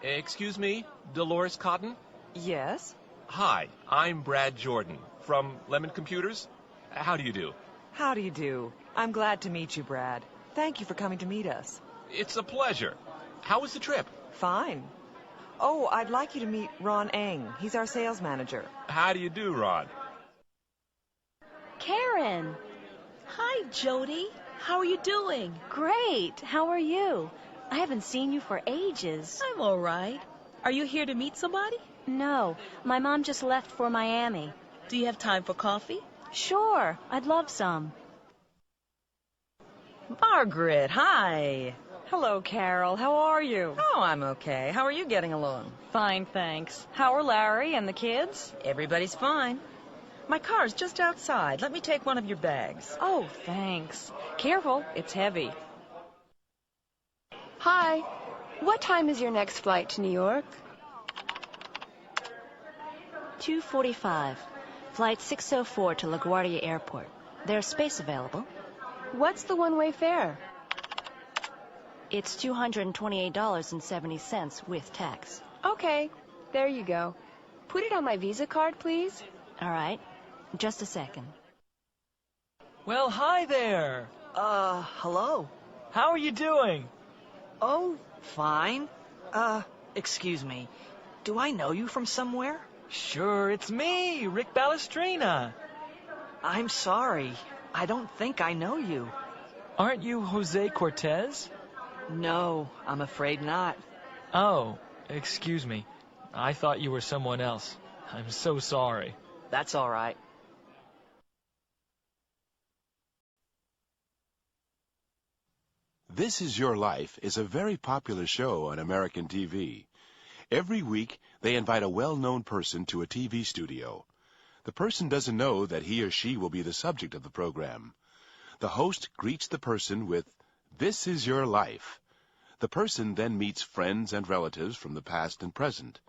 Excuse me, Dolores Cotton? Yes? Hi, I'm Brad Jordan from Lemon Computers. How do you do? How do you do? I'm glad to meet you, Brad. Thank you for coming to meet us. It's a pleasure. How was the trip? Fine. Oh, I'd like you to meet Ron Eng. He's our sales manager. How do you do, Ron? Karen. Hi, Jody. How are you doing? Great. How are you? I haven't seen you for ages. I'm all right. Are you here to meet somebody? No, my mom just left for Miami. Do you have time for coffee? Sure, I'd love some. Margaret, hi. Hello, Carol. How are you? Oh, I'm okay. How are you getting along? Fine, thanks. How are Larry and the kids? Everybody's fine. My car's just outside. Let me take one of your bags. Oh, thanks. Careful, it's heavy. Hi. What time is your next flight to New York? 2:45. Flight 604 to LaGuardia Airport. There's space available. What's the one-way fare? It's $228.70 with tax. Okay, there you go. Put it on my Visa card, please. All right. Just a second. Well, hi there. Hello. How are you doing? Oh, fine. Excuse me. Do I know you from somewhere? Sure, it's me, Rick Balestrina. I'm sorry. I don't think I know you. Aren't you Jose Cortez? No, I'm afraid not. Oh, excuse me. I thought you were someone else. I'm so sorry. That's all right. This Is Your Life is a very popular show on American TV. Every week, they invite a well-known person to a TV studio. The person doesn't know that he or she will be the subject of the program. The host greets the person with, "This is your life." The person then meets friends and relatives from the past and present.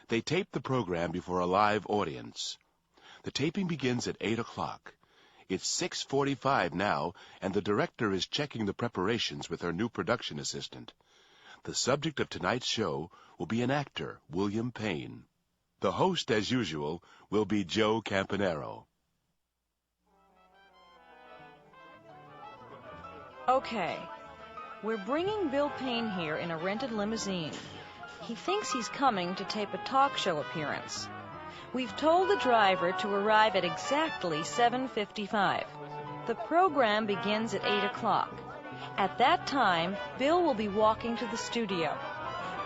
They tape the program before a live audience. The taping begins at 8 o'clock. It's 6:45 now, and the director is checking the preparations with her new production assistant. The subject of tonight's show will be an actor, William Payne. The host, as usual, will be Joe Campanero. Okay. We're bringing Bill Payne here in a rented limousine. He thinks he's coming to tape a talk show appearance. We've told the driver to arrive at exactly 7:55. The program begins at 8 o'clock. At that time, Bill will be walking to the studio.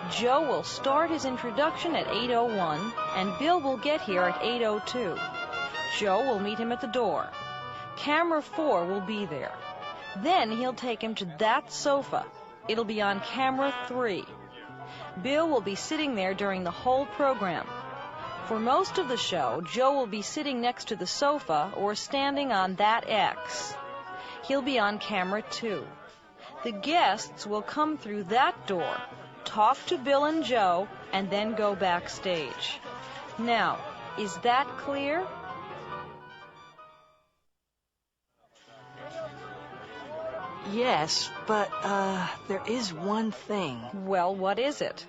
Joe will start his introduction at 8:01, and Bill will get here at 8:02. Joe will meet him at the door. Camera 4 will be there. Then he'll take him to that sofa. It'll be on camera 3. Bill will be sitting there during the whole program. For most of the show, Joe will be sitting next to the sofa or standing on that X. He'll be on camera 2. The guests will come through that door, talk to Bill and Joe, and then go backstage. Now, is that clear? Yes, but, there is one thing. Well, what is it?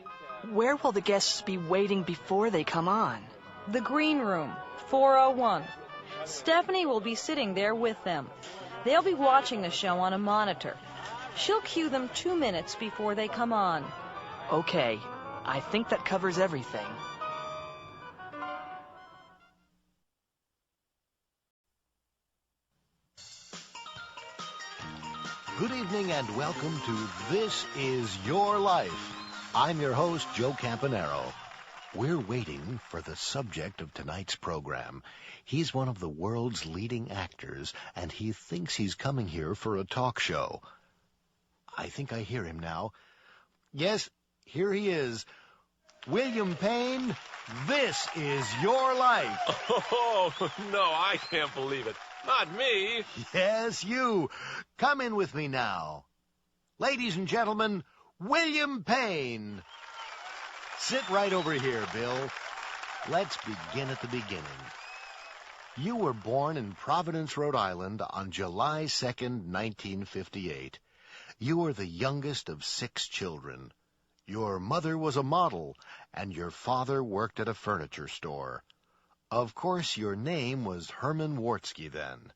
Where will the guests be waiting before they come on? The green room, 401. Stephanie will be sitting there with them. They'll be watching the show on a monitor. She'll cue them 2 minutes before they come on. Okay, I think that covers everything. Good evening and welcome to This Is Your Life. I'm your host, Joe Campanero. We're waiting for the subject of tonight's program. He's one of the world's leading actors, and he thinks he's coming here for a talk show. I think I hear him now. Yes, here he is. William Payne, This Is Your Life. Oh, no, I can't believe it. Not me. Yes, you. Come in with me now. Ladies and gentlemen, William Payne. Sit right over here, Bill. Let's begin at the beginning. You were born in Providence, Rhode Island on July 2nd, 1958. You were the youngest of 6 children. Your mother was a model, and your father worked at a furniture store. Of course, your name was Herman Wartsky then.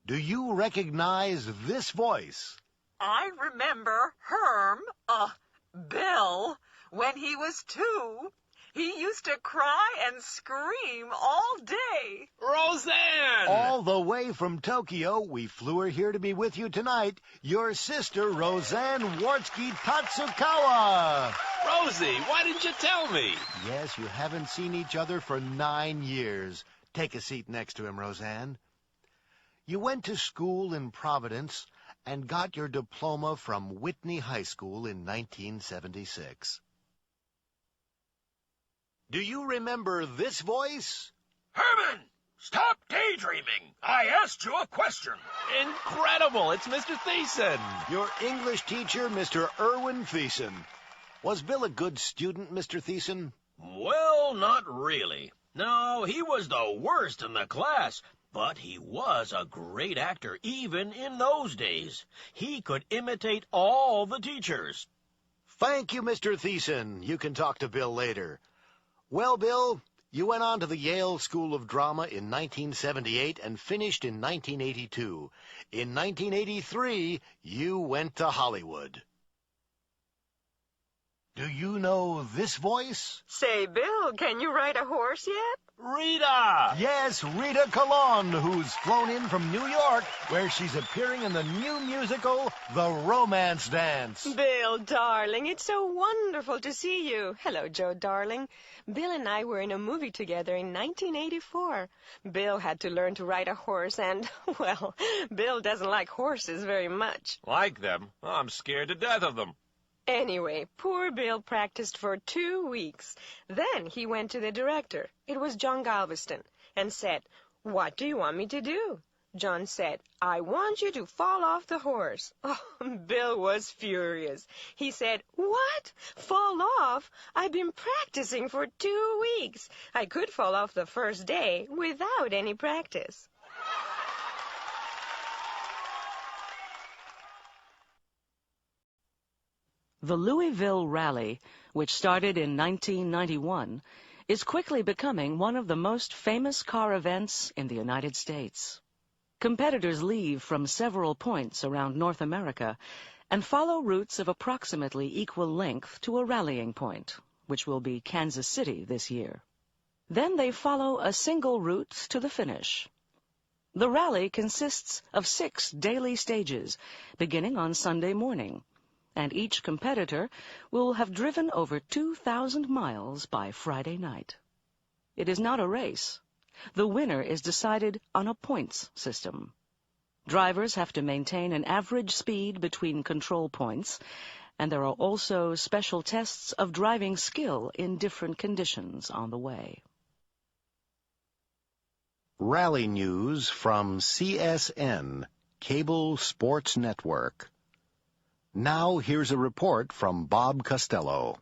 Do you recognize this voice? I remember Bill, when he was 2. He used to cry and scream all day. Roseanne! All the way from Tokyo, we flew her here to be with you tonight, your sister, Roseanne Wartsky Tatsukawa. Rosie, why didn't you tell me? Yes, you haven't seen each other for 9 years. Take a seat next to him, Roseanne. You went to school in Providence and got your diploma from Whitney High School in 1976. Do you remember this voice? Herman, stop daydreaming. I asked you a question. Incredible! It's Mr. Thiessen. Your English teacher, Mr. Irwin Thiessen. Was Bill a good student, Mr. Thiessen? Well, not really. No, he was the worst in the class, but he was a great actor even in those days. He could imitate all the teachers. Thank you, Mr. Thiessen. You can talk to Bill later. Well, Bill, you went on to the Yale School of Drama in 1978 and finished in 1982. In 1983, you went to Hollywood. Do you know this voice? Say, Bill, can you ride a horse yet? Rita! Yes, Rita Colon, who's flown in from New York, where she's appearing in the new musical, The Romance Dance. Bill, darling, it's so wonderful to see you. Hello, Joe, darling. Bill and I were in a movie together in 1984. Bill had to learn to ride a horse, and, well, Bill doesn't like horses very much. Like them? I'm scared to death of them. Anyway, poor Bill practiced for 2 weeks. Then he went to the director, it was John Galveston, and said, "What do you want me to do?" John said, "I want you to fall off the horse." Oh, Bill was furious. He said, "What? Fall off? I've been practicing for 2 weeks. I could fall off the first day without any practice." The Louisville Rally, which started in 1991, is quickly becoming one of the most famous car events in the United States. Competitors leave from several points around North America and follow routes of approximately equal length to a rallying point, which will be Kansas City this year. Then they follow a single route to the finish. The rally consists of 6 daily stages, beginning on Sunday morning, and each competitor will have driven over 2,000 miles by Friday night. It is not a race. The winner is decided on a points system. Drivers have to maintain an average speed between control points, and there are also special tests of driving skill in different conditions on the way. Rally news from CSN, Cable Sports Network. Now here's a report from Bob Costello.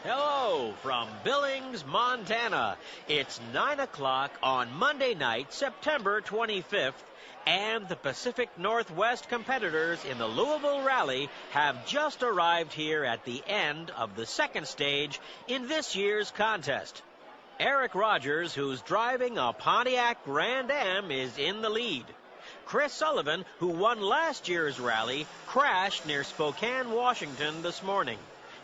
Hello from Billings, Montana. It's 9 o'clock on Monday night, September 25th, and the Pacific Northwest competitors in the Louisville Rally have just arrived here at the end of the second stage in this year's contest. Eric Rogers, who's driving a Pontiac Grand Am, is in the lead. Chris Sullivan, who won last year's rally, crashed near Spokane, Washington this morning.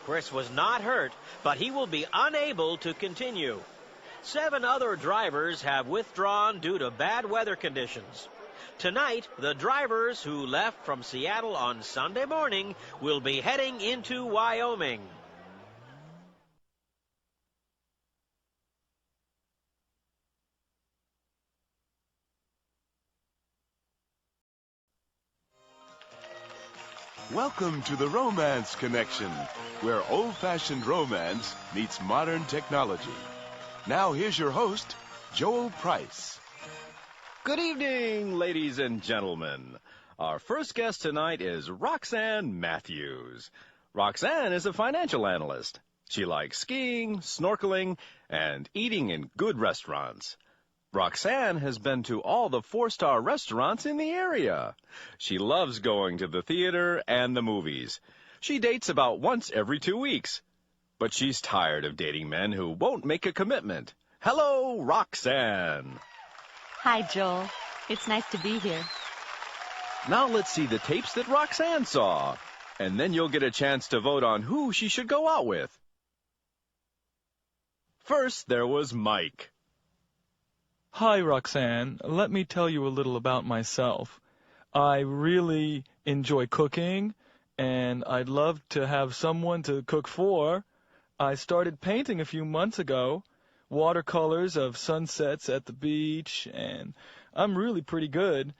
Chris was not hurt, but he will be unable to continue. 7 other drivers have withdrawn due to bad weather conditions. Tonight, the drivers who left from Seattle on Sunday morning will be heading into Wyoming. Welcome to the Romance Connection, where old-fashioned romance meets modern technology. Now here's your host, Joel Price. Good evening, ladies and gentlemen. Our first guest tonight is Roxanne Matthews. Roxanne is a financial analyst. She likes skiing, snorkeling, and eating in good restaurants. Roxanne has been to all the 4-star restaurants in the area. She loves going to the theater and the movies. She dates about once every 2 weeks. But she's tired of dating men who won't make a commitment. Hello, Roxanne. Hi, Joel. It's nice to be here. Now let's see the tapes that Roxanne saw. And then you'll get a chance to vote on who she should go out with. First, there was Mike. Hi, Roxanne. Let me tell you a little about myself. I really enjoy cooking, and I'd love to have someone to cook for. I started painting a few months ago, watercolors of sunsets at the beach, and I'm really pretty good,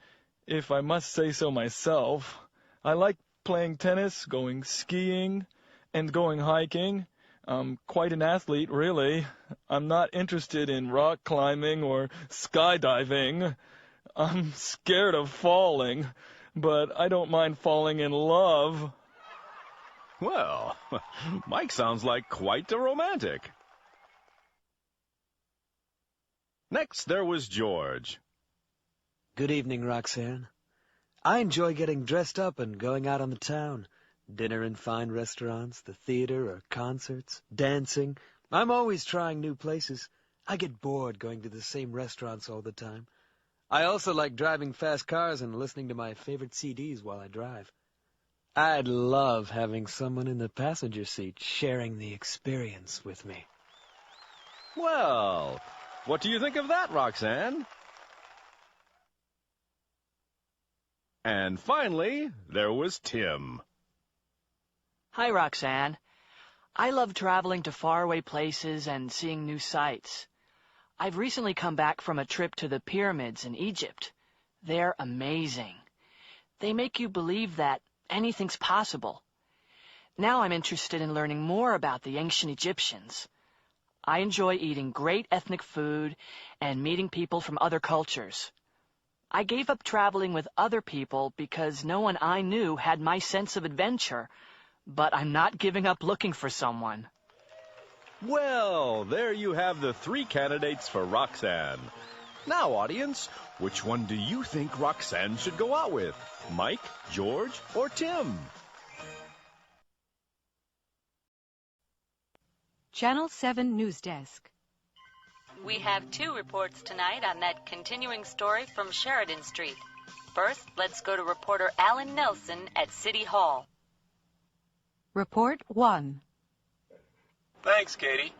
if I must say so myself. I like playing tennis, going skiing, and going hiking. I'm quite an athlete, really. I'm not interested in rock climbing or skydiving. I'm scared of falling, but I don't mind falling in love. Well, Mike sounds like quite a romantic. Next, there was George. Good evening, Roxanne. I enjoy getting dressed up and going out on the town. Dinner in fine restaurants, the theater or concerts, dancing. I'm always trying new places. I get bored going to the same restaurants all the time. I also like driving fast cars and listening to my favorite CDs while I drive. I'd love having someone in the passenger seat sharing the experience with me. Well, what do you think of that, Roxanne? And finally, there was Tim. Hi, Roxanne. I love traveling to faraway places and seeing new sights. I've recently come back from a trip to the pyramids in Egypt. They're amazing. They make you believe that anything's possible. Now I'm interested in learning more about the ancient Egyptians. I enjoy eating great ethnic food and meeting people from other cultures. I gave up traveling with other people because no one I knew had my sense of adventure, but I'm not giving up looking for someone. Well, there you have the 3 candidates for Roxanne. Now, audience, which one do you think Roxanne should go out with? Mike, George, or Tim? Channel 7 News Desk. We have 2 reports tonight on that continuing story from Sheridan Street. First, let's go to reporter Alan Nelson at City Hall. Report 1. Thanks, Katie.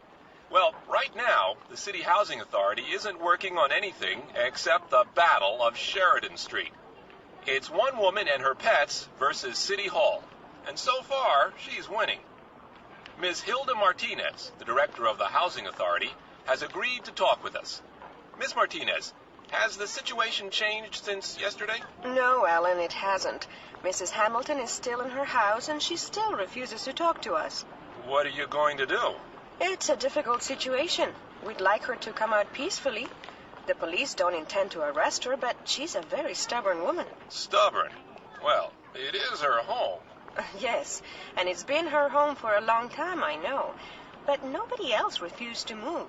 Well, right now, the City Housing Authority isn't working on anything except the Battle of Sheridan Street. It's one woman and her pets versus City Hall, and so far, she's winning. Ms. Hilda Martinez, the director of the Housing Authority, has agreed to talk with us. Ms. Martinez, has the situation changed since yesterday? No, Alan, it hasn't. Mrs. Hamilton is still in her house, and she still refuses to talk to us. What are you going to do? It's a difficult situation. We'd like her to come out peacefully. The police don't intend to arrest her, but she's a very stubborn woman. Stubborn? Well, it is her home. Yes, and it's been her home for a long time, I know. But nobody else refused to move.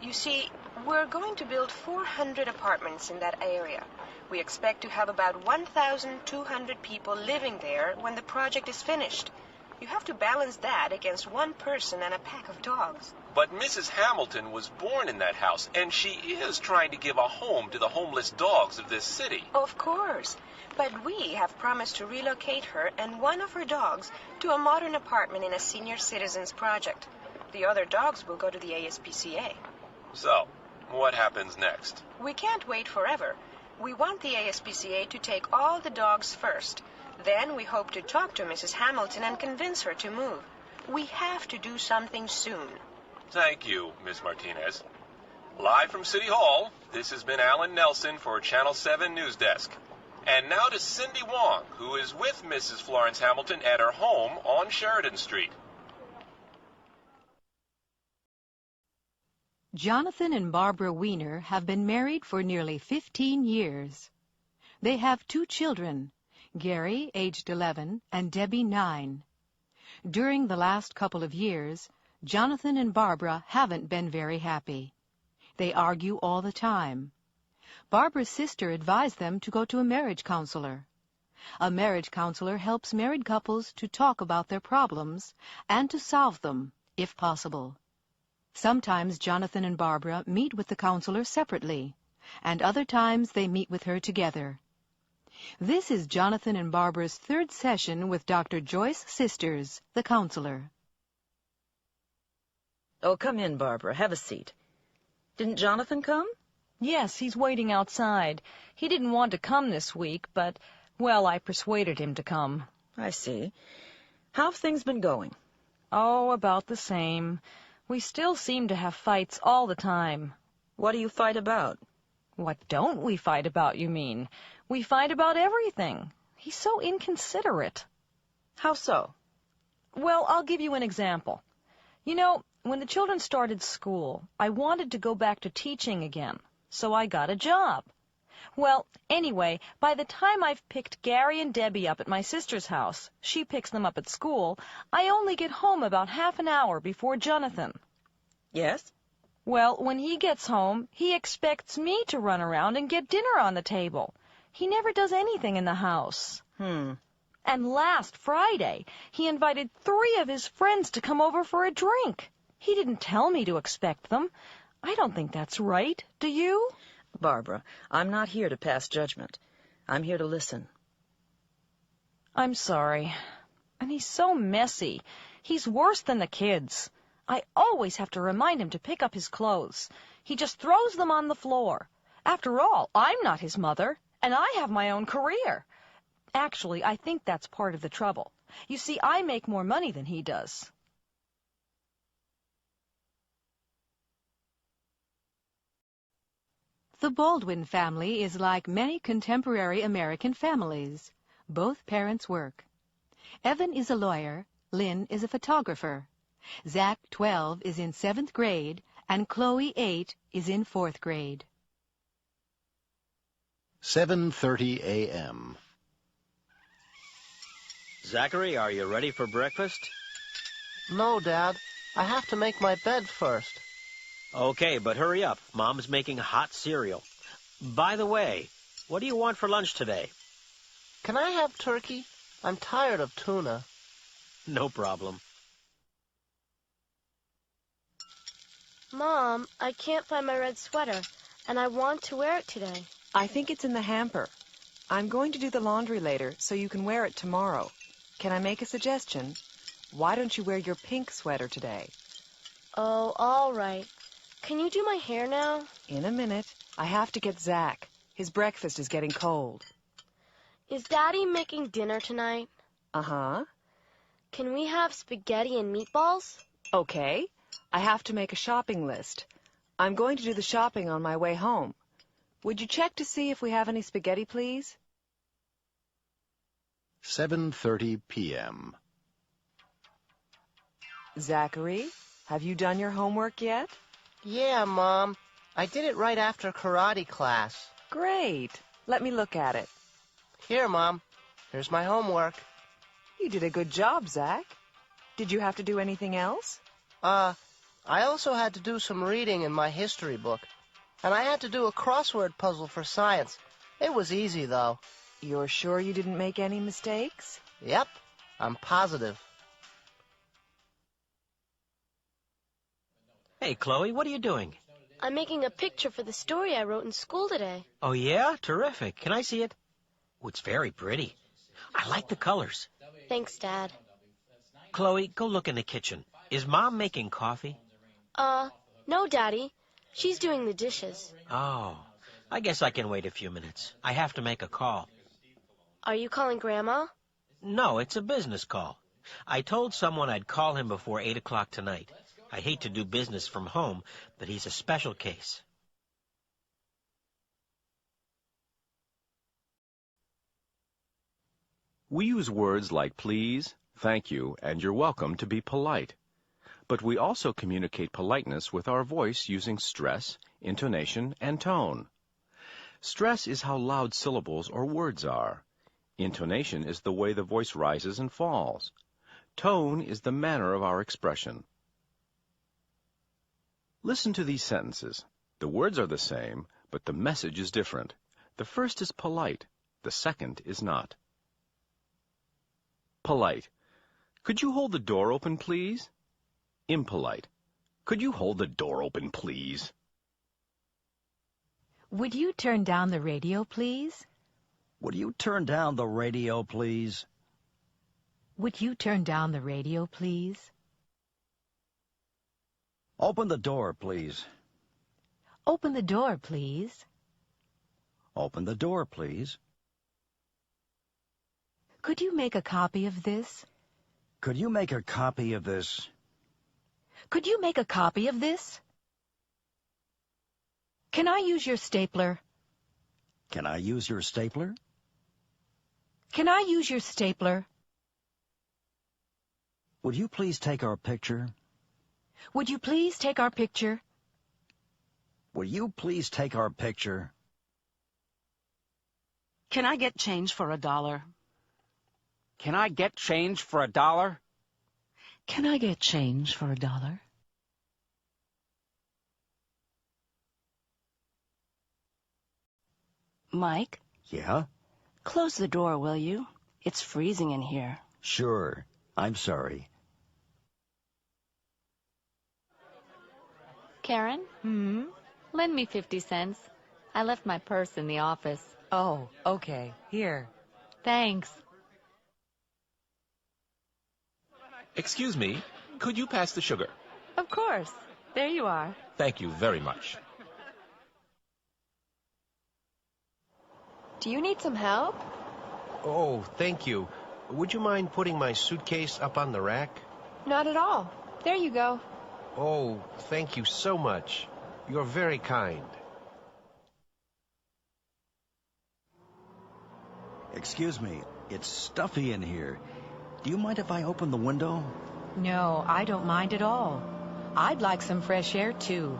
You see, we're going to build 400 apartments in that area. We expect to have about 1,200 people living there when the project is finished. You have to balance that against one person and a pack of dogs. But Mrs. Hamilton was born in that house, and she is trying to give a home to the homeless dogs of this city. Of course. But we have promised to relocate her and one of her dogs to a modern apartment in a senior citizens project. The other dogs will go to the ASPCA. So, what happens next? We can't wait forever. We want the ASPCA to take all the dogs first. Then we hope to talk to Mrs. Hamilton and convince her to move. We have to do something soon. Thank you, Ms. Martinez. Live from City Hall, this has been Alan Nelson for Channel 7 News Desk. And now to Cindy Wong, who is with Mrs. Florence Hamilton at her home on Sheridan Street. Jonathan and Barbara Weiner have been married for nearly 15 years. They have 2 children, Gary, aged 11, and Debbie, 9. During the last couple of years, Jonathan and Barbara haven't been very happy. They argue all the time. Barbara's sister advised them to go to a marriage counselor. A marriage counselor helps married couples to talk about their problems and to solve them, if possible. Sometimes Jonathan and Barbara meet with the counselor separately, and other times they meet with her together. This is Jonathan and Barbara's third session with Dr. Joyce Sisters, the counselor. Oh, come in, Barbara. Have a seat. Didn't Jonathan come? Yes, he's waiting outside. He didn't want to come this week, but, well, I persuaded him to come. I see. How have things been going? Oh, about the same. We still seem to have fights all the time. What do you fight about? What don't we fight about, you mean? We fight about everything. He's so inconsiderate. How so? Well, I'll give you an example. You know, when the children started school, I wanted to go back to teaching again, so I got a job. Well, anyway, by the time I've picked Gary and Debbie up at my sister's house, she picks them up at school, I only get home about half an hour before Jonathan. Yes? Well, when he gets home, he expects me to run around and get dinner on the table. He never does anything in the house. And last Friday, he invited 3 of his friends to come over for a drink. He didn't tell me to expect them. I don't think that's right, do you? Barbara, I'm not here to pass judgment. I'm here to listen. I'm sorry. And he's so messy. He's worse than the kids. I always have to remind him to pick up his clothes. He just throws them on the floor. After all, I'm not his mother, and I have my own career. Actually, I think that's part of the trouble. You see, I make more money than he does. The Baldwin family is like many contemporary American families. Both parents work. Evan is a lawyer. Lynn is a photographer. Zach, 12, is in 7th grade, and Chloe, 8, is in 4th grade. 7:30 a.m. Zachary, are you ready for breakfast? No, Dad. I have to make my bed first. Okay, but hurry up. Mom's making hot cereal. By the way, what do you want for lunch today? Can I have turkey? I'm tired of tuna. No problem. Mom, I can't find my red sweater, and I want to wear it today. I think it's in the hamper. I'm going to do the laundry later, so you can wear it tomorrow. Can I make a suggestion? Why don't you wear your pink sweater today? Oh, all right. Can you do my hair now? In a minute. I have to get Zach. His breakfast is getting cold. Is Daddy making dinner tonight? Uh-huh. Can we have spaghetti and meatballs? Okay. I have to make a shopping list. I'm going to do the shopping on my way home. Would you check to see if we have any spaghetti, please? 7:30 p.m. Zachary, have you done your homework yet? Yeah, Mom. I did it right after karate class. Great. Let me look at it. Here, Mom. Here's my homework. You did a good job, Zach. Did you have to do anything else? I also had to do some reading in my history book. And I had to do a crossword puzzle for science. It was easy, though. You're sure you didn't make any mistakes? Yep, I'm positive. Hey, Chloe, what are you doing? I'm making a picture for the story I wrote in school today. Oh, yeah? Terrific. Can I see it? Oh, it's very pretty. I like the colors. Thanks, Dad. Chloe, go look in the kitchen. Is Mom making coffee? No, Daddy. She's doing the dishes. Oh, I guess I can wait a few minutes. I have to make a call. Are you calling Grandma? No, it's a business call. I told someone I'd call him before 8 o'clock tonight. I hate to do business from home, but he's a special case. We use words like please, thank you, and you're welcome to be polite. But we also communicate politeness with our voice using stress, intonation, and tone. Stress is how loud syllables or words are. Intonation is the way the voice rises and falls. Tone is the manner of our expression. Listen to these sentences. The words are the same, but the message is different. The first is polite. The second is not. Polite. Could you hold the door open, please? Impolite. Could you hold the door open, please? Would you turn down the radio, please? Would you turn down the radio, please? Would you turn down the radio, please? Open the door, please. Open the door, please. Open the door, please. Could you make a copy of this? Could you make a copy of this? Could you make a copy of this? Can I use your stapler? Can I use your stapler? Can I use your stapler? Would you please take our picture? Would you please take our picture? Would you please take our picture? Can I get change for $1? Can I get change for $1? Can I get change for $1? Mike? Yeah? Close the door, will you? It's freezing in here. Sure. I'm sorry. Karen? Lend me 50 cents. I left my purse in the office. Oh, okay. Here. Thanks. Excuse me, could you pass the sugar? Of course. There you are. Thank you very much. Do you need some help? Oh, thank you. Would you mind putting my suitcase up on the rack? Not at all. There you go. Oh, thank you so much. You're very kind. Excuse me, it's stuffy in here. Do you mind if I open the window? No, I don't mind at all. I'd like some fresh air, too.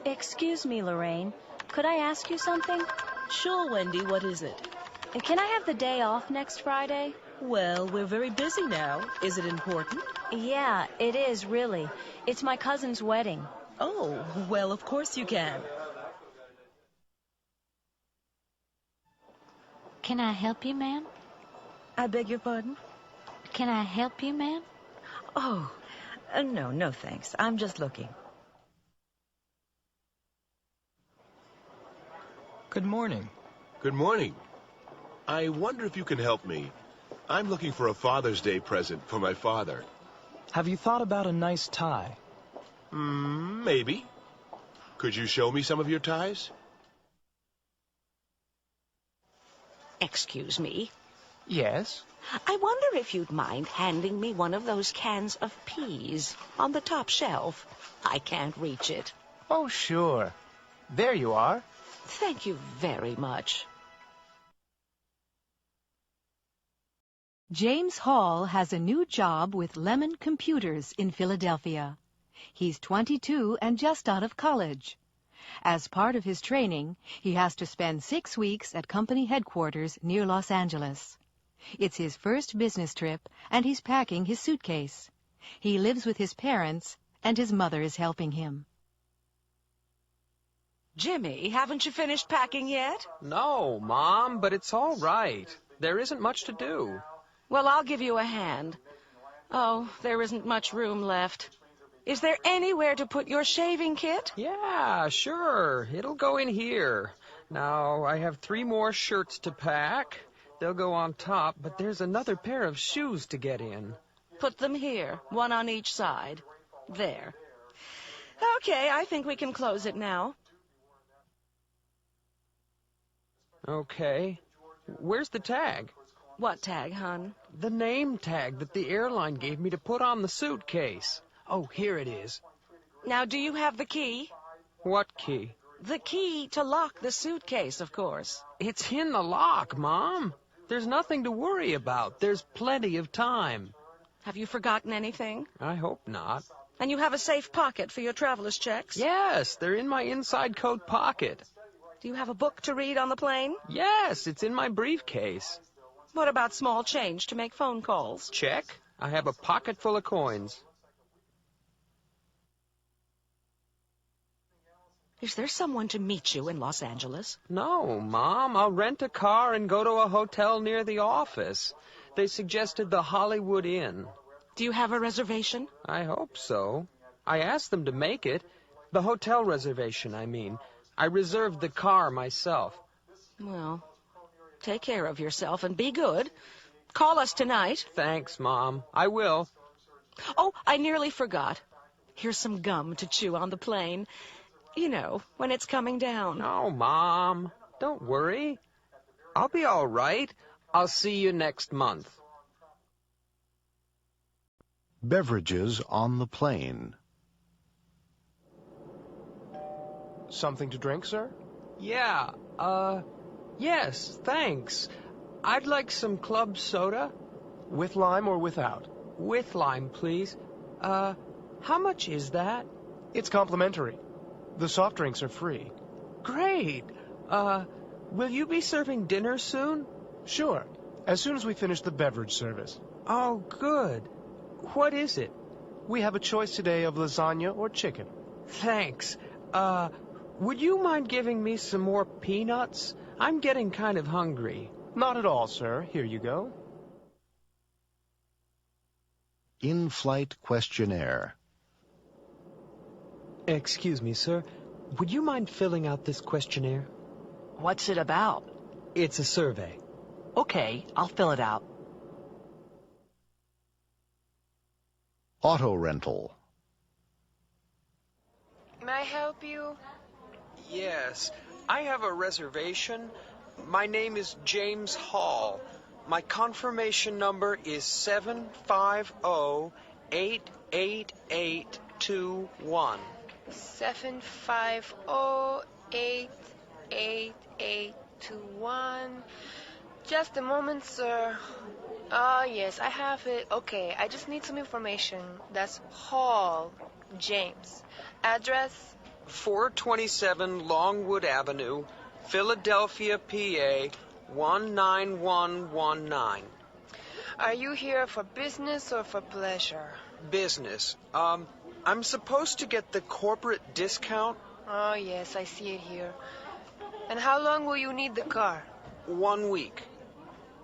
Excuse me, Lorraine. Could I ask you something? Sure, Wendy, what is it? Can I have the day off next Friday? Well, we're very busy now. Is it important? Yeah, it is, really. It's my cousin's wedding. Oh, well, of course you can. Can I help you, ma'am? I beg your pardon? Can I help you, ma'am? Oh, no, thanks. I'm just looking. Good morning. Good morning. I wonder if you can help me. I'm looking for a Father's Day present for my father. Have you thought about a nice tie? Maybe. Could you show me some of your ties? Excuse me. Yes? I wonder if you'd mind handing me one of those cans of peas on the top shelf. I can't reach it. Oh, sure. There you are. Thank you very much. James Hall has a new job with Lemon Computers in Philadelphia. He's 22 and just out of college. As part of his training, he has to spend 6 weeks at company headquarters near Los Angeles. It's his first business trip, and he's packing his suitcase. He lives with his parents, and his mother is helping him. Jimmy, haven't you finished packing yet? No, Mom, but it's all right. There isn't much to do. Well, I'll give you a hand. Oh, there isn't much room left. Is there anywhere to put your shaving kit? Yeah, sure. It'll go in here. Now, I have 3 more shirts to pack. They'll go on top, but there's another pair of shoes to get in. Put them here, one on each side. There. Okay, I think we can close it now. Okay. Where's the tag? What tag, hon? The name tag that the airline gave me to put on the suitcase. Oh, here it is. Now, do you have the key? What key? The key to lock the suitcase, of course. It's in the lock, Mom. There's nothing to worry about. There's plenty of time. Have you forgotten anything? I hope not. And you have a safe pocket for your traveler's checks? Yes, they're in my inside coat pocket. Do you have a book to read on the plane? Yes, it's in my briefcase. What about small change to make phone calls? Check. I have a pocket full of coins. Is there someone to meet you in Los Angeles? No, Mom. I'll rent a car and go to a hotel near the office. They suggested the Hollywood Inn. Do you have a reservation? I hope so. I asked them to make it. The hotel reservation, I mean. I reserved the car myself. Well, take care of yourself and be good. Call us tonight. Thanks, Mom. I will. Oh, I nearly forgot. Here's some gum to chew on the plane. You know, when it's coming down. Oh, Mom. Don't worry. I'll be all right. I'll see you next month. Beverages on the plane. Something to drink, sir? Yeah, yes, thanks. I'd like some club soda. With lime or without? With lime, please. How much is that? It's complimentary. The soft drinks are free. Great. Will you be serving dinner soon? Sure, as soon as we finish the beverage service. Oh, good. What is it? We have a choice today of lasagna or chicken. Thanks. Would you mind giving me some more peanuts? I'm getting kind of hungry. Not at all, sir. Here you go. In-flight questionnaire. Excuse me, sir. Would you mind filling out this questionnaire? What's it about? It's a survey. Okay, I'll fill it out. Auto rental. May I help you? Yes, I have a reservation. My name is James Hall. My confirmation number is 750-88821. 750-88821. Just a moment, sir. Yes, I have it. Okay, I just need some information. That's Hall, James. Address? 427 Longwood Avenue, Philadelphia, PA, 19119. Are you here for business or for pleasure? Business. I'm supposed to get the corporate discount? Oh, yes, I see it here. And how long will you need the car? 1 week.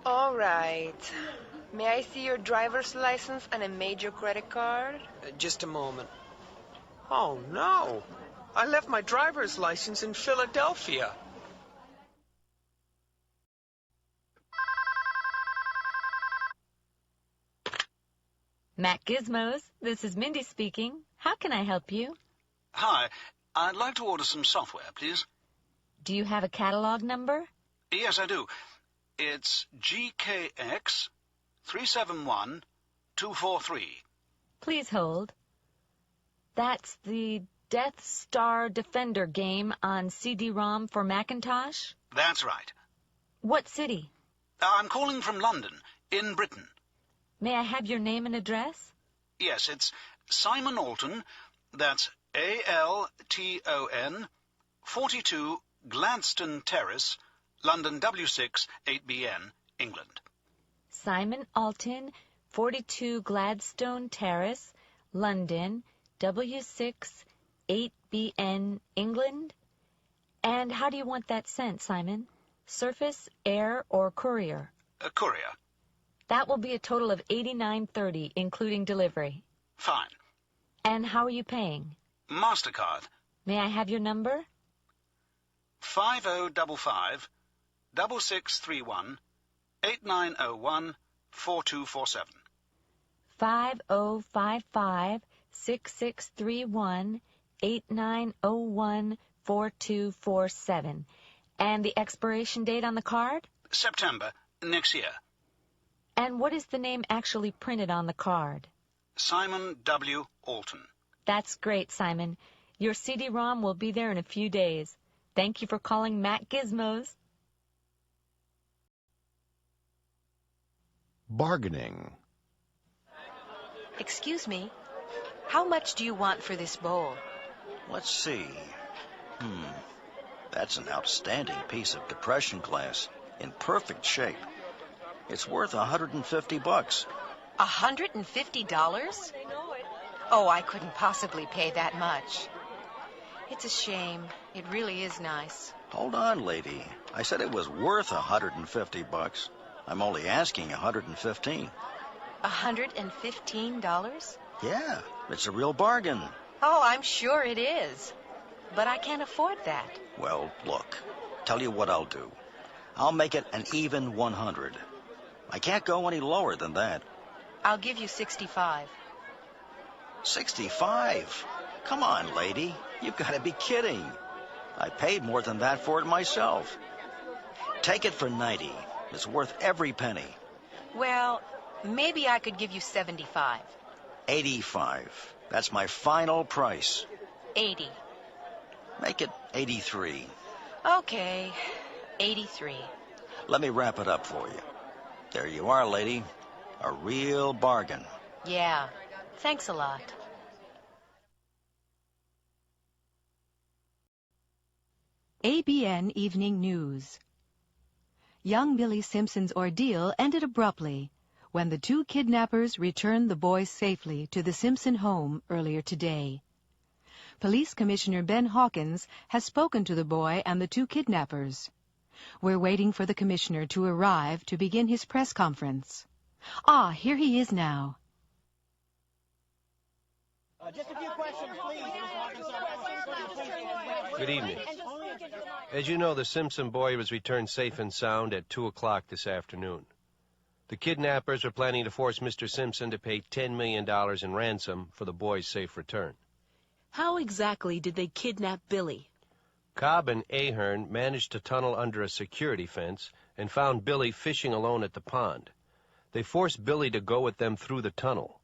All right. May I see your driver's license and a major credit card? Just a moment. Oh, no. I left my driver's license in Philadelphia. Mac Gizmos, this is Mindy speaking. How can I help you? Hi, I'd like to order some software, please. Do you have a catalog number? Yes, I do. It's GKX 371243. Please hold. That's the Death Star Defender game on CD-ROM for Macintosh? That's right. What city? I'm calling from London, in Britain. May I have your name and address? Yes, it's Simon Alton. That's Alton, 42 Gladstone Terrace, London W6 8BN, England. Simon Alton, 42 Gladstone Terrace, London W6 8BN, England. And how do you want that sent, Simon? Surface, air, or courier? A courier. That will be a total of $89.30, including delivery. Fine. And how are you paying? MasterCard. May I have your number? 5055 6631 8901 4247. 5055 6631 8901 4247. And the expiration date on the card? September next year. And what is the name actually printed on the card? Simon W. Alton. That's great, Simon. Your CD-ROM will be there in a few days. Thank you for calling Mac Gizmos. Bargaining. Excuse me, how much do you want for this bowl? Let's see. That's an outstanding piece of depression glass, in perfect shape. It's worth $150. $150? Oh, I couldn't possibly pay that much. It's a shame. It really is nice. Hold on, lady. I said it was worth $150. I'm only asking $115. $115? Yeah, it's a real bargain. Oh, I'm sure it is. But I can't afford that. Well, look, tell you what I'll do. I'll make it an even 100. I can't go any lower than that. I'll give you 65. 65? Come on, lady. You've got to be kidding. I paid more than that for it myself. Take it for 90. It's worth every penny. Well, maybe I could give you 75. 85. That's my final price. 80. Make it 83. Okay, 83. Let me wrap it up for you. There you are, lady. A real bargain. Yeah, thanks a lot. ABN Evening News. Young Billy Simpson's ordeal ended abruptly when the two kidnappers returned the boys safely to the Simpson home earlier today. Police Commissioner Ben Hawkins has spoken to the boy and the two kidnappers. We're waiting for the commissioner to arrive to begin his press conference. Ah, here he is now. Just a few questions, please. Good evening. As you know, the Simpson boy was returned safe and sound at 2 o'clock this afternoon. The kidnappers are planning to force Mr. Simpson to pay $10 million in ransom for the boy's safe return. How exactly did they kidnap Billy? Cobb and Ahern managed to tunnel under a security fence and found Billy fishing alone at the pond. They forced Billy to go with them through the tunnel.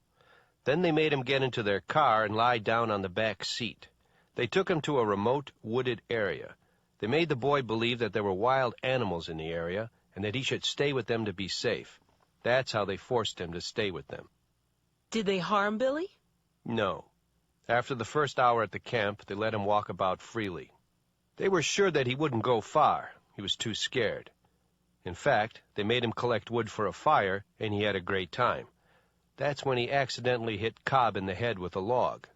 Then they made him get into their car and lie down on the back seat. They took him to a remote, wooded area. They made the boy believe that there were wild animals in the area and that he should stay with them to be safe. That's how they forced him to stay with them. Did they harm Billy? No. After the first hour at the camp, they let him walk about freely. They were sure that he wouldn't go far. He was too scared. In fact, they made him collect wood for a fire, and he had a great time. That's when he accidentally hit Cobb in the head with a log.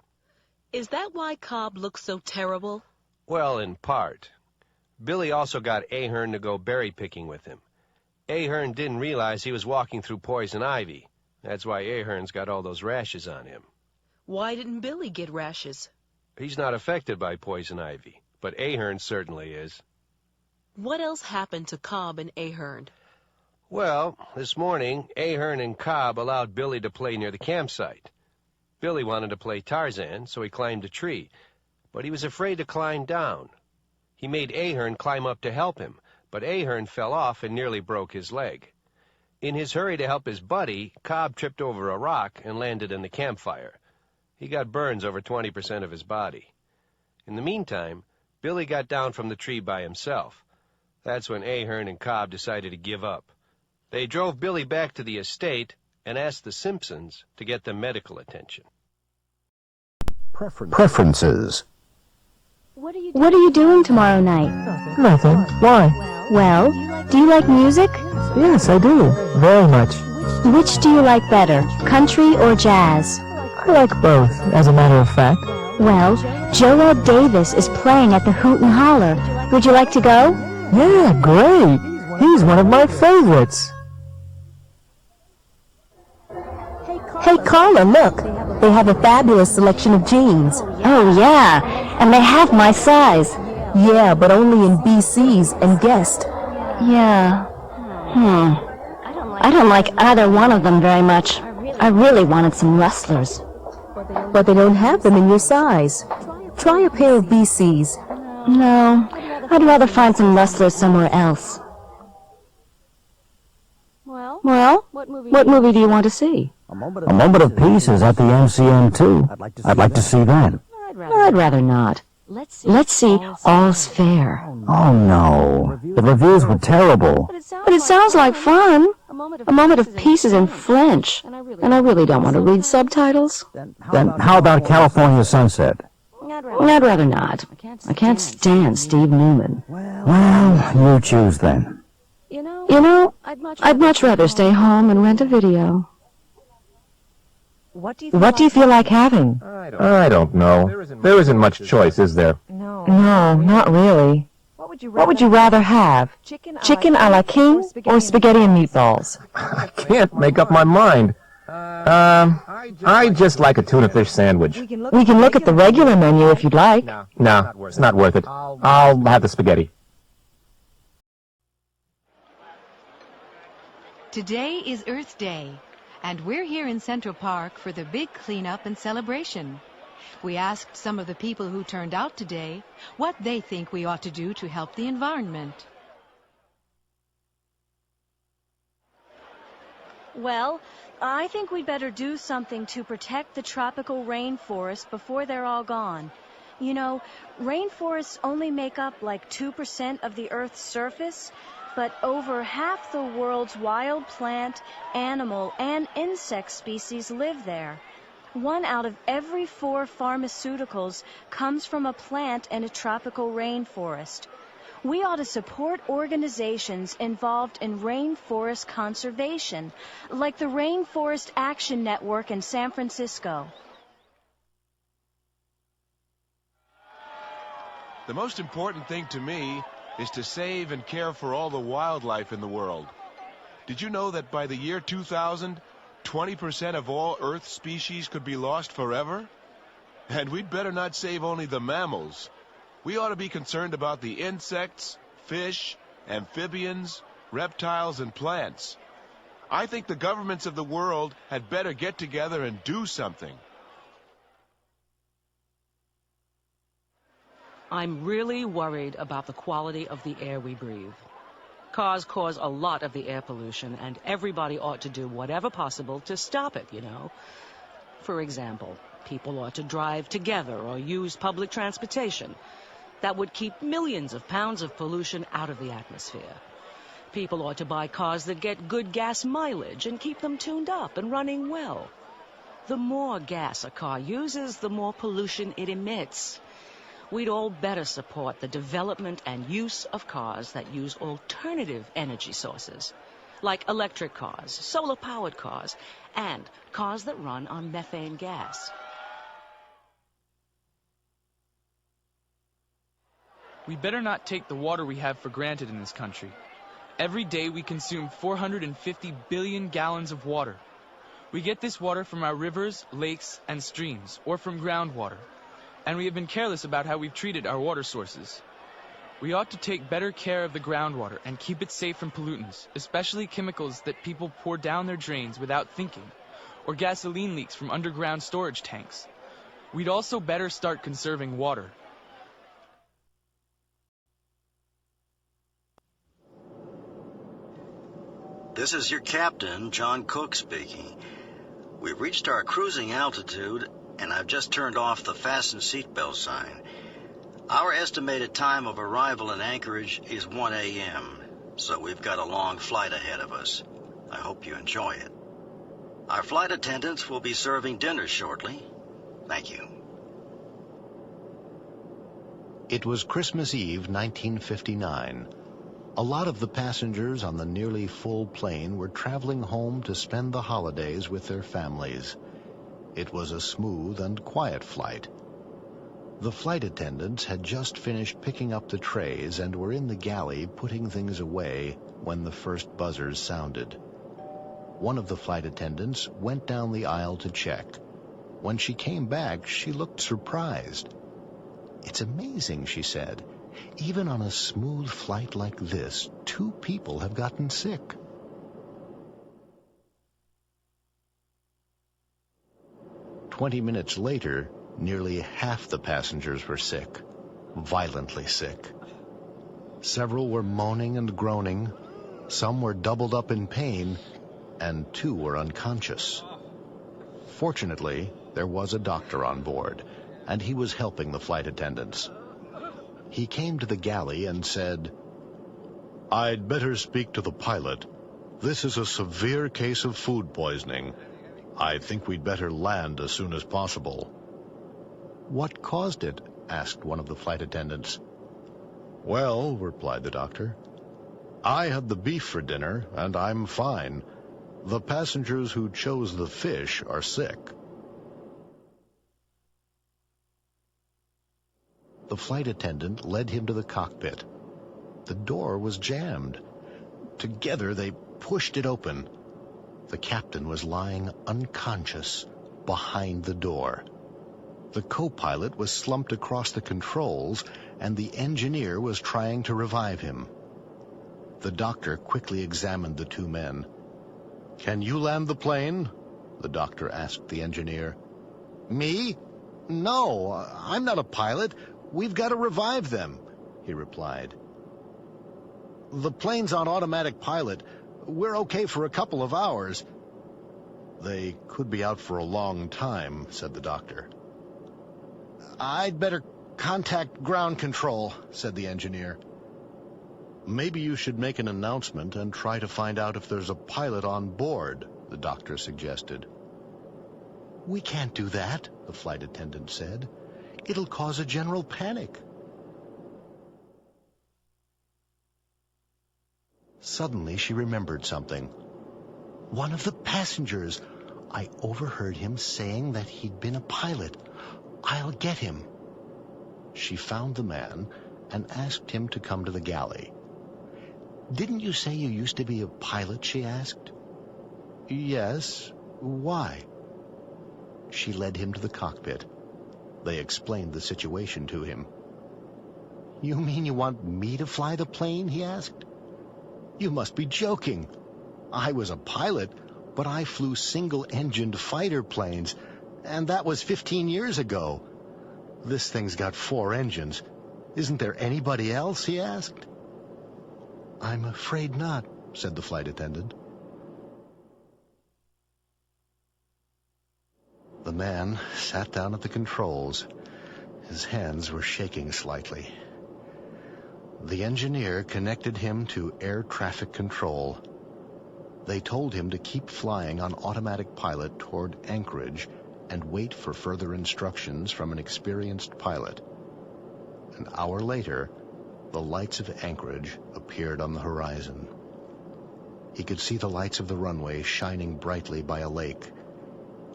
Is that why Cobb looks so terrible? Well, in part. Billy also got Ahern to go berry picking with him. Ahern didn't realize he was walking through poison ivy. That's why Ahern's got all those rashes on him. Why didn't Billy get rashes? He's not affected by poison ivy, but Ahern certainly is. What else happened to Cobb and Ahern? Well, this morning, Ahern and Cobb allowed Billy to play near the campsite. Billy wanted to play Tarzan, so he climbed a tree, but he was afraid to climb down. He made Ahern climb up to help him, but Ahern fell off and nearly broke his leg. In his hurry to help his buddy, Cobb tripped over a rock and landed in the campfire. He got burns over 20% of his body. In the meantime, Billy got down from the tree by himself. That's when Ahern and Cobb decided to give up. They drove Billy back to the estate and asked the Simpsons to get them medical attention. Preferences. What are you doing tomorrow night? Nothing. Why? Well, do you like music? Yes, I do. Very much. Which do you like better, country or jazz? I like both, as a matter of fact. Well, Joel Davis is playing at the Hoot and Holler. Would you like to go? Yeah, great. He's one of my favorites. Hey, Carla, look. They have a fabulous selection of jeans. Oh, yeah. And they have my size. Yeah, but only in BC's and Guest. Yeah. I don't like either one of them very much. I really wanted some Rustlers. But they don't have them in your size. Try a pair of BC's. No, I'd rather find some Rustlers somewhere else. Well, what movie do you want to see? A Moment of Peace is at the MCM too. I'd like to see that. I'd rather not. Let's see All's Fair. Oh no, the reviews were terrible. But it sounds like fun. A Moment of Peace is in French, and I really don't want to read subtitles. Then how about California Sunset? I'd rather not. I can't stand Steve Newman. Well, you choose then. You know, I'd much rather stay home and rent a video. What do you feel like having? I don't know. There isn't much choice, is there? No, No, not really. What would you rather have? Chicken a la king or spaghetti and meatballs? I can't make up my mind. I just like a tuna fish sandwich. We can look at the regular menu if you'd like. No, it's not worth it. I'll have the spaghetti. Today is Earth Day, and we're here in Central Park for the big cleanup and celebration. We asked some of the people who turned out today what they think we ought to do to help the environment. Well, I think we'd better do something to protect the tropical rainforest before they're all gone. You know, rainforests only make up like 2% of the Earth's surface, but over half the world's wild plant, animal, and insect species live there. 1 out of every 4 pharmaceuticals comes from a plant in a tropical rainforest. We ought to support organizations involved in rainforest conservation, like the Rainforest Action Network in San Francisco. The most important thing to me is to save and care for all the wildlife in the world. Did you know that by the year 2000, 20% of all Earth species could be lost forever? And we'd better not save only the mammals. We ought to be concerned about the insects, fish, amphibians, reptiles, and plants. I think the governments of the world had better get together and do something. I'm really worried about the quality of the air we breathe. Cars cause a lot of the air pollution, and everybody ought to do whatever possible to stop it, you know. For example, people ought to drive together or use public transportation. That would keep millions of pounds of pollution out of the atmosphere. People ought to buy cars that get good gas mileage and keep them tuned up and running well. The more gas a car uses, the more pollution it emits. We'd all better support the development and use of cars that use alternative energy sources, like electric cars, solar-powered cars, and cars that run on methane gas. We better not take the water we have for granted in this country. Every day we consume 450 billion gallons of water. We get this water from our rivers, lakes, and streams, or from groundwater. And we have been careless about how we've treated our water sources. We ought to take better care of the groundwater and keep it safe from pollutants, especially chemicals that people pour down their drains without thinking, or gasoline leaks from underground storage tanks. We'd also better start conserving water. This is your captain, John Cook speaking. We've reached our cruising altitude, and I've just turned off the fasten seatbelt sign. Our estimated time of arrival in Anchorage is 1 a.m., so we've got a long flight ahead of us. I hope you enjoy it. Our flight attendants will be serving dinner shortly. Thank you. It was Christmas Eve, 1959. A lot of the passengers on the nearly full plane were traveling home to spend the holidays with their families. It was a smooth and quiet flight. The flight attendants had just finished picking up the trays and were in the galley putting things away when the first buzzers sounded. One of the flight attendants went down the aisle to check. When she came back, she looked surprised. "It's amazing," she said. "Even on a smooth flight like this, 2 people have gotten sick." "20 minutes later, nearly half the passengers were sick, violently sick. Several were moaning and groaning, some were doubled up in pain, and 2 were unconscious. Fortunately, there was a doctor on board, and he was helping the flight attendants. He came to the galley and said, "I'd better speak to the pilot. This is a severe case of food poisoning. I think we'd better land as soon as possible." "What caused it?" asked one of the flight attendants. "Well," replied the doctor, "I had the beef for dinner, and I'm fine. The passengers who chose the fish are sick." The flight attendant led him to the cockpit. The door was jammed. Together they pushed it open. The captain was lying unconscious behind the door. The co-pilot was slumped across the controls, and the engineer was trying to revive him. The doctor quickly examined the two men. "Can you land the plane?" the doctor asked the engineer. "Me? No, I'm not a pilot. We've got to revive them," he replied. "The plane's on automatic pilot. We're okay for a couple of hours." "They could be out for a long time," said the doctor. "I'd better contact ground control," said the engineer. "Maybe you should make an announcement and try to find out if there's a pilot on board," the doctor suggested. "We can't do that," the flight attendant said. "It'll cause a general panic." Suddenly she remembered something. "One of the passengers. I overheard him saying that he'd been a pilot. I'll get him." She found the man and asked him to come to the galley. "Didn't you say you used to be a pilot?" she asked. "Yes. Why?" She led him to the cockpit. They explained the situation to him. "You mean you want me to fly the plane?" he asked. "You must be joking. I was a pilot, but I flew single-engined fighter planes, and that was 15 years ago. This thing's got 4 engines. Isn't there anybody else?" he asked. "I'm afraid not," said the flight attendant. The man sat down at the controls. His hands were shaking slightly. The engineer connected him to air traffic control. They told him to keep flying on automatic pilot toward Anchorage and wait for further instructions from an experienced pilot. An hour later, the lights of Anchorage appeared on the horizon. He could see the lights of the runway shining brightly by a lake.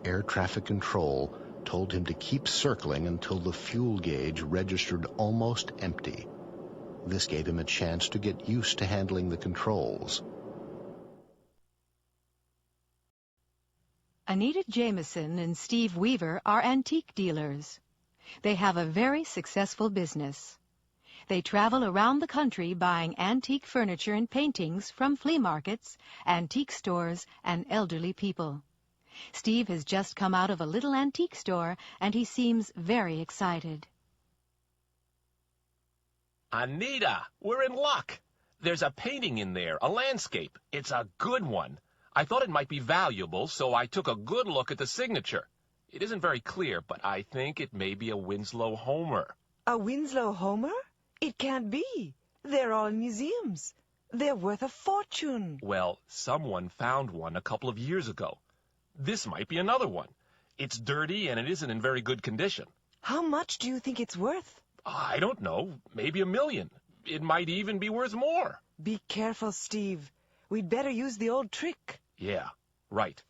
Air traffic control told him to keep circling until the fuel gauge registered almost empty. This gave him a chance to get used to handling the controls. Anita Jameson and Steve Weaver are antique dealers. They have a very successful business. They travel around the country buying antique furniture and paintings from flea markets, antique stores, and elderly people. Steve has just come out of a little antique store, and he seems very excited. Anita, we're in luck. There's a painting in there, a landscape. It's a good one. I thought it might be valuable, so I took a good look at the signature. It isn't very clear, but I think it may be a Winslow Homer. A Winslow Homer? It can't be. They're all in museums. They're worth a fortune. Well, someone found one a couple of years ago. This might be another one. It's dirty and it isn't in very good condition. How much do you think it's worth? I don't know. Maybe $1 million. It might even be worth more. Be careful, Steve. We'd better use the old trick. Yeah, right.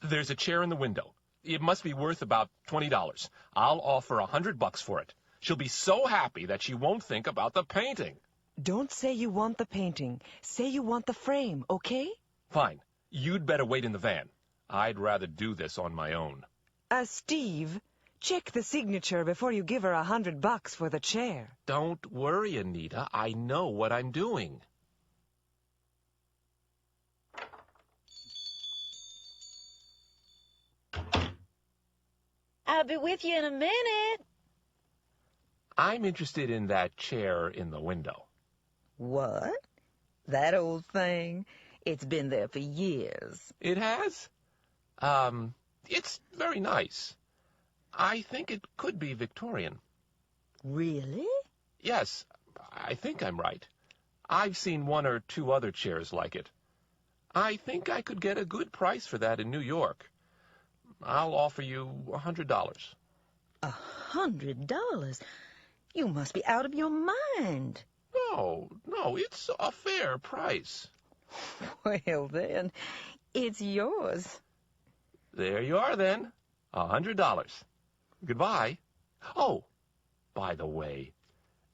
There's a chair in the window. It must be worth about $20. I'll offer $100 for it. She'll be so happy that she won't think about the painting. Don't say you want the painting. Say you want the frame, okay? Fine. You'd better wait in the van. I'd rather do this on my own. Steve, check the signature before you give her $100 for the chair. Don't worry, Anita. I know what I'm doing. I'll be with you in a minute. I'm interested in that chair in the window. What? That old thing? It's been there for years. It has? It's very nice. I think it could be Victorian. Really? Yes, I think I'm right. I've seen 1 or 2 other chairs like it. I think I could get a good price for that in New York. I'll offer you $100. $100? You must be out of your mind. No, it's a fair price. Well, then, it's yours. There you are, then. $100. Goodbye. Oh, by the way,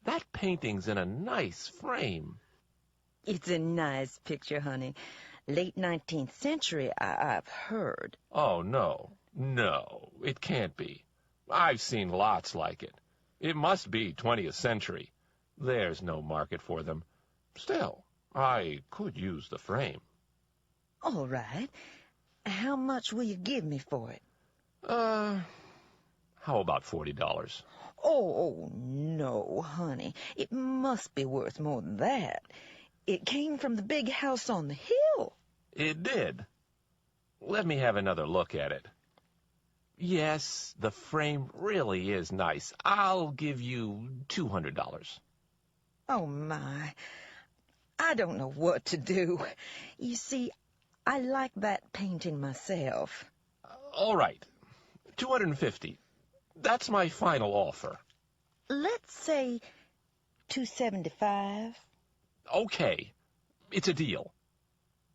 That painting's in a nice frame. It's a nice picture, honey. Late 19th century, I've heard. Oh, no. No, it can't be. I've seen lots like it. It must be 20th century. There's no market for them. Still, I could use the frame. All right. How much will you give me for it? How about $40? Oh, no, honey. It must be worth more than that. It came from the big house on the hill. It did. Let me have another look at it. Yes, the frame really is nice. I'll give you $200. Oh, my. I don't know what to do. You see, I like that painting myself. All right. $250. That's my final offer. Let's say $275. Okay. It's a deal.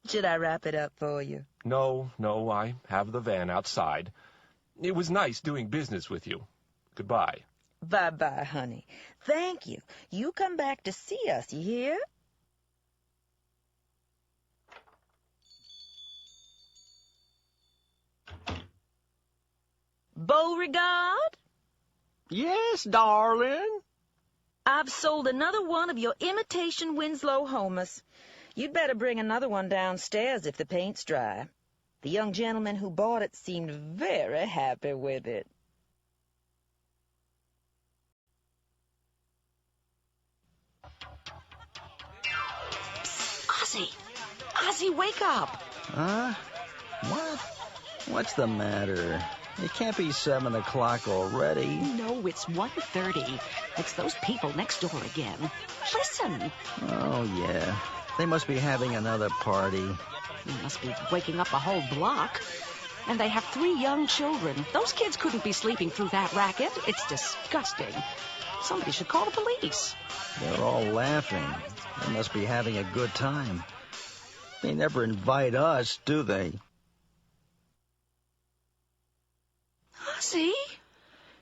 Should I wrap it up for you? No, I have the van outside. It was nice doing business with you. Goodbye. Bye-bye, honey. Thank you. You come back to see us, you hear? Beauregard? Yes, darling? I've sold another one of your imitation Winslow Homers. You'd better bring another one downstairs if the paint's dry. The young gentleman who bought it seemed very happy with it. Ozzy! Ozzy, wake up! Huh? What? What's the matter? It can't be 7 o'clock already. No, it's 1:30. It's those people next door again. Listen! Oh, yeah. They must be having another party. They must be waking up a whole block. And they have 3 young children. Those kids couldn't be sleeping through that racket. It's disgusting. Somebody should call the police. They're all laughing. They must be having a good time. They never invite us, do they? Ozzy?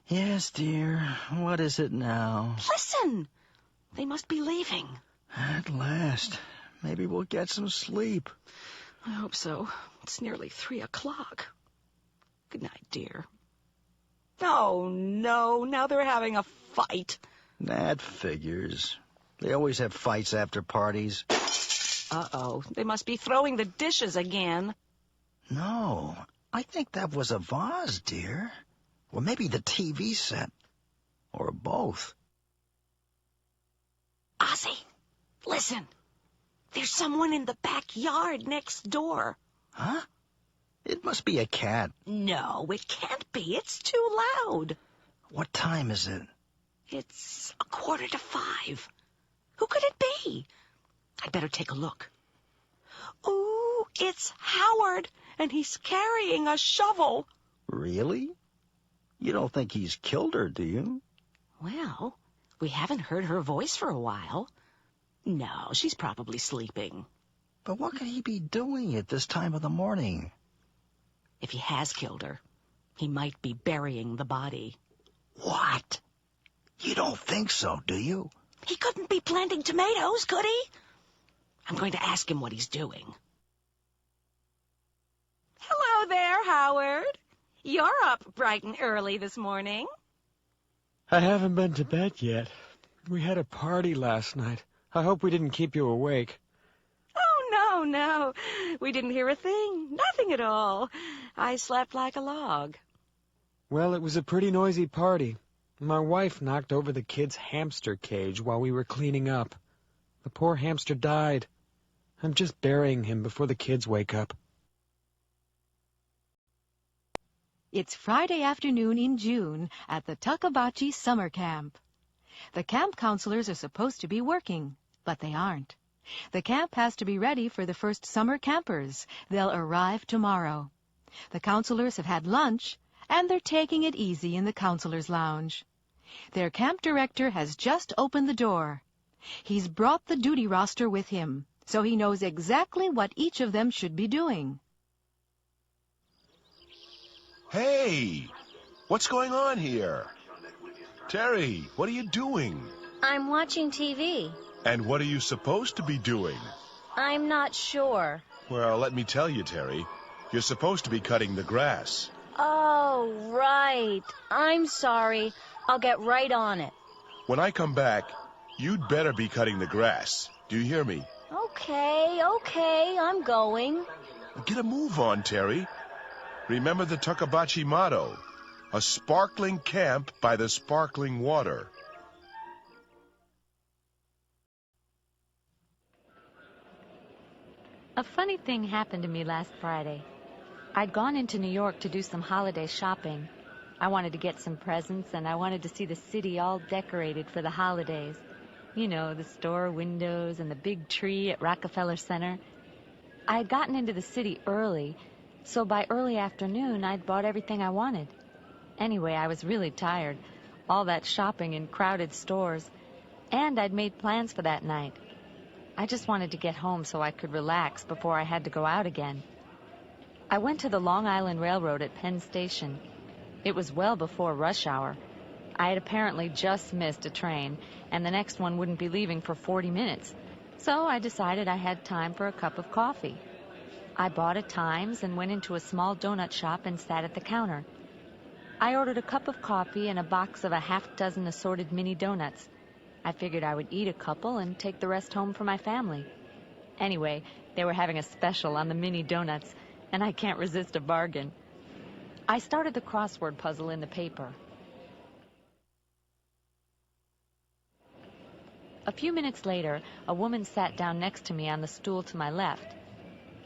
Yes, dear. What is it now? Listen! They must be leaving. At last. Maybe we'll get some sleep. I hope so. It's nearly 3 o'clock. Good night, dear. Oh, no. Now they're having a fight. That figures. They always have fights after parties. Uh-oh. They must be throwing the dishes again. No. I think that was a vase, dear. Or maybe the TV set. Or both. Ozzy, listen. There's someone in the backyard next door. Huh? It must be a cat. No, it can't be. It's too loud. What time is it? It's 5:15. Who could it be? I'd better take a look. Ooh, it's Howard, and he's carrying a shovel. Really? You don't think he's killed her, do you? Well, we haven't heard her voice for a while. No, she's probably sleeping. But what could he be doing at this time of the morning? If he has killed her, he might be burying the body. What? You don't think so, do you? He couldn't be planting tomatoes, could he? I'm going to ask him what he's doing. Hello there, Howard. You're up bright and early this morning. I haven't been to bed yet. We had a party last night. I hope we didn't keep you awake. Oh, no. We didn't hear a thing. Nothing at all. I slept like a log. Well, it was a pretty noisy party. My wife knocked over the kid's hamster cage while we were cleaning up. The poor hamster died. I'm just burying him before the kids wake up. It's Friday afternoon in June at the Takabachi Summer Camp. The camp counselors are supposed to be working, but they aren't. The camp has to be ready for the first summer campers. They'll arrive tomorrow. The counselors have had lunch, and they're taking it easy in the counselors' lounge. Their camp director has just opened the door. He's brought the duty roster with him, so he knows exactly what each of them should be doing. Hey! What's going on here? Terry, what are you doing? I'm watching TV. And what are you supposed to be doing? I'm not sure. Well, let me tell you, Terry. You're supposed to be cutting the grass. Oh, right. I'm sorry. I'll get right on it. When I come back, you'd better be cutting the grass. Do you hear me? Okay, I'm going. Get a move on, Terry. Remember the Tuckabachi motto, a sparkling camp by the sparkling water. A funny thing happened to me last Friday. I'd gone into New York to do some holiday shopping. I wanted to get some presents, and I wanted to see the city all decorated for the holidays. You know, the store windows and the big tree at Rockefeller Center. I had gotten into the city early, so by early afternoon I'd bought everything I wanted. Anyway, I was really tired. All that shopping in crowded stores. And I'd made plans for that night. I just wanted to get home so I could relax before I had to go out again. I went to the Long Island Railroad at Penn Station. It was well before rush hour. I had apparently just missed a train, and the next one wouldn't be leaving for 40 minutes. So I decided I had time for a cup of coffee. I bought a Times and went into a small donut shop and sat at the counter. I ordered a cup of coffee and a box of a half-dozen assorted mini donuts. I figured I would eat a couple and take the rest home for my family. Anyway, they were having a special on the mini donuts, and I can't resist a bargain. I started the crossword puzzle in the paper. A few minutes later, a woman sat down next to me on the stool to my left.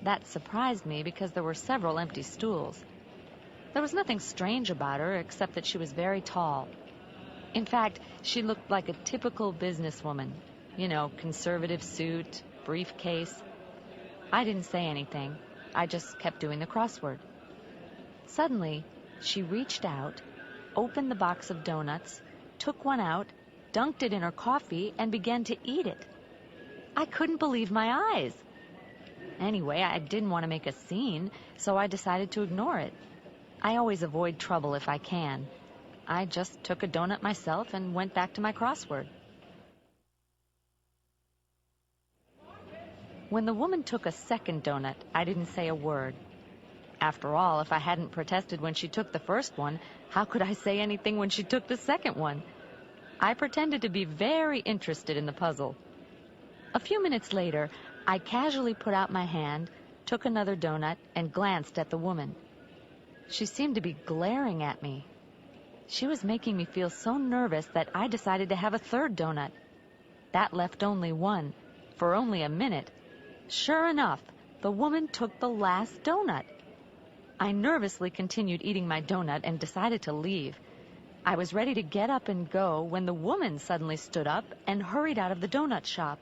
That surprised me because there were several empty stools. There was nothing strange about her except that she was very tall. In fact, she looked like a typical businesswoman. You know, conservative suit, briefcase. I didn't say anything. I just kept doing the crossword. Suddenly, she reached out, opened the box of donuts, took one out, dunked it in her coffee, and began to eat it. I couldn't believe my eyes. Anyway, I didn't want to make a scene, so I decided to ignore it. I always avoid trouble if I can. I just took a donut myself and went back to my crossword. When the woman took a second donut, I didn't say a word. After all, if I hadn't protested when she took the first one, how could I say anything when she took the second one? I pretended to be very interested in the puzzle. A few minutes later, I casually put out my hand, took another donut, and glanced at the woman. She seemed to be glaring at me. She was making me feel so nervous that I decided to have a third donut. That left only one, for only a minute. Sure enough, the woman took the last donut. I nervously continued eating my donut and decided to leave. I was ready to get up and go when the woman suddenly stood up and hurried out of the donut shop.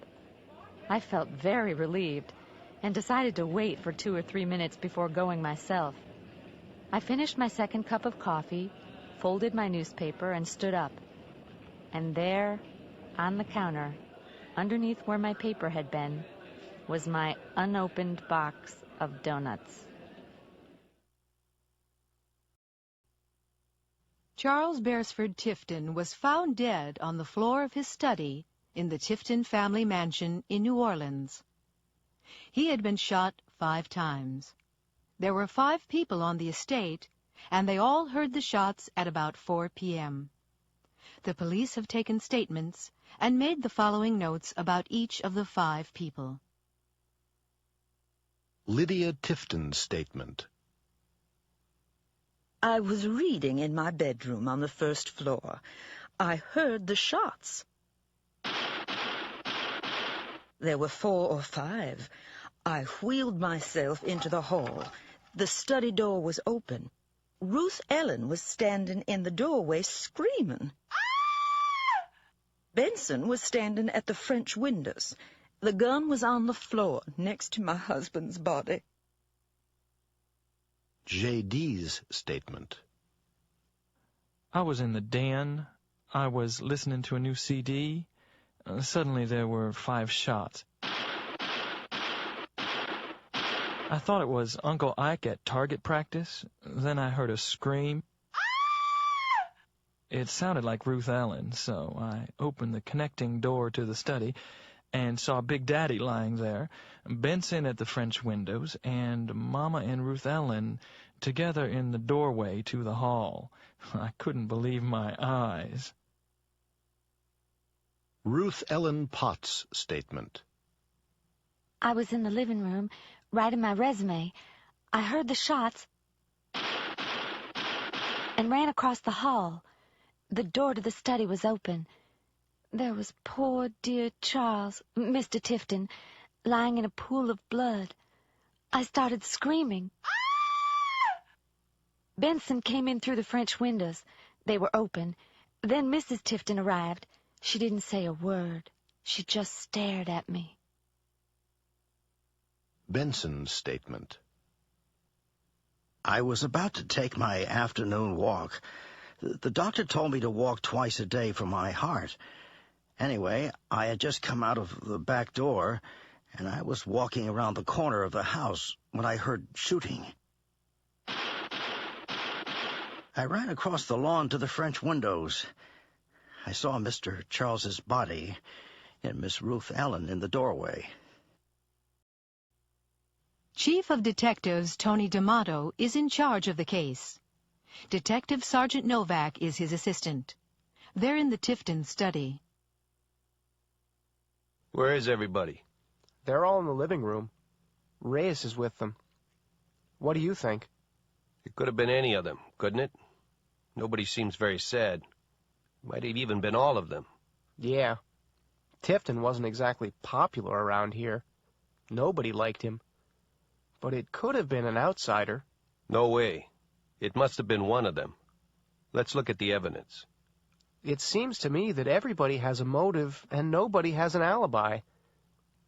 I felt very relieved and decided to wait for 2 or 3 minutes before going myself. I finished my second cup of coffee, folded my newspaper, and stood up. And there, on the counter, underneath where my paper had been, was my unopened box of donuts. Charles Beresford Tifton was found dead on the floor of his study in the Tifton family mansion in New Orleans. He had been shot 5 times. There were 5 people on the estate, and they all heard the shots at about 4 p.m. The police have taken statements and made the following notes about each of the 5 people. Lydia Tifton's statement. I was reading in my bedroom on the first floor. I heard the shots. There were 4 or 5. I wheeled myself into the hall. The study door was open. Ruth Ellen was standing in the doorway screaming. Benson was standing at the French windows. The gun was on the floor next to my husband's body. J.D.'s statement. I was in the den. I was listening to a new CD. Suddenly there were 5 shots. I thought it was Uncle Ike at target practice. Then I heard a scream. It sounded like Ruth Ellen, so I opened the connecting door to the study and saw Big Daddy lying there, Benson at the French windows, and Mama and Ruth Ellen together in the doorway to the hall. I couldn't believe my eyes. Ruth Ellen Potts statement. I was in the living room, writing my resume. I heard the shots and ran across the hall. The door to the study was open. There was poor dear Charles, Mr. Tifton, lying in a pool of blood. I started screaming. Benson came in through the French windows. They were open. Then Mrs. Tifton arrived. She didn't say a word. She just stared at me. Benson's statement. I was about to take my afternoon walk. The doctor told me to walk twice a day for my heart. Anyway, I had just come out of the back door, and I was walking around the corner of the house when I heard shooting. I ran across the lawn to the French windows. I saw Mr. Charles's body and Miss Ruth Ellen in the doorway. Chief of Detectives Tony D'Amato is in charge of the case. Detective Sergeant Novak is his assistant. They're in the Tifton study. Where is everybody? They're all in the living room. Reyes is with them. What do you think? It could have been any of them, couldn't it? Nobody seems very sad. Might have even been all of them. Yeah. Tifton wasn't exactly popular around here. Nobody liked him. But it could have been an outsider. No way. It must have been one of them. Let's look at the evidence. It seems to me that everybody has a motive and nobody has an alibi.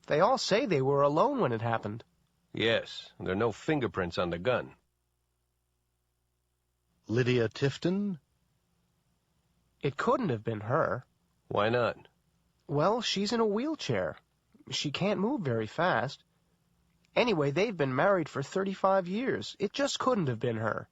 They all say they were alone when it happened. Yes, and there are no fingerprints on the gun. Lydia Tifton? It couldn't have been her. Why not? Well, she's in a wheelchair. She can't move very fast. Anyway, they've been married for 35 years. It just couldn't have been her.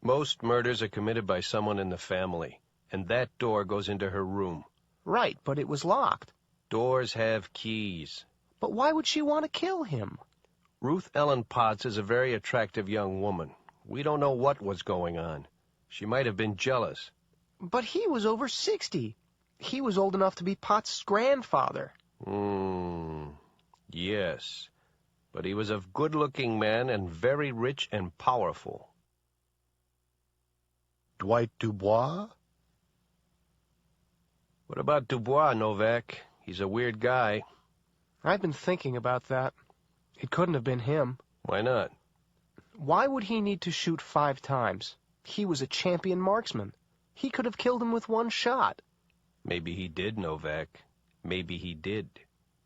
Most murders are committed by someone in the family, and that door goes into her room. Right, but it was locked. Doors have keys. But why would she want to kill him? Ruth Ellen Potts is a very attractive young woman. We don't know what was going on. She might have been jealous. But he was over 60. He was old enough to be Potts' grandfather. Yes. But he was a good-looking man and very rich and powerful. Dwight Dubois? What about Dubois, Novak? He's a weird guy. I've been thinking about that. It couldn't have been him. Why not? Why would he need to shoot 5 times? He was a champion marksman. He could have killed him with one shot. Maybe he did, Novak. Maybe he did.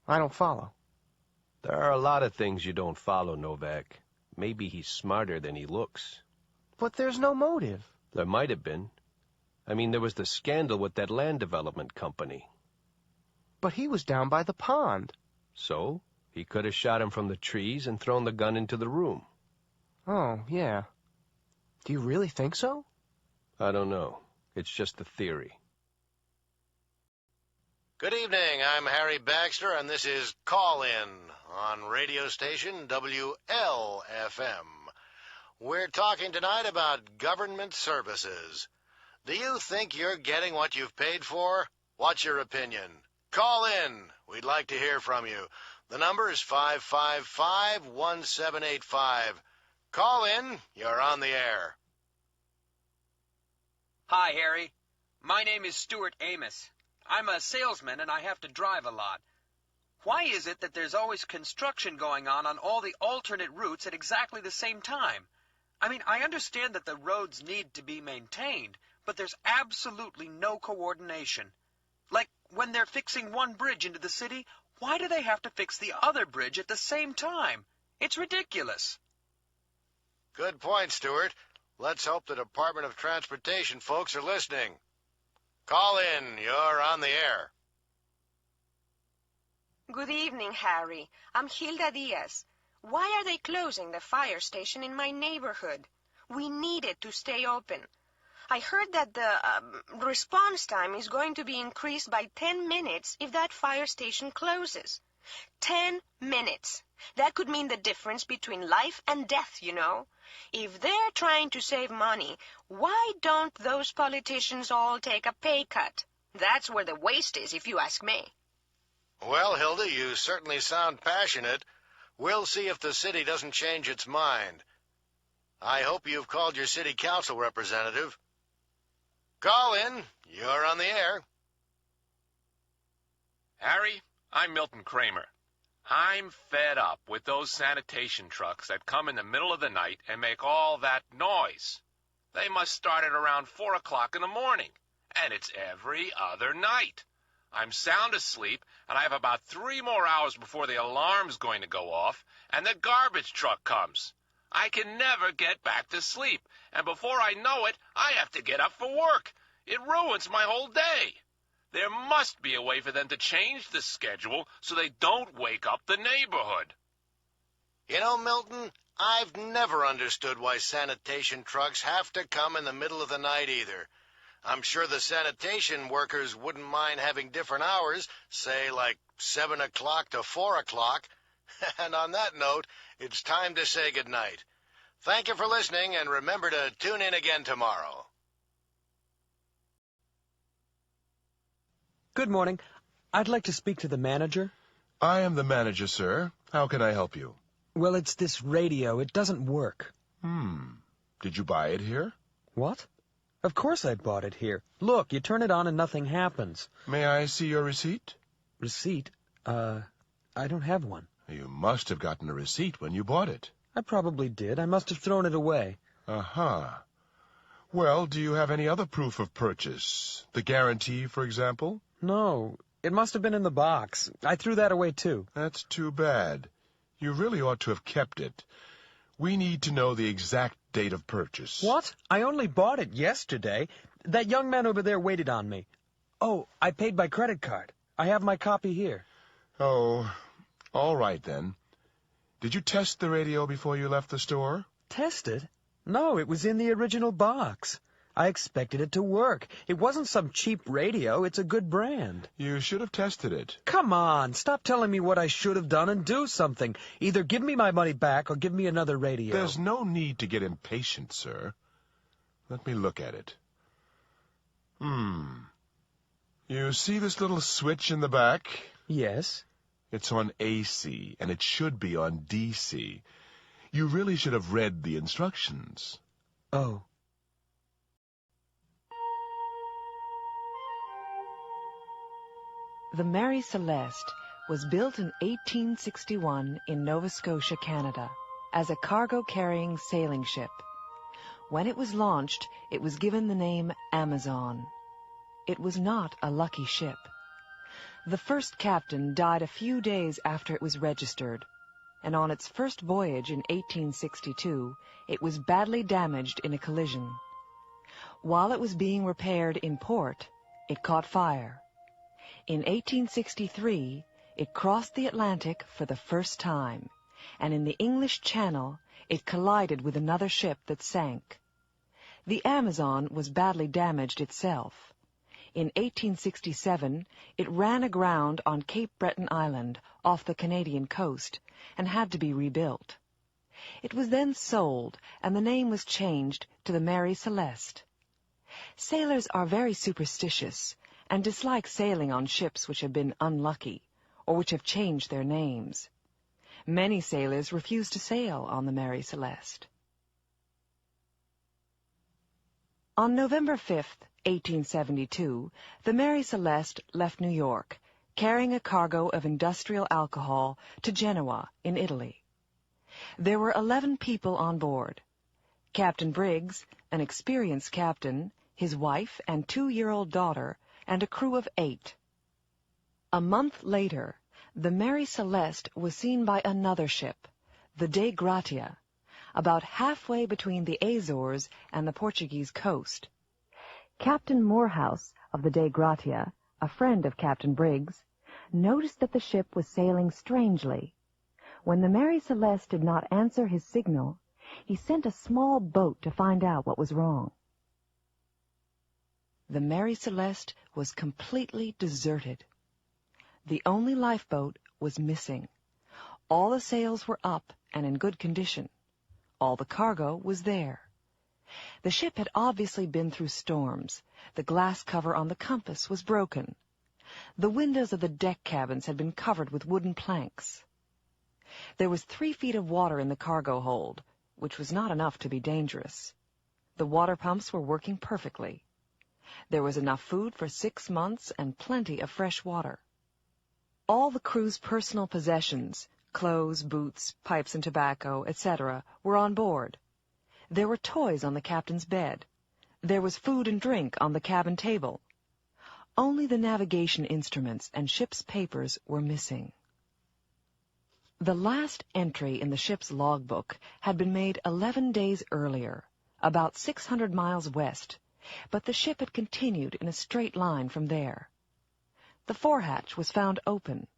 I don't follow. There are a lot of things you don't follow, Novak. Maybe he's smarter than he looks. But there's no motive. There might have been. I mean, there was the scandal with that land development company. But he was down by the pond. So, he could have shot him from the trees and thrown the gun into the room. Oh, yeah. Do you really think so? I don't know. It's just a theory. Good evening, I'm Harry Baxter, and this is Call In on radio station WLFM. We're talking tonight about government services. Do you think you're getting what you've paid for? What's your opinion? Call in. We'd like to hear from you. The number is 555-1785. Call in. You're on the air. Hi, Harry. My name is Stuart Amos. I'm a salesman and I have to drive a lot. Why is it that there's always construction going on all the alternate routes at exactly the same time? I mean, I understand that the roads need to be maintained, but there's absolutely no coordination. Like, when they're fixing one bridge into the city, why do they have to fix the other bridge at the same time? It's ridiculous. Good point, Stuart. Let's hope the Department of Transportation folks are listening. Call in. You're on the air. Good evening, Harry. I'm Hilda Diaz. Why are they closing the fire station in my neighborhood? We need it to stay open. I heard that the response time is going to be increased by 10 minutes if that fire station closes. 10 minutes. That could mean the difference between life and death, you know. If they're trying to save money, why don't those politicians all take a pay cut? That's where the waste is, if you ask me. Well, Hilda, you certainly sound passionate. We'll see if the city doesn't change its mind. I hope you've called your city council representative. Colin, you're on the air. Harry, I'm Milton Kramer. I'm fed up with those sanitation trucks that come in the middle of the night and make all that noise. They must start at around 4 o'clock in the morning, and it's every other night. I'm sound asleep, and I have about 3 more hours before the alarm's going to go off, and the garbage truck comes. I can never get back to sleep, and before I know it, I have to get up for work. It ruins my whole day. There must be a way for them to change the schedule so they don't wake up the neighborhood. You know, Milton, I've never understood why sanitation trucks have to come in the middle of the night either. I'm sure the sanitation workers wouldn't mind having different hours, say like 7 o'clock to 4 o'clock. And on that note, it's time to say goodnight. Thank you for listening, and remember to tune in again tomorrow. Good morning. I'd like to speak to the manager. I am the manager, sir. How can I help you? Well, it's this radio. It doesn't work. Did you buy it here? What? Of course I bought it here. Look, you turn it on and nothing happens. May I see your receipt? Receipt? I don't have one. You must have gotten a receipt when you bought it. I probably did. I must have thrown it away. Uh-huh. Well, do you have any other proof of purchase? The guarantee, for example? No, it must have been in the box. I threw that away, too. That's too bad. You really ought to have kept it. We need to know the exact date of purchase. What? I only bought it yesterday. That young man over there waited on me. Oh, I paid by credit card. I have my copy here. Oh, all right then. Did you test the radio before you left the store? Test it? No, it was in the original box. I expected it to work. It wasn't some cheap radio. It's a good brand. You should have tested it. Come on, stop telling me what I should have done and do something. Either give me my money back or give me another radio. There's no need to get impatient, sir. Let me look at it. You see this little switch in the back? Yes. It's on AC, and it should be on DC. You really should have read the instructions. Oh. The Mary Celeste was built in 1861 in Nova Scotia, Canada, as a cargo-carrying sailing ship. When it was launched, it was given the name Amazon. It was not a lucky ship. The first captain died a few days after it was registered, and on its first voyage in 1862, it was badly damaged in a collision. While it was being repaired in port, it caught fire. In 1863, it crossed the Atlantic for the first time, and in the English Channel, it collided with another ship that sank. The Amazon was badly damaged itself. In 1867, it ran aground on Cape Breton Island off the Canadian coast and had to be rebuilt. It was then sold, and the name was changed to the Mary Celeste. Sailors are very superstitious and dislike sailing on ships which have been unlucky or which have changed their names. Many sailors refuse to sail on the Mary Celeste. On November 5th, 1872, the Mary Celeste left New York, carrying a cargo of industrial alcohol to Genoa in Italy. There were 11 people on board. Captain Briggs, an experienced captain, his wife and 2-year-old daughter, and a crew of 8. A month later, the Mary Celeste was seen by another ship, the Dei Gratia, about halfway between the Azores and the Portuguese coast. Captain Morehouse of the Dei Gratia, a friend of Captain Briggs, noticed that the ship was sailing strangely. When the Mary Celeste did not answer his signal, he sent a small boat to find out what was wrong. The Mary Celeste was completely deserted. The only lifeboat was missing. All the sails were up and in good condition. All the cargo was there. The ship had obviously been through storms. The glass cover on the compass was broken. The windows of the deck cabins had been covered with wooden planks. There was 3 feet of water in the cargo hold, which was not enough to be dangerous. The water pumps were working perfectly. There was enough food for 6 months and plenty of fresh water. All the crew's personal possessions, clothes, boots, pipes and tobacco, etc., were on board. There were toys on the captain's bed. There was food and drink on the cabin table. Only the navigation instruments and ship's papers were missing. The last entry in the ship's logbook had been made 11 days earlier, about 600 miles west, but the ship had continued in a straight line from there. The forehatch was found open.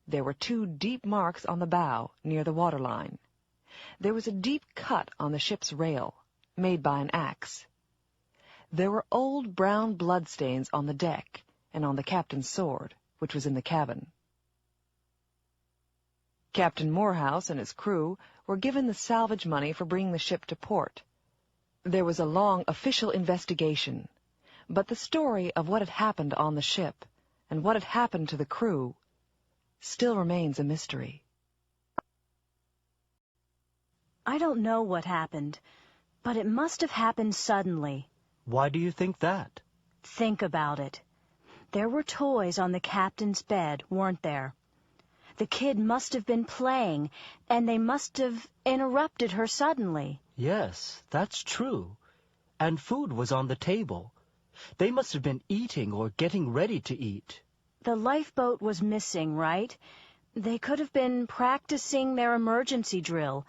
There were 2 deep marks on the bow near the waterline. There was a deep cut on the ship's rail, made by an axe. There were old brown bloodstains on the deck and on the captain's sword, which was in the cabin. Captain Morehouse and his crew were given the salvage money for bringing the ship to port. There was a long official investigation, but the story of what had happened on the ship and what had happened to the crew still remains a mystery. I don't know what happened, but it must have happened suddenly. Why do you think that? Think about it. There were toys on the captain's bed, weren't there? The kid must have been playing, and they must have interrupted her suddenly. Yes, that's true. And food was on the table. They must have been eating or getting ready to eat. The lifeboat was missing, right? They could have been practicing their emergency drill.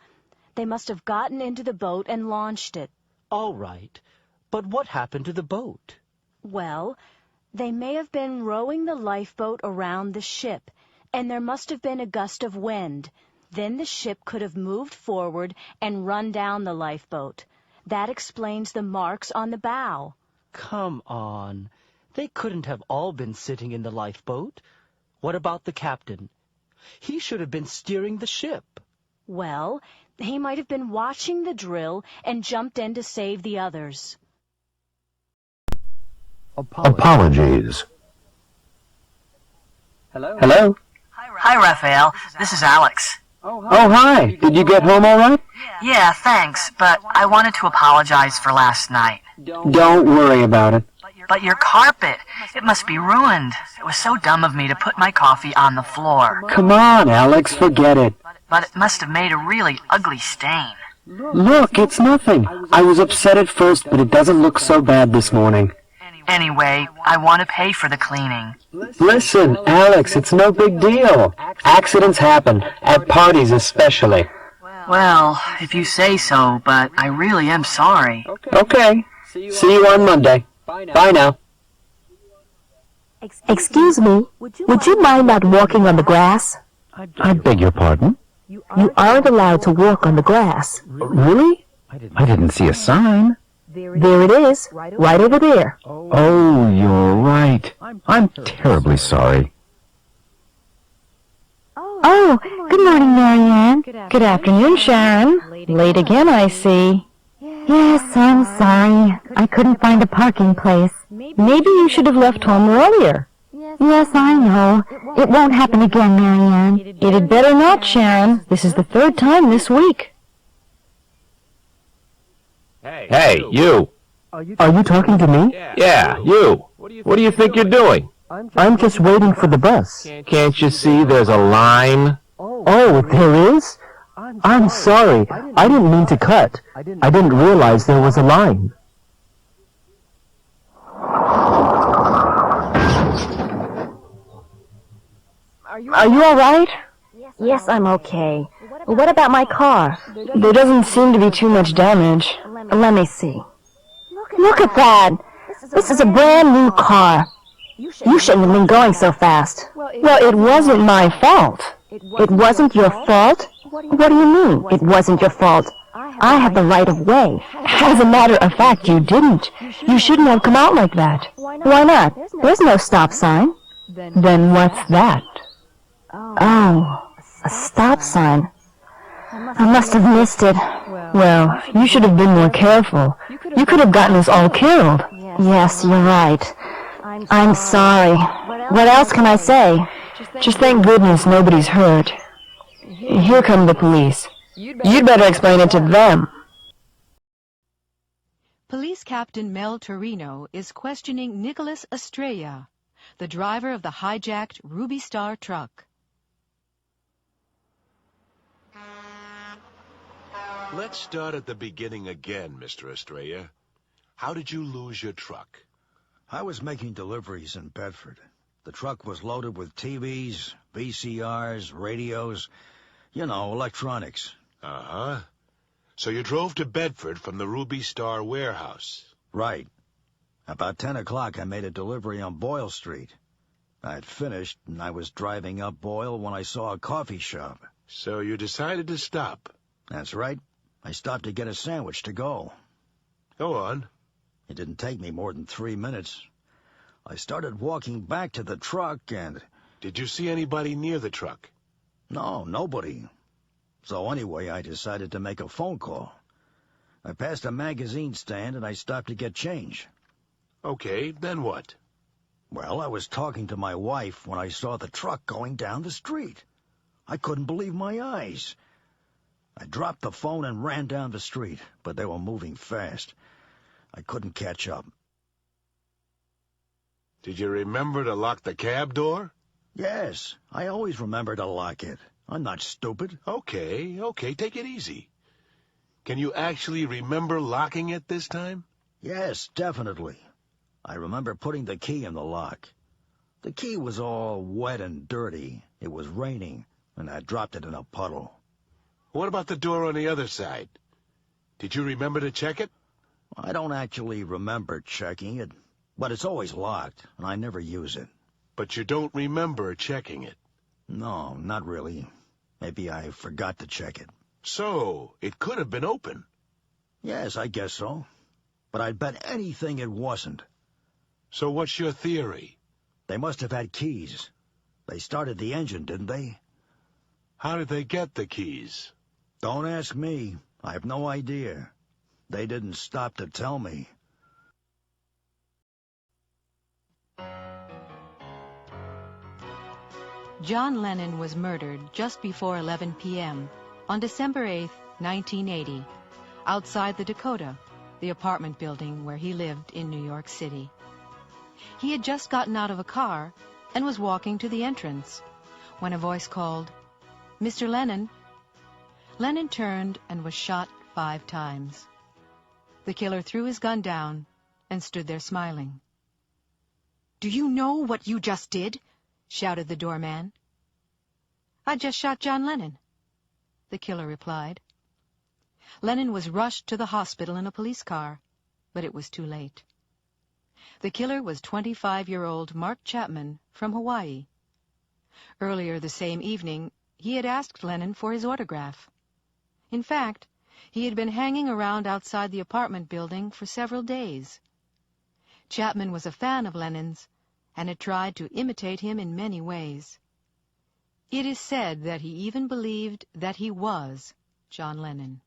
They must have gotten into the boat and launched it. All right. But what happened to the boat? Well, they may have been rowing the lifeboat around the ship, and there must have been a gust of wind. Then the ship could have moved forward and run down the lifeboat. That explains the marks on the bow. Come on. They couldn't have all been sitting in the lifeboat. What about the captain? He should have been steering the ship. Well, he might have been watching the drill and jumped in to save the others. Apologies. Hello? Hi, Raphael. This is Alex. Oh, hi. Did you get home all right? Yeah, thanks, but I wanted to apologize for last night. Don't worry about it. But your carpet, it must be ruined. It was so dumb of me to put my coffee on the floor. Come on, Alex, forget it. But it must have made a really ugly stain. Look, it's nothing. I was upset at first, but it doesn't look so bad this morning. Anyway, I want to pay for the cleaning. Listen, Alex, it's no big deal. Accidents happen, at parties especially. Well, if you say so, but I really am sorry. Okay. See you on Monday. Bye now. Excuse me, would you mind not walking on the grass? I beg your pardon? You aren't allowed to walk on the grass. Really? I didn't see a sign. There it is, right over there. Oh, you're right. I'm terribly sorry. Oh, good morning, Marianne. Good afternoon, Sharon. Late again, I see. Yes, I'm sorry. I couldn't find a parking place. Maybe you should have left home earlier. Yes, I know. It won't happen again, Marianne. It had better not, Sharon. This is the 3rd time this week. Hey, you. Are you talking to me? Yeah, you. What do you think you're doing? I'm just waiting for the bus. Can't you see there's a line? Oh, there is? I'm sorry. I didn't mean to cut. I didn't realize there was a line. Are you all right? Yes, I'm okay. What about my car? There doesn't seem to be too much damage. Let me see. Look at that! This is a brand new car. You shouldn't have been going so fast. Well, it wasn't my fault. It wasn't your fault? What do you mean, it wasn't your fault? I had the right of way. As a matter of fact, you didn't. You shouldn't have come out like that. Why not? There's no stop sign. Then what's that? Oh, a stop sign. I must have missed it. Well, you should have been more careful. You could have gotten us all killed. Yes, you're right. I'm sorry. What else can I say? Just thank goodness nobody's hurt. Here come the police. You'd better explain it to them. Police Captain Mel Torino is questioning Nicholas Estrella, the driver of the hijacked Ruby Star truck. Let's start at the beginning again, Mr. Estrella. How did you lose your truck? I was making deliveries in Bedford. The truck was loaded with TVs, VCRs, radios, you know, electronics. Uh-huh. So you drove to Bedford from the Ruby Star warehouse? Right. About 10 o'clock, I made a delivery on Boyle Street. I had finished, and I was driving up Boyle when I saw a coffee shop. So you decided to stop? That's right. I stopped to get a sandwich to go. Go on. It didn't take me more than 3 minutes. I started walking back to the truck and... Did you see anybody near the truck? No, nobody. So anyway, I decided to make a phone call. I passed a magazine stand and I stopped to get change. Okay, then what? Well, I was talking to my wife when I saw the truck going down the street. I couldn't believe my eyes. I dropped the phone and ran down the street, but they were moving fast. I couldn't catch up. Did you remember to lock the cab door? Yes, I always remember to lock it. I'm not stupid. Okay, take it easy. Can you actually remember locking it this time? Yes, definitely. I remember putting the key in the lock. The key was all wet and dirty. It was raining, and I dropped it in a puddle. What about the door on the other side? Did you remember to check it? I don't actually remember checking it, but it's always locked, and I never use it. But you don't remember checking it? No, not really. Maybe I forgot to check it. So, it could have been open. Yes, I guess so. But I'd bet anything it wasn't. So what's your theory? They must have had keys. They started the engine, didn't they? How did they get the keys? Don't ask me. I have no idea. They didn't stop to tell me. John Lennon was murdered just before 11 p.m. on December 8, 1980, outside the Dakota, the apartment building where he lived in New York City. He had just gotten out of a car and was walking to the entrance when a voice called, "Mr. Lennon." Lennon turned and was shot 5 times. The killer threw his gun down and stood there smiling. "Do you know what you just did?" shouted the doorman. "I just shot John Lennon," the killer replied. Lennon was rushed to the hospital in a police car, but it was too late. The killer was 25-year-old Mark Chapman from Hawaii. Earlier the same evening, he had asked Lennon for his autograph. In fact, he had been hanging around outside the apartment building for several days. Chapman was a fan of Lennon's and had tried to imitate him in many ways. It is said that he even believed that he was John Lennon.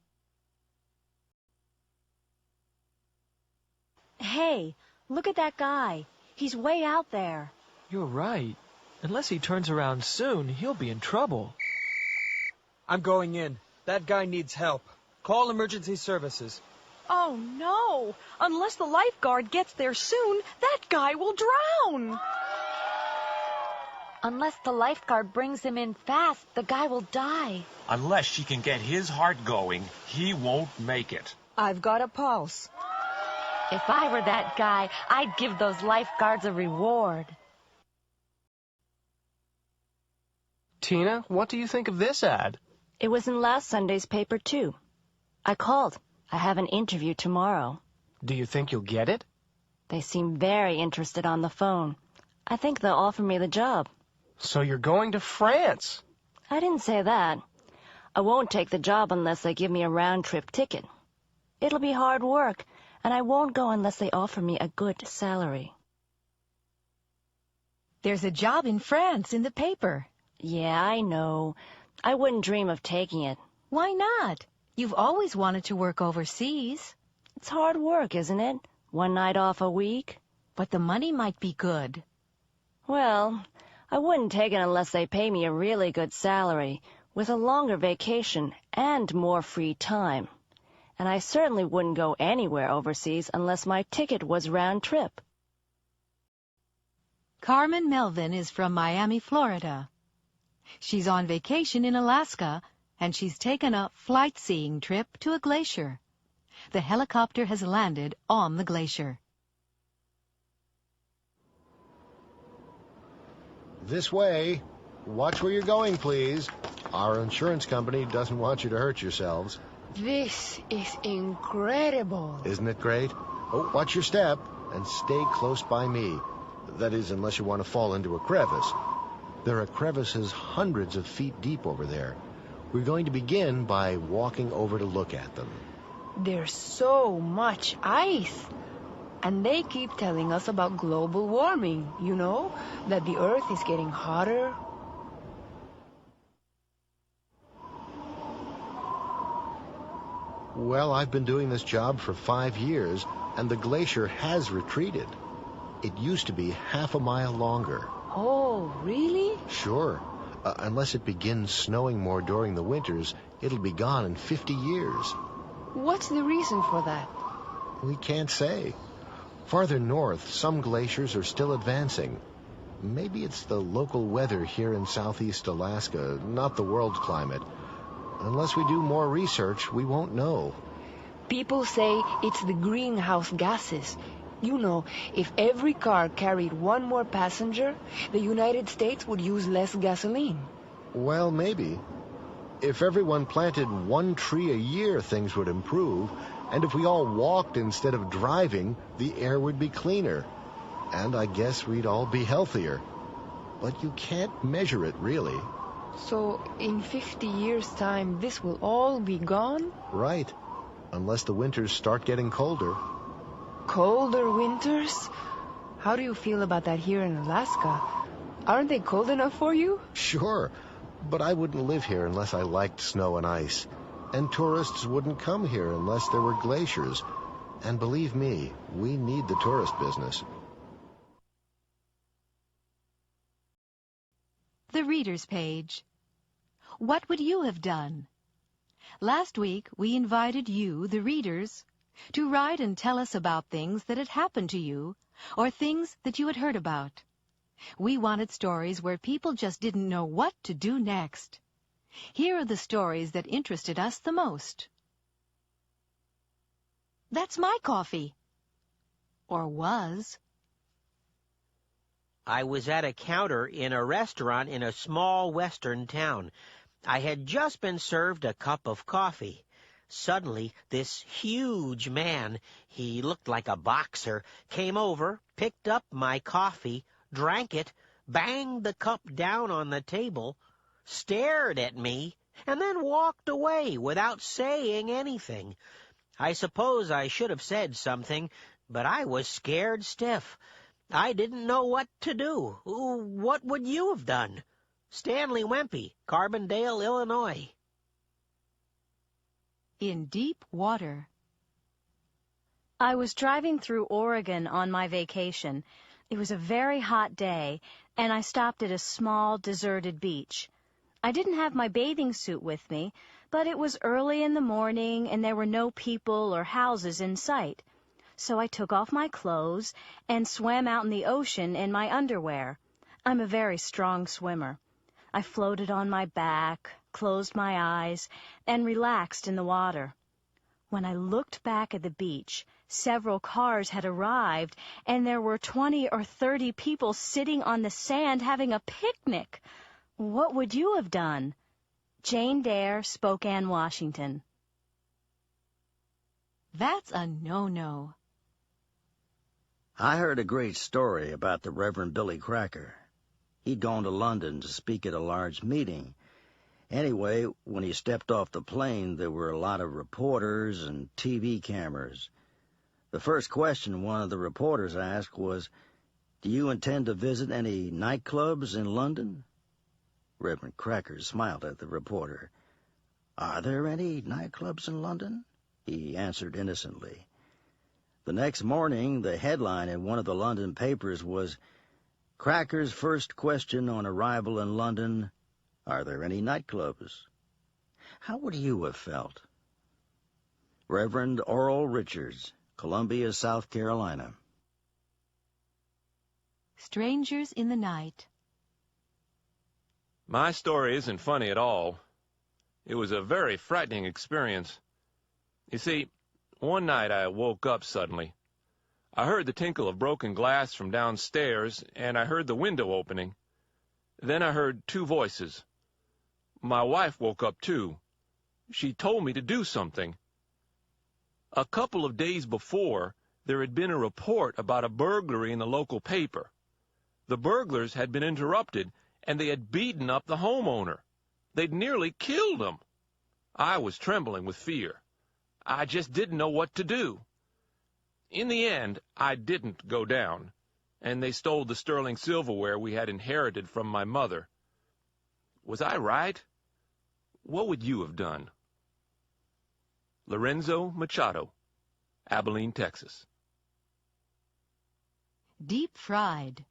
Hey, look at that guy. He's way out there. You're right. Unless he turns around soon, he'll be in trouble. I'm going in. That guy needs help. Call emergency services. Oh, no. Unless the lifeguard gets there soon, that guy will drown. Unless the lifeguard brings him in fast, the guy will die. Unless she can get his heart going, he won't make it. I've got a pulse. If I were that guy, I'd give those lifeguards a reward. Tina, what do you think of this ad? It was in last Sunday's paper, too. I called. I have an interview tomorrow. Do you think you'll get it? They seem very interested on the phone. I think they'll offer me the job. So you're going to France? I didn't say that. I won't take the job unless they give me a round-trip ticket. It'll be hard work, and I won't go unless they offer me a good salary. There's a job in France in the paper. Yeah, I know. I wouldn't dream of taking it. Why not? You've always wanted to work overseas. It's hard work, isn't it? One night off a week. But the money might be good. Well, I wouldn't take it unless they pay me a really good salary, with a longer vacation and more free time. And I certainly wouldn't go anywhere overseas unless my ticket was round trip. Carmen Melvin is from Miami, Florida. She's on vacation in Alaska, and she's taken a flight-seeing trip to a glacier. The helicopter has landed on the glacier. This way. Watch where you're going, please. Our insurance company doesn't want you to hurt yourselves. This is incredible. Isn't it great? Oh, watch your step and stay close by me. That is, unless you want to fall into a crevice. There are crevices hundreds of feet deep over there. We're going to begin by walking over to look at them. There's so much ice. And they keep telling us about global warming, you know, that the Earth is getting hotter. Well, I've been doing this job for 5 years, and the glacier has retreated. It used to be half a mile longer. Oh, really? Sure. Unless it begins snowing more during the winters, it'll be gone in 50 years. What's the reason for that? We can't say. Farther north, some glaciers are still advancing. Maybe it's the local weather here in southeast Alaska, not the world's climate. Unless we do more research, we won't know. People say it's the greenhouse gases. You know, if every car carried one more passenger, the United States would use less gasoline. Well, maybe. If everyone planted 1 tree a year, things would improve. And if we all walked instead of driving, the air would be cleaner. And I guess we'd all be healthier. But you can't measure it, really. So, in 50 years' time, this will all be gone? Right. Unless the winters start getting colder. Colder winters? How do you feel about that here in Alaska? Aren't they cold enough for you? Sure. But I wouldn't live here unless I liked snow and ice. And tourists wouldn't come here unless there were glaciers. And believe me, we need the tourist business. The Reader's Page. What would you have done? Last week, we invited you, the readers, to write and tell us about things that had happened to you or things that you had heard about. We wanted stories where people just didn't know what to do next. Here are the stories that interested us the most. That's my coffee. Or was. I was at a counter in a restaurant in a small western town. I had just been served a cup of coffee. Suddenly, this huge man, he looked like a boxer, came over, picked up my coffee, drank it, banged the cup down on the table, stared at me, and then walked away without saying anything. I suppose I should have said something, but I was scared stiff. I didn't know what to do. What would you have done? Stanley Wempe, Carbondale, Illinois. In deep water. I was driving through Oregon on my vacation. It was a very hot day, and I stopped at a small, deserted beach. I didn't have my bathing suit with me, but it was early in the morning, and there were no people or houses in sight. So I took off my clothes and swam out in the ocean in my underwear. I'm a very strong swimmer. I floated on my back, closed my eyes, and relaxed in the water. When I looked back at the beach, several cars had arrived, and there were 20 or 30 people sitting on the sand having a picnic. What would you have done? Jane Dare, Spokane, Washington. That's a no-no. I heard a great story about the Reverend Billy Cracker. He'd gone to London to speak at a large meeting, Anyway, when he stepped off the plane, there were a lot of reporters and TV cameras. The first question one of the reporters asked was, "Do you intend to visit any nightclubs in London?" Reverend Crackers smiled at the reporter. "Are there any nightclubs in London?" he answered innocently. The next morning, the headline in one of the London papers was, "Crackers' first question on arrival in London, are there any nightclubs?" How would you have felt? Reverend Oral Richards, Columbia, South Carolina. Strangers in the Night. My story isn't funny at all. It was a very frightening experience. You see, one night I woke up suddenly. I heard the tinkle of broken glass from downstairs, and I heard the window opening. Then I heard two voices. My wife woke up too. She told me to do something. A couple of days before, there had been a report about a burglary in the local paper. The burglars had been interrupted, and they had beaten up the homeowner. They'd nearly killed him. I was trembling with fear. I just didn't know what to do. In the end, I didn't go down, and they stole the sterling silverware we had inherited from my mother. Was I right? What would you have done? Lorenzo Machado, Abilene, Texas. Deep fried.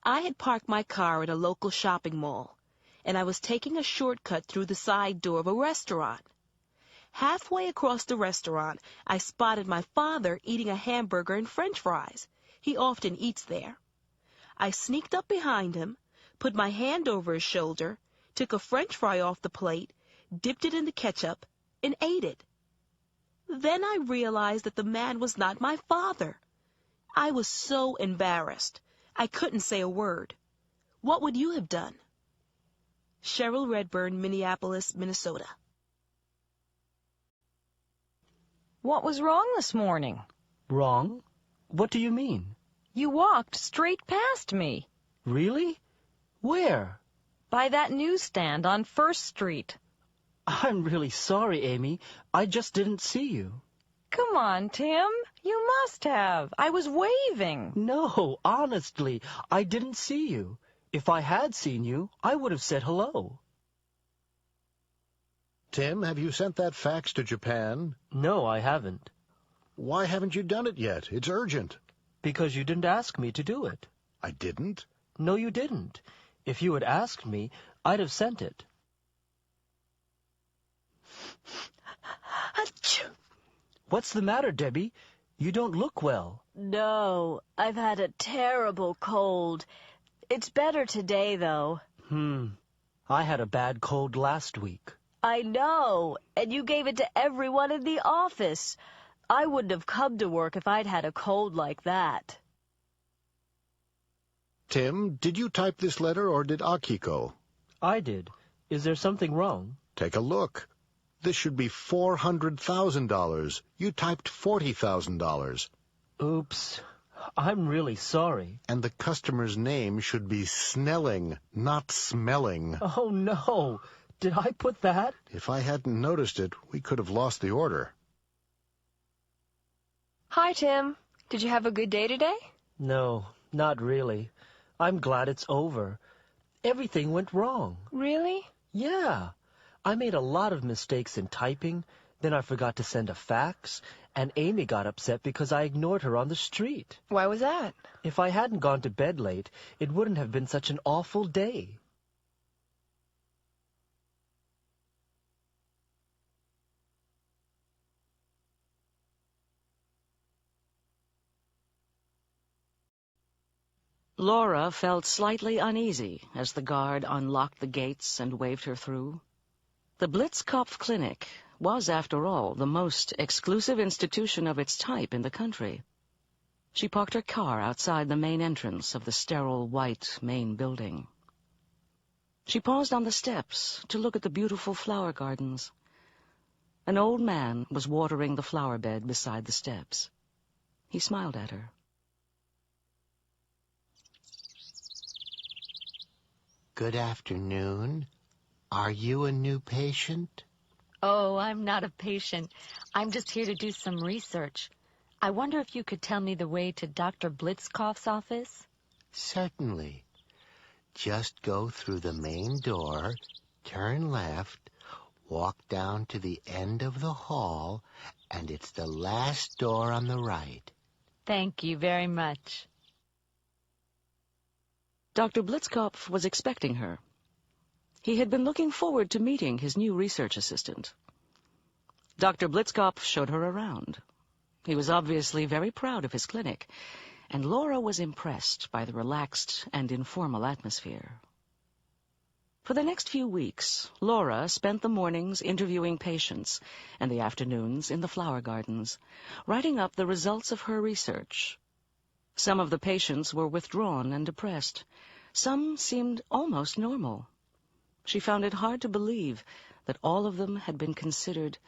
I had parked my car at a local shopping mall, and I was taking a shortcut through the side door of a restaurant. Halfway across the restaurant, I spotted my father eating a hamburger and French fries. He often eats there. I sneaked up behind him, put my hand over his shoulder, took a French fry off the plate, dipped it in the ketchup, and ate it. Then I realized that the man was not my father. I was so embarrassed. I couldn't say a word. What would you have done? Cheryl Redburn, Minneapolis, Minnesota. What was wrong this morning? Wrong? What do you mean? You walked straight past me. Really? Where? By that newsstand on First Street. I'm really sorry, Amy. I just didn't see you. Come on, Tim. You must have. I was waving. No, honestly, I didn't see you. If I had seen you, I would have said hello. Tim, have you sent that fax to Japan? No, I haven't. Why haven't you done it yet? It's urgent. Because you didn't ask me to do it. I didn't? No, you didn't. If you had asked me, I'd have sent it. What's the matter, Debbie? You don't look well. No, I've had a terrible cold. It's better today, though. I had a bad cold last week. I know, and you gave it to everyone in the office. I wouldn't have come to work if I'd had a cold like that. Tim, did you type this letter or did Akiko? I did. Is there something wrong? Take a look. This should be $400,000. You typed $40,000. Oops. I'm really sorry. And the customer's name should be Snelling, not Smelling. Oh, no. Did I put that? If I hadn't noticed it, we could have lost the order. Hi, Tim. Did you have a good day today? No, not really. I'm glad it's over. Everything went wrong. Really? Yeah. I made a lot of mistakes in typing, then I forgot to send a fax, and Amy got upset because I ignored her on the street. Why was that? If I hadn't gone to bed late, it wouldn't have been such an awful day. Laura felt slightly uneasy as the guard unlocked the gates and waved her through. The Blitzkopf Clinic was, after all, the most exclusive institution of its type in the country. She parked her car outside the main entrance of the sterile white main building. She paused on the steps to look at the beautiful flower gardens. An old man was watering the flower bed beside the steps. He smiled at her. Good afternoon. Are you a new patient? Oh, I'm not a patient. I'm just here to do some research. I wonder if you could tell me the way to Dr. Blitzkoff's office? Certainly. Just go through the main door, turn left, walk down to the end of the hall, and it's the last door on the right. Thank you very much. Dr. Blitzkopf was expecting her. He had been looking forward to meeting his new research assistant. Dr. Blitzkopf showed her around. He was obviously very proud of his clinic, and Laura was impressed by the relaxed and informal atmosphere. For the next few weeks, Laura spent the mornings interviewing patients and the afternoons in the flower gardens, writing up the results of her research. Some of the patients were withdrawn and depressed. Some seemed almost normal. She found it hard to believe that all of them had been considered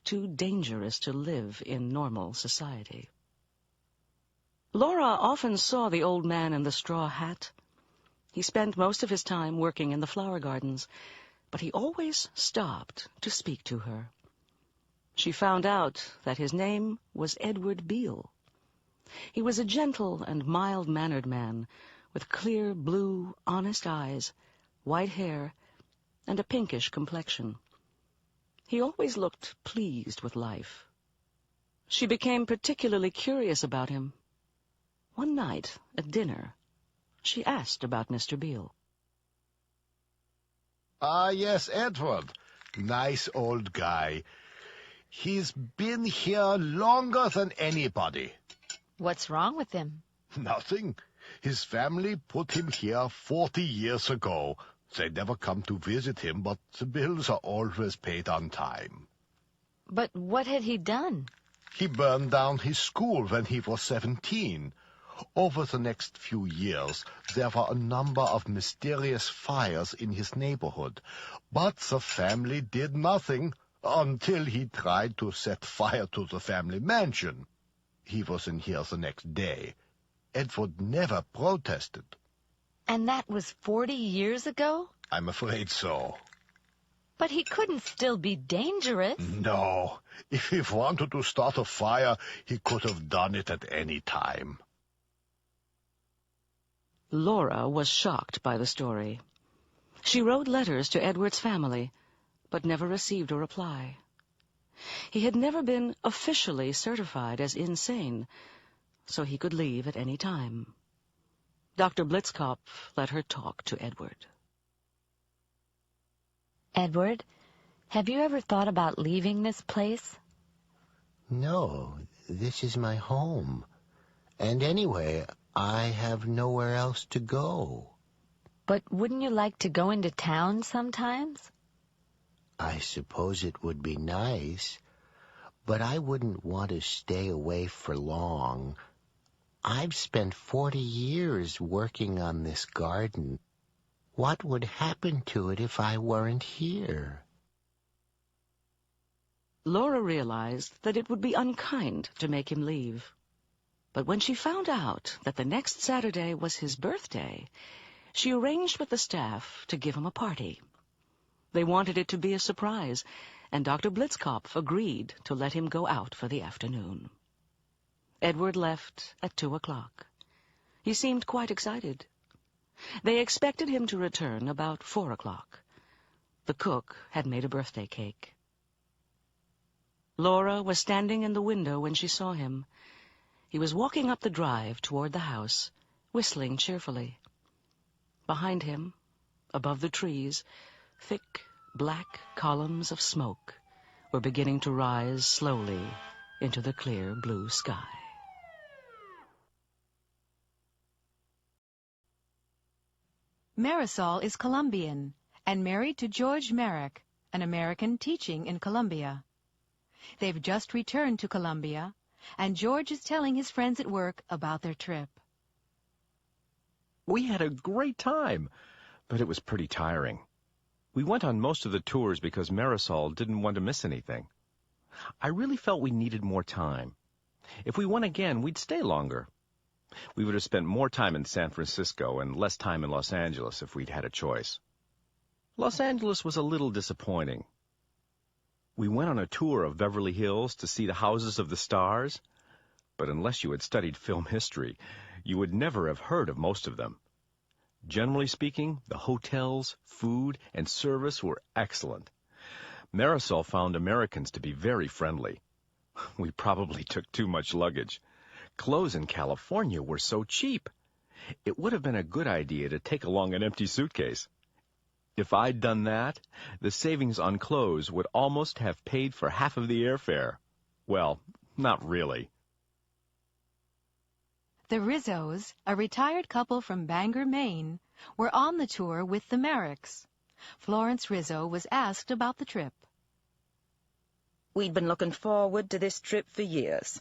too dangerous to live in normal society. Laura often saw the old man in the straw hat. He spent most of his time working in the flower gardens, but he always stopped to speak to her. She found out that his name was Edward Beale. He was a gentle and mild-mannered man with clear blue, honest eyes, white hair, and a pinkish complexion. He always looked pleased with life. She became particularly curious about him. One night, at dinner, she asked about Mr. Beale. Ah, yes, Edward. Nice old guy. He's been here longer than anybody. What's wrong with him? Nothing. His family put him here 40 years ago. They never come to visit him, but the bills are always paid on time. But what had he done? He burned down his school when he was 17. Over the next few years, there were a number of mysterious fires in his neighborhood, but the family did nothing until he tried to set fire to the family mansion. He was in here the next day. Edward never protested. And that was 40 years ago? I'm afraid so. But he couldn't still be dangerous. No. If he wanted to start a fire, he could have done it at any time. Laura was shocked by the story. She wrote letters to Edward's family, but never received a reply. He had never been officially certified as insane, so he could leave at any time. Dr. Blitzkopf let her talk to Edward. Edward, have you ever thought about leaving this place? No, this is my home. And anyway, I have nowhere else to go. But wouldn't you like to go into town sometimes? I suppose it would be nice, but I wouldn't want to stay away for long. I've spent 40 years working on this garden. What would happen to it if I weren't here? Laura realized that it would be unkind to make him leave. But when she found out that the next Saturday was his birthday, she arranged with the staff to give him a party. They wanted it to be a surprise, and Dr. Blitzkopf agreed to let him go out for the afternoon. Edward left at 2 o'clock. He seemed quite excited. They expected him to return about 4 o'clock. The cook had made a birthday cake. Laura was standing in the window when she saw him. He was walking up the drive toward the house, whistling cheerfully. Behind him, above the trees, thick, black columns of smoke were beginning to rise slowly into the clear blue sky. Marisol is Colombian and married to George Merrick, an American teaching in Colombia. They've just returned to Colombia, and George is telling his friends at work about their trip. We had a great time, but it was pretty tiring. We went on most of the tours because Marisol didn't want to miss anything. I really felt we needed more time. If we went again, we'd stay longer. We would have spent more time in San Francisco and less time in Los Angeles if we'd had a choice. Los Angeles was a little disappointing. We went on a tour of Beverly Hills to see the houses of the stars, but unless you had studied film history, you would never have heard of most of them. Generally speaking, the hotels, food, and service were excellent. Marisol found Americans to be very friendly. We probably took too much luggage. Clothes in California were so cheap. It would have been a good idea to take along an empty suitcase. If I'd done that, the savings on clothes would almost have paid for half of the airfare. Well, not really. The Rizzos, a retired couple from Bangor, Maine, were on the tour with the Merricks. Florence Rizzo was asked about the trip. We'd been looking forward to this trip for years,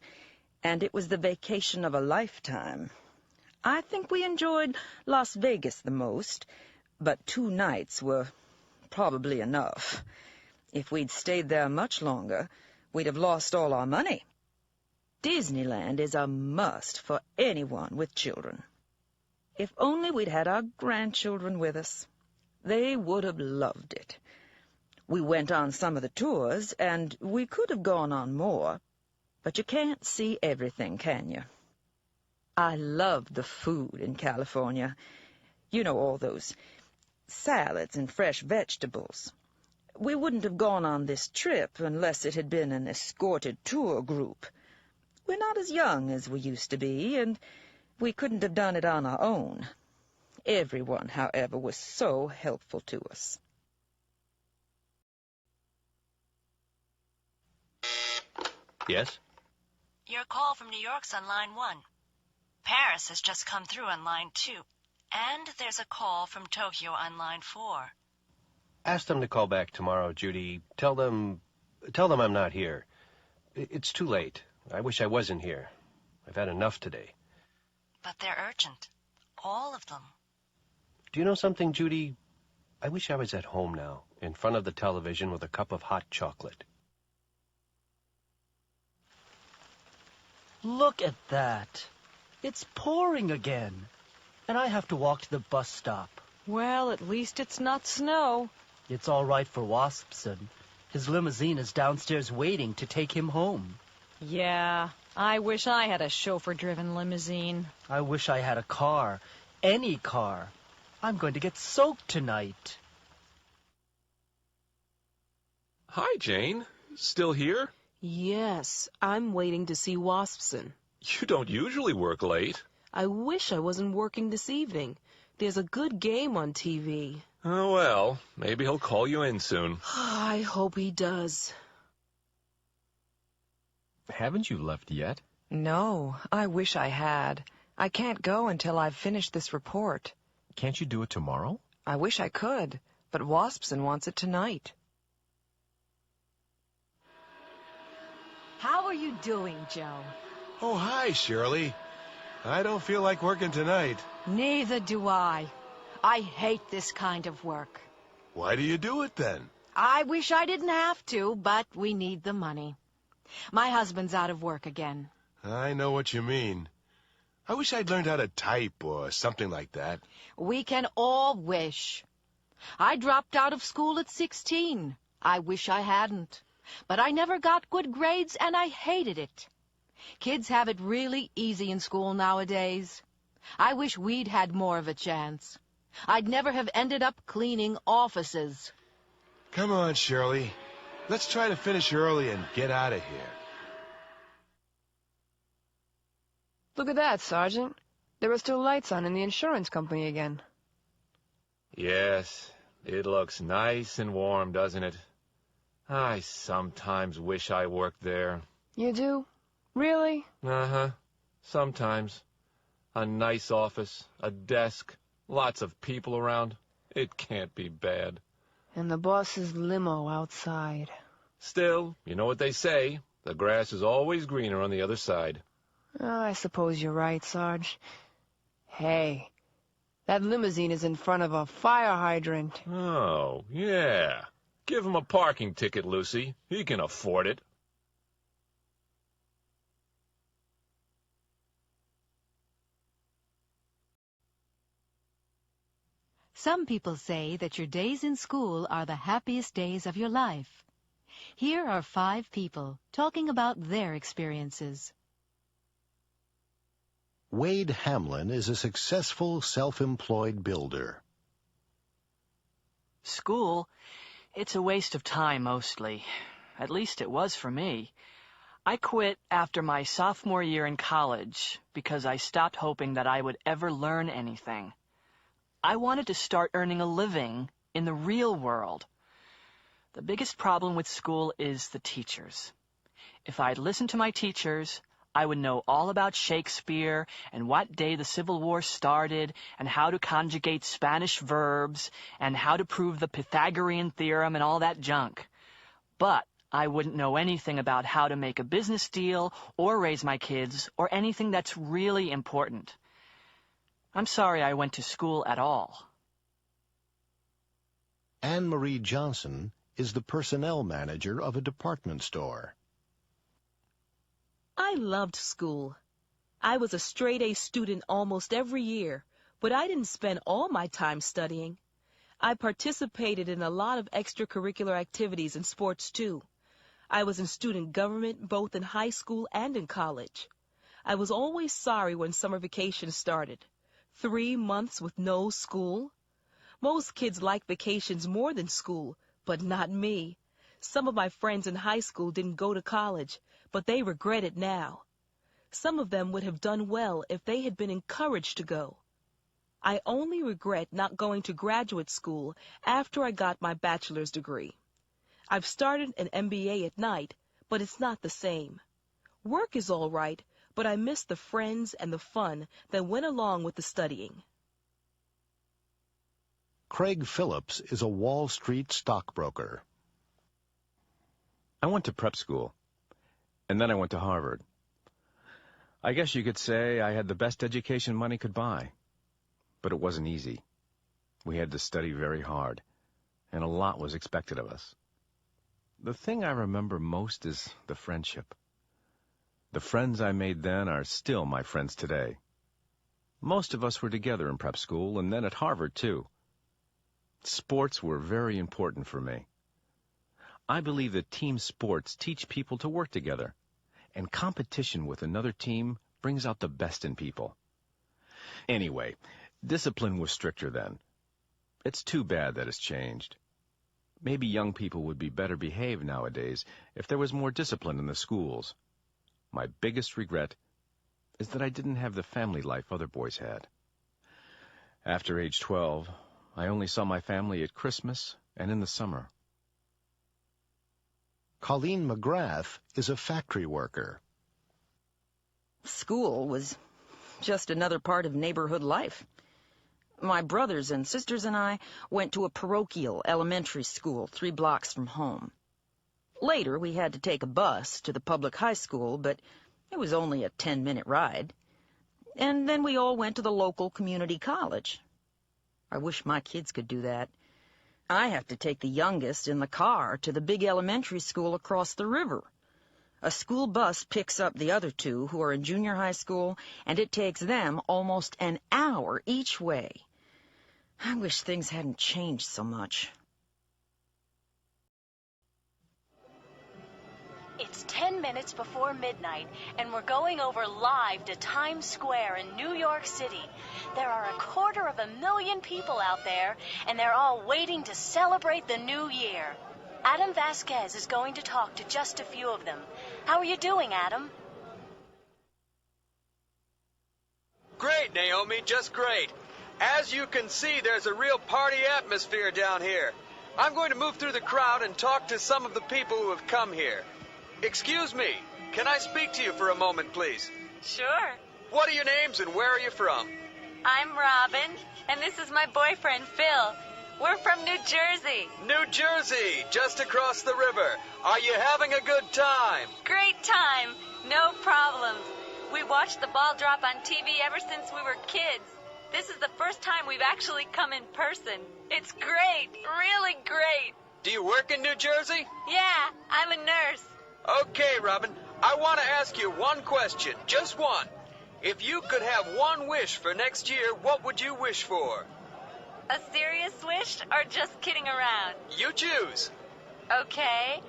and it was the vacation of a lifetime. I think we enjoyed Las Vegas the most, but 2 nights were probably enough. If we'd stayed there much longer, we'd have lost all our money. Disneyland is a must for anyone with children. If only we'd had our grandchildren with us. They would have loved it. We went on some of the tours, and we could have gone on more, but you can't see everything, can you? I loved the food in California. You know, all those salads and fresh vegetables. We wouldn't have gone on this trip unless it had been an escorted tour group. We're not as young as we used to be, and we couldn't have done it on our own. Everyone, however, was so helpful to us. Yes? Your call from New York's on line 1. Paris has just come through on line 2. And there's a call from Tokyo on line 4. Ask them to call back tomorrow, Judy. Tell them I'm not here. It's too late. I wish I wasn't here. I've had enough today. But they're urgent. All of them. Do you know something, Judy? I wish I was at home now, in front of the television with a cup of hot chocolate. Look at that. It's pouring again. And I have to walk to the bus stop. Well, at least it's not snow. It's all right for Waspson. His limousine is downstairs waiting to take him home. Yeah, I wish I had a chauffeur-driven limousine. I wish I had a car. Any car. I'm going to get soaked tonight. Hi, Jane. Still here? Yes, I'm waiting to see Waspson. You don't usually work late. I wish I wasn't working this evening. There's a good game on TV. Oh, well, maybe he'll call you in soon. I hope he does. Haven't you left yet? No, I wish I had. I can't go until I've finished this report. Can't you do it tomorrow? I wish I could, but Waspson wants it tonight. How are you doing, Joe? Oh, hi, Shirley. I don't feel like working tonight. Neither do I. I hate this kind of work. Why do you do it then? I wish I didn't have to, but we need the money. My husband's out of work again. I know what you mean. I wish I'd learned how to type or something like that. We can all wish. I dropped out of school at 16. I wish I hadn't. But I never got good grades, and I hated it. Kids have it really easy in school nowadays. I wish we'd had more of a chance. I'd never have ended up cleaning offices. Come on, Shirley. Let's try to finish early and get out of here. Look at that, Sergeant. There are still lights on in the insurance company again. Yes, it looks nice and warm, doesn't it? I sometimes wish I worked there. You do? Really? Uh-huh. Sometimes. A nice office, a desk, lots of people around. It can't be bad. And the boss's limo outside. Still, you know what they say. The grass is always greener on the other side. Oh, I suppose you're right, Sarge. Hey, that limousine is in front of a fire hydrant. Oh, yeah. Give him a parking ticket, Lucy. He can afford it. Some people say that your days in school are the happiest days of your life. Here are 5 people talking about their experiences. Wade Hamlin is a successful self-employed builder. School, it's a waste of time mostly. At least it was for me. I quit after my sophomore year in college because I stopped hoping that I would ever learn anything. I wanted to start earning a living in the real world. The biggest problem with school is the teachers. If I'd listened to my teachers, I would know all about Shakespeare and what day the Civil War started and how to conjugate Spanish verbs and how to prove the Pythagorean theorem and all that junk. But I wouldn't know anything about how to make a business deal or raise my kids or anything that's really important. I'm sorry I went to school at all. Anne Marie Johnson is the personnel manager of a department store. I loved school. I was a straight-A student almost every year, but I didn't spend all my time studying. I participated in a lot of extracurricular activities and sports, too. I was in student government both in high school and in college. I was always sorry when summer vacation started. 3 months with no school? Most kids like vacations more than school, but not me. Some of my friends in high school didn't go to college, but they regret it now. Some of them would have done well if they had been encouraged to go. I only regret not going to graduate school after I got my bachelor's degree. I've started an MBA at night, but it's not the same. Work is all right, but I miss the friends and the fun that went along with the studying. Craig Phillips is a Wall Street stockbroker. I went to prep school, and then I went to Harvard. I guess you could say I had the best education money could buy. But it wasn't easy. We had to study very hard, and a lot was expected of us. The thing I remember most is the friendship. The friends I made then are still my friends today. Most of us were together in prep school, and then at Harvard, too. Sports were very important for me. I believe that team sports teach people to work together, and competition with another team brings out the best in people. Anyway, discipline was stricter then. It's too bad that it's changed. Maybe young people would be better behaved nowadays if there was more discipline in the schools. My biggest regret is that I didn't have the family life other boys had. After age 12, I only saw my family at Christmas and in the summer. Colleen McGrath is a factory worker. School was just another part of neighborhood life. My brothers and sisters and I went to a parochial elementary school 3 blocks from home. Later, we had to take a bus to the public high school, but it was only a 10-minute ride. And then we all went to the local community college. I wish my kids could do that. I have to take the youngest in the car to the big elementary school across the river. A school bus picks up the other 2 who are in junior high school, and it takes them almost an hour each way. I wish things hadn't changed so much. It's 10 minutes before midnight, and we're going over live to Times Square in New York City. There are 250,000 people out there, and they're all waiting to celebrate the new year. Adam Vasquez is going to talk to just a few of them. How are you doing, Adam? Great, Naomi, just great. As you can see, there's a real party atmosphere down here. I'm going to move through the crowd and talk to some of the people who have come here. Excuse me, can I speak to you for a moment, please? Sure. What are your names and where are you from? I'm Robin, and this is my boyfriend, Phil. We're from New Jersey. New Jersey, just across the river. Are you having a good time? Great time. No problems. We watched the ball drop on TV ever since we were kids. This is the first time we've actually come in person. It's great, really great. Do you work in New Jersey? Yeah, I'm a nurse. Okay, Robin, I want to ask you one question, just one. If you could have one wish for next year, what would you wish for? A serious wish or just kidding around? You choose. Okay.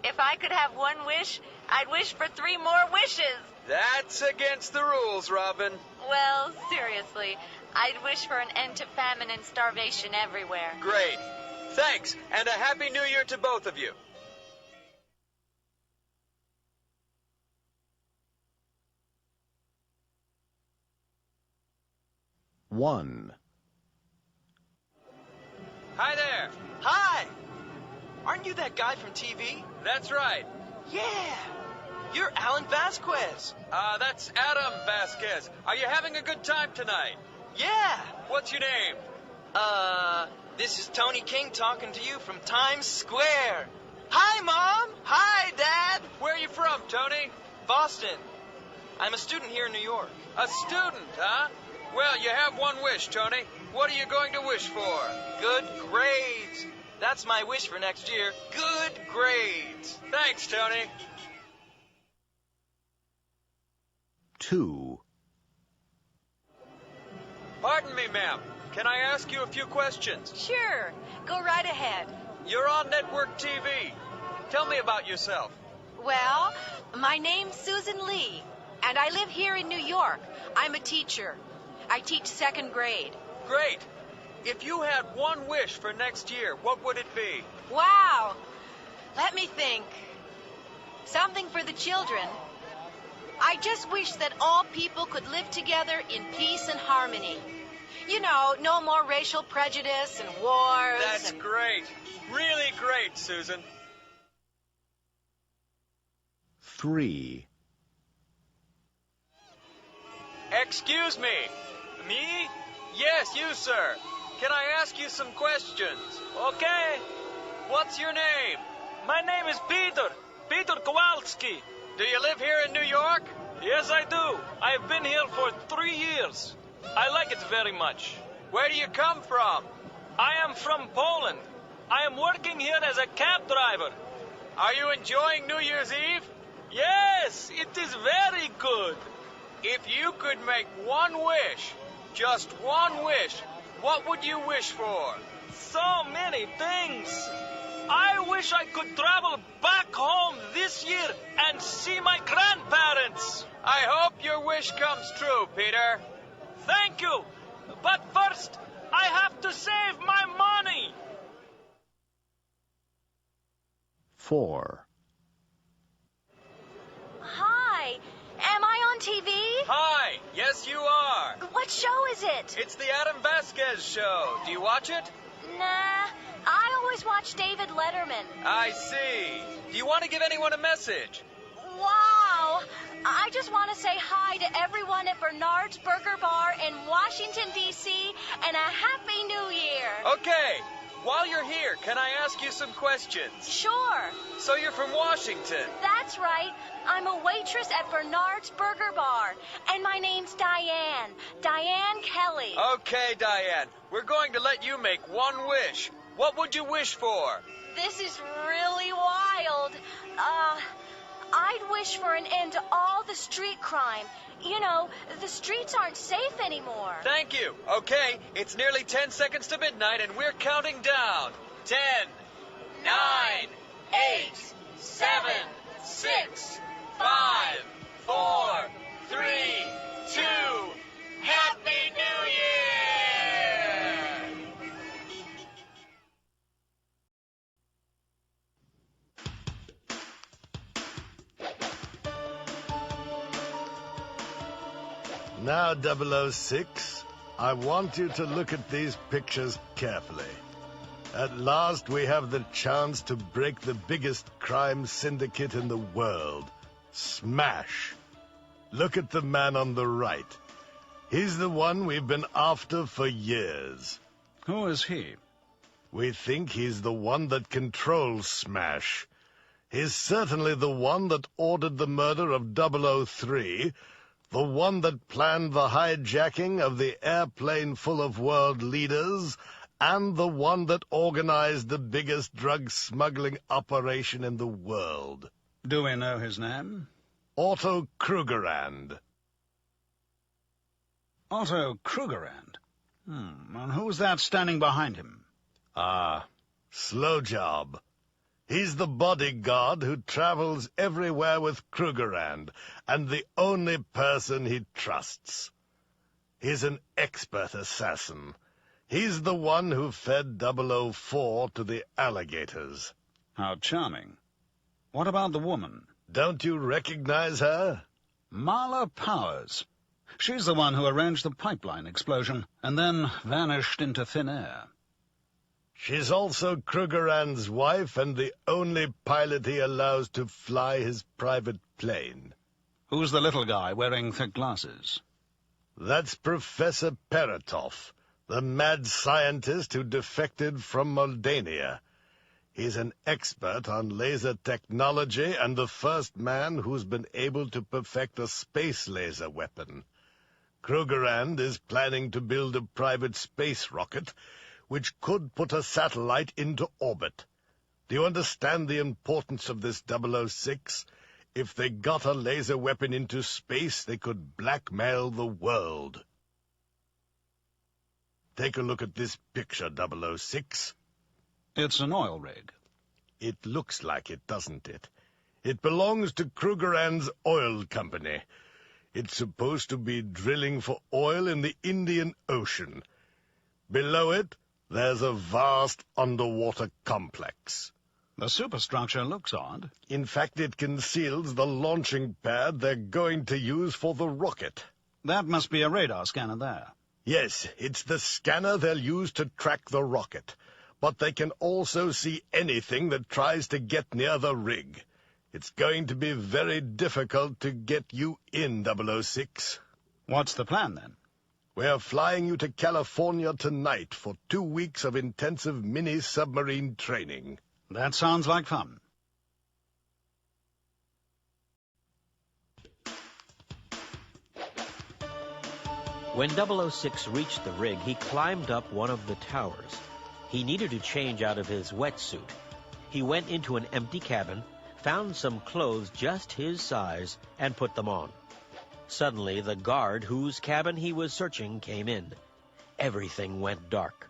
If I could have one wish, I'd wish for 3 more wishes. That's against the rules, Robin. Well, seriously, I'd wish for an end to famine and starvation everywhere. Great. Thanks, and a Happy New Year to both of you. One. Hi there. Hi! Aren't you that guy from TV? That's right. Yeah! You're Alan Vasquez. That's Adam Vasquez. Are you having a good time tonight? Yeah! What's your name? This is Tony King talking to you from Times Square. Hi, Mom! Hi, Dad! Where are you from, Tony? Boston. I'm a student here in New York. A student, huh? Well, you have one wish, Tony. What are you going to wish for? Good grades. That's my wish for next year. Good grades. Thanks, Tony. 2. Pardon me, ma'am. Can I ask you a few questions? Sure. Go right ahead. You're on network TV. Tell me about yourself. Well, my name's Susan Lee, and I live here in New York. I'm a teacher. I teach 2nd grade. Great. If you had one wish for next year, what would it be? Wow. Let me think. Something for the children. I just wish that all people could live together in peace and harmony. You know, no more racial prejudice and wars. That's great. Really great, Susan. 3. Excuse me. Me? Yes, you, sir. Can I ask you some questions? Okay. What's your name? My name is Peter Kowalski. Do you live here in New York? Yes, I do. I've been here for 3 years. I like it very much. Where do you come from? I am from Poland. I am working here as a cab driver. Are you enjoying New Year's Eve? Yes, it is very good. If you could make one wish, just one wish, what would you wish for? So many things. I wish I could travel back home this year and see my grandparents. I hope your wish comes true, Peter. Thank you. But first, I have to save my money. 4. Hi. Am I on TV? Hi. Yes, you are. What show is it? It's the Adam Vasquez Show. Do you watch it? Nah. I always watch David Letterman. I see. Do you want to give anyone a message? Wow. I just want to say hi to everyone at Bernard's Burger Bar in Washington, D.C., and a Happy New Year. Okay. While you're here, can I ask you some questions? Sure. So you're from Washington? That's right. I'm a waitress at Bernard's Burger Bar, and my name's Diane. Diane Kelly. Okay, Diane. We're going to let you make one wish. What would you wish for? This is really wild. I'd wish for an end to all the street crime. You know, the streets aren't safe anymore. Thank you. Okay, it's nearly 10 seconds to midnight, and we're counting down. 10, 9, 8, 7, 6, 5, 4, 3, 2, Happy New Year! Now, 006, I want you to look at these pictures carefully. At last, we have the chance to break the biggest crime syndicate in the world. Smash. Look at the man on the right. He's the one we've been after for years. Who is he? We think he's the one that controls Smash. He's certainly the one that ordered the murder of 003, the one that planned the hijacking of the airplane full of world leaders, and the one that organized the biggest drug smuggling operation in the world. Do we know his name? Otto Krugerrand. Otto Krugerrand? And who's that standing behind him? Slow Job. He's the bodyguard who travels everywhere with Krugerrand, and the only person he trusts. He's an expert assassin. He's the one who fed 004 to the alligators. How charming. What about the woman? Don't you recognize her? Marla Powers. She's the one who arranged the pipeline explosion, and then vanished into thin air. She's also Krugerrand's wife and the only pilot he allows to fly his private plane. Who's the little guy wearing thick glasses? That's Professor Peratov, the mad scientist who defected from Moldania. He's an expert on laser technology and the first man who's been able to perfect a space laser weapon. Krugerrand is planning to build a private space rocket which could put a satellite into orbit. Do you understand the importance of this 006? If they got a laser weapon into space, they could blackmail the world. Take a look at this picture, 006. It's an oil rig. It looks like it, doesn't it? It belongs to Krugerrand's oil company. It's supposed to be drilling for oil in the Indian Ocean. Below it, there's a vast underwater complex. The superstructure looks odd. In fact, it conceals the launching pad they're going to use for the rocket. That must be a radar scanner there. Yes, it's the scanner they'll use to track the rocket. But they can also see anything that tries to get near the rig. It's going to be very difficult to get you in, 006. What's the plan, then? We're flying you to California tonight for 2 weeks of intensive mini-submarine training. That sounds like fun. When 006 reached the rig, he climbed up one of the towers. He needed to change out of his wetsuit. He went into an empty cabin, found some clothes just his size, and put them on. Suddenly, the guard whose cabin he was searching came in. Everything went dark.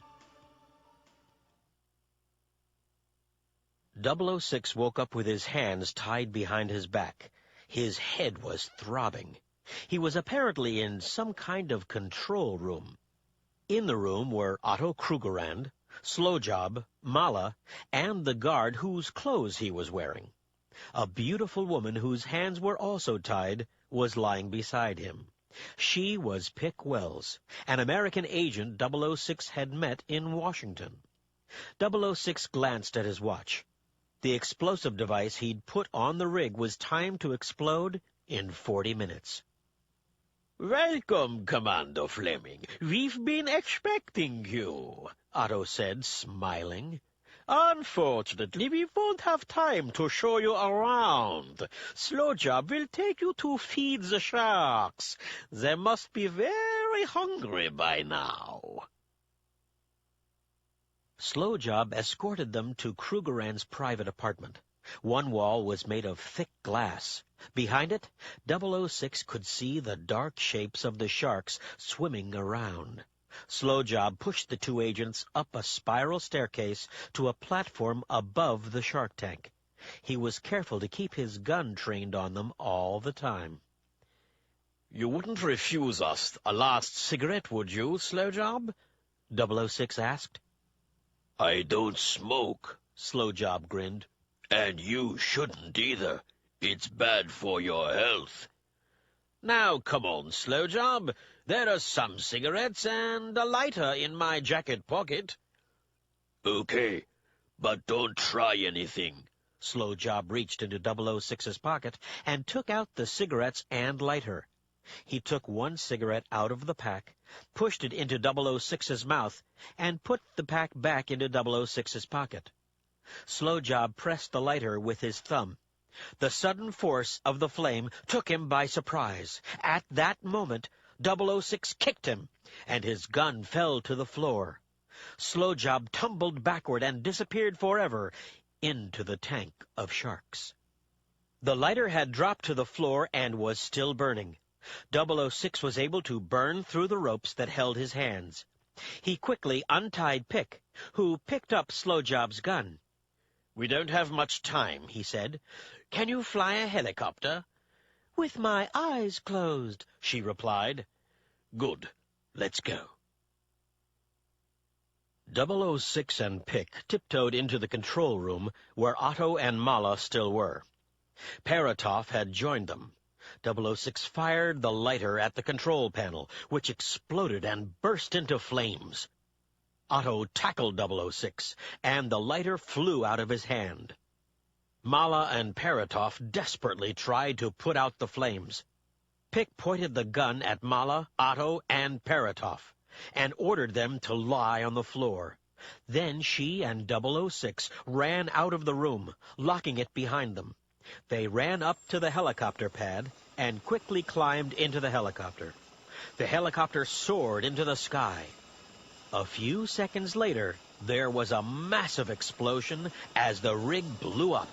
006 woke up with his hands tied behind his back. His head was throbbing. He was apparently in some kind of control room. In the room were Otto Krugerrand, Slow Job, Mala, and the guard whose clothes he was wearing. A beautiful woman whose hands were also tied was lying beside him. She was Pick Wells, an American agent 006 had met in Washington. 006 glanced at his watch. The explosive device he'd put on the rig was timed to explode in 40 minutes. "Welcome, Commander Fleming. We've been expecting you," Otto said, smiling. "Unfortunately, we won't have time to show you around. Slow Job will take you to feed the sharks. They must be very hungry by now." Slow Job escorted them to Krugerrand's private apartment. One wall was made of thick glass. Behind it, 006 could see the dark shapes of the sharks swimming around. Slow Job pushed the two agents up a spiral staircase to a platform above the shark tank. He was careful to keep his gun trained on them all the time. "You wouldn't refuse us a last cigarette, would you, Slow Job?" 006 asked. "I don't smoke," Slow Job grinned. "And you shouldn't either. It's bad for your health." "Now, come on, Slow Job. There are some cigarettes and a lighter in my jacket pocket." "Okay, but don't try anything." Slow Job reached into 006's pocket and took out the cigarettes and lighter. He took one cigarette out of the pack, pushed it into 006's mouth, and put the pack back into 006's pocket. Slow Job pressed the lighter with his thumb. The sudden force of the flame took him by surprise. At that moment, 006 kicked him, and his gun fell to the floor. Slow Job tumbled backward and disappeared forever into the tank of sharks. The lighter had dropped to the floor and was still burning. 006 was able to burn through the ropes that held his hands. He quickly untied Pick, who picked up Slowjob's gun. "We don't have much time," he said. "Can you fly a helicopter?" "With my eyes closed," she replied. "Good. Let's go." 006 and Pick tiptoed into the control room where Otto and Mala still were. Paratov had joined them. 006 fired the lighter at the control panel, which exploded and burst into flames. Otto tackled 006, and the lighter flew out of his hand. Mala and Paratov desperately tried to put out the flames. Pick pointed the gun at Mala, Otto, and Paratov, and ordered them to lie on the floor. Then she and 006 ran out of the room, locking it behind them. They ran up to the helicopter pad and quickly climbed into the helicopter. The helicopter soared into the sky. A few seconds later, there was a massive explosion as the rig blew up.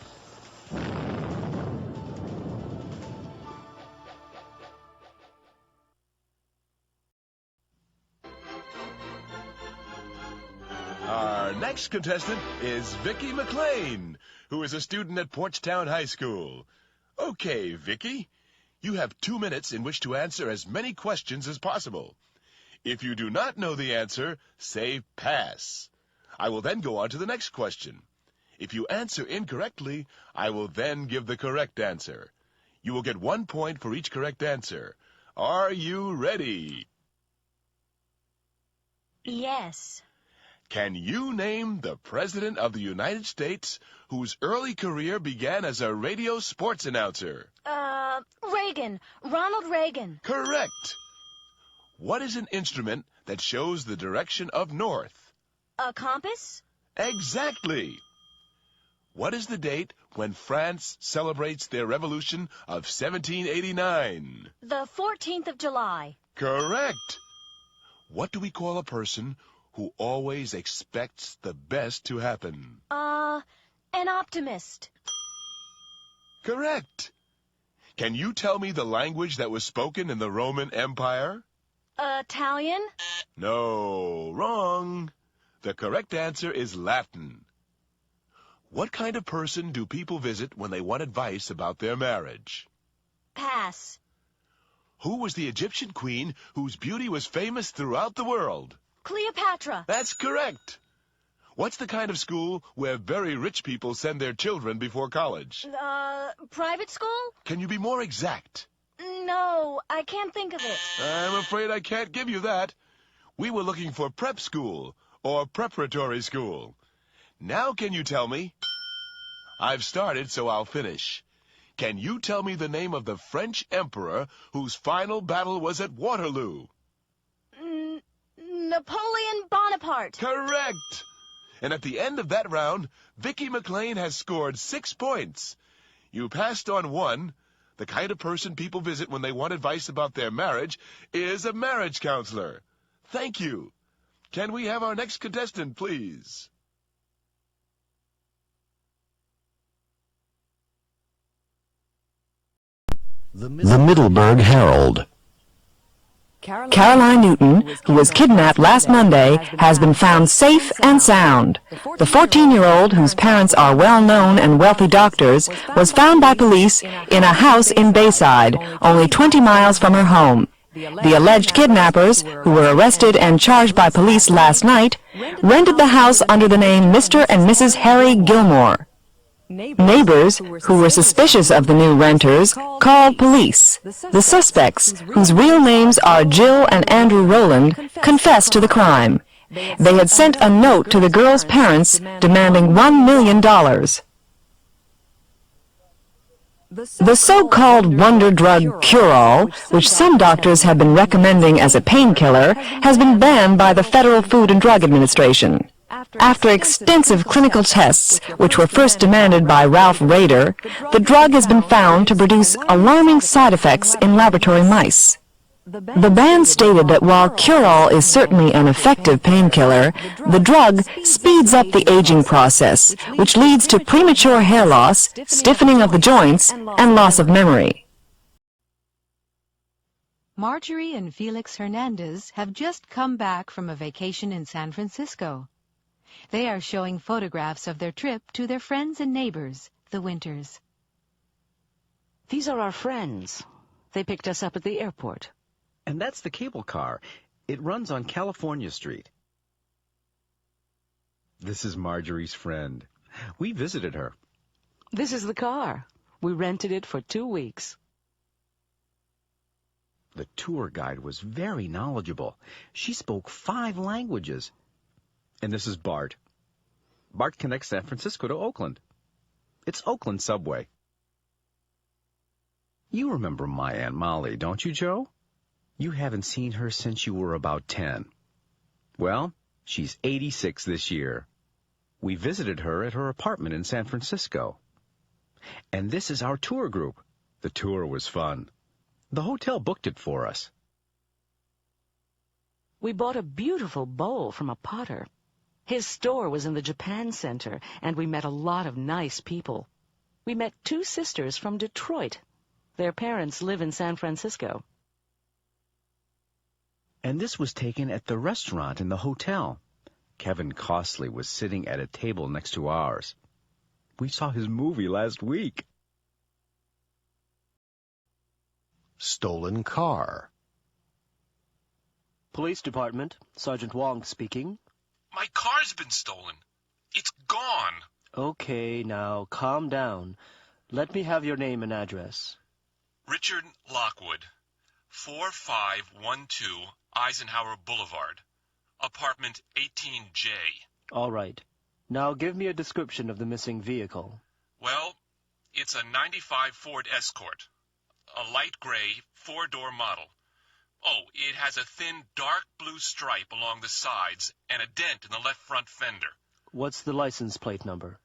Our next contestant is Vicky McLean, who is a student at Porchtown High School. Okay, Vicky, you have 2 minutes in which to answer as many questions as possible. If you do not know the answer, say pass. I will then go on to the next question. If you answer incorrectly, I will then give the correct answer. You will get 1 point for each correct answer. Are you ready? Yes. Can you name the President of the United States whose early career began as a radio sports announcer? Reagan. Ronald Reagan. Correct. What is an instrument that shows the direction of north? A compass? Exactly. What is the date when France celebrates their revolution of 1789? The 14th of July. Correct. What do we call a person who always expects the best to happen? An optimist. Correct. Can you tell me the language that was spoken in the Roman Empire? Italian? No, wrong. The correct answer is Latin. What kind of person do people visit when they want advice about their marriage? Pass. Who was the Egyptian queen whose beauty was famous throughout the world? Cleopatra. That's correct. What's the kind of school where very rich people send their children before college? Private school? Can you be more exact? No, I can't think of it. I'm afraid I can't give you that. We were looking for prep school or preparatory school. Now can you tell me? I've started, so I'll finish. Can you tell me the name of the French emperor whose final battle was at Waterloo? Napoleon Bonaparte. Correct. And at the end of that round, Vicky McLean has scored 6 points. You passed on 1. The kind of person people visit when they want advice about their marriage is a marriage counselor. Thank you. Can we have our next contestant, please? The Middleburg Herald. Caroline Newton, who was kidnapped last Monday, has been found safe and sound. The 14-year-old, whose parents are well-known and wealthy doctors, was found by police in a house in Bayside, only 20 miles from her home. The alleged kidnappers, who were arrested and charged by police last night, rented the house under the name Mr. and Mrs. Harry Gilmore. Neighbors, who were suspicious of the new renters, called police. The suspects, whose real names are Jill and Andrew Rowland, confessed to the crime. They had sent a note to the girls' parents demanding $1 million. The so-called wonder drug cure-all, which some doctors have been recommending as a painkiller, has been banned by the Federal Food and Drug Administration. After extensive clinical tests, which were first demanded by Ralph Rader, the drug has been found to produce alarming side effects in laboratory mice. The ban stated that while cure-all is certainly an effective painkiller, the drug speeds up the aging process, which leads to premature hair loss, stiffening of the joints, and loss of memory. Marjorie and Felix Hernandez have just come back from a vacation in San Francisco. They are showing photographs of their trip to their friends and neighbors, the Winters. These are our friends. They picked us up at the airport. And that's the cable car. It runs on California Street. This is Marjorie's friend. We visited her. This is the car. We rented it for 2 weeks. The tour guide was very knowledgeable. She spoke 5 languages. And this is Bart. Bart connects San Francisco to Oakland. It's Oakland subway. You remember my Aunt Molly, don't you, Joe? You haven't seen her since you were about 10. Well, she's 86 this year. We visited her at her apartment in San Francisco. And this is our tour group. The tour was fun. The hotel booked it for us. We bought a beautiful bowl from a potter. His store was in the Japan Center, and we met a lot of nice people. We met 2 sisters from Detroit. Their parents live in San Francisco. And this was taken at the restaurant in the hotel. Kevin Costley was sitting at a table next to ours. We saw his movie last week. Stolen car. Police Department, Sergeant Wong speaking. My car's been stolen. It's gone. Okay, now calm down. Let me have your name and address. Richard Lockwood, 4512 Eisenhower Boulevard, apartment 18J. All right. Now give me a description of the missing vehicle. Well, it's a 95 Ford Escort, a light gray 4-door model. Oh, it has a thin dark blue stripe along the sides and a dent in the left front fender. What's the license plate number?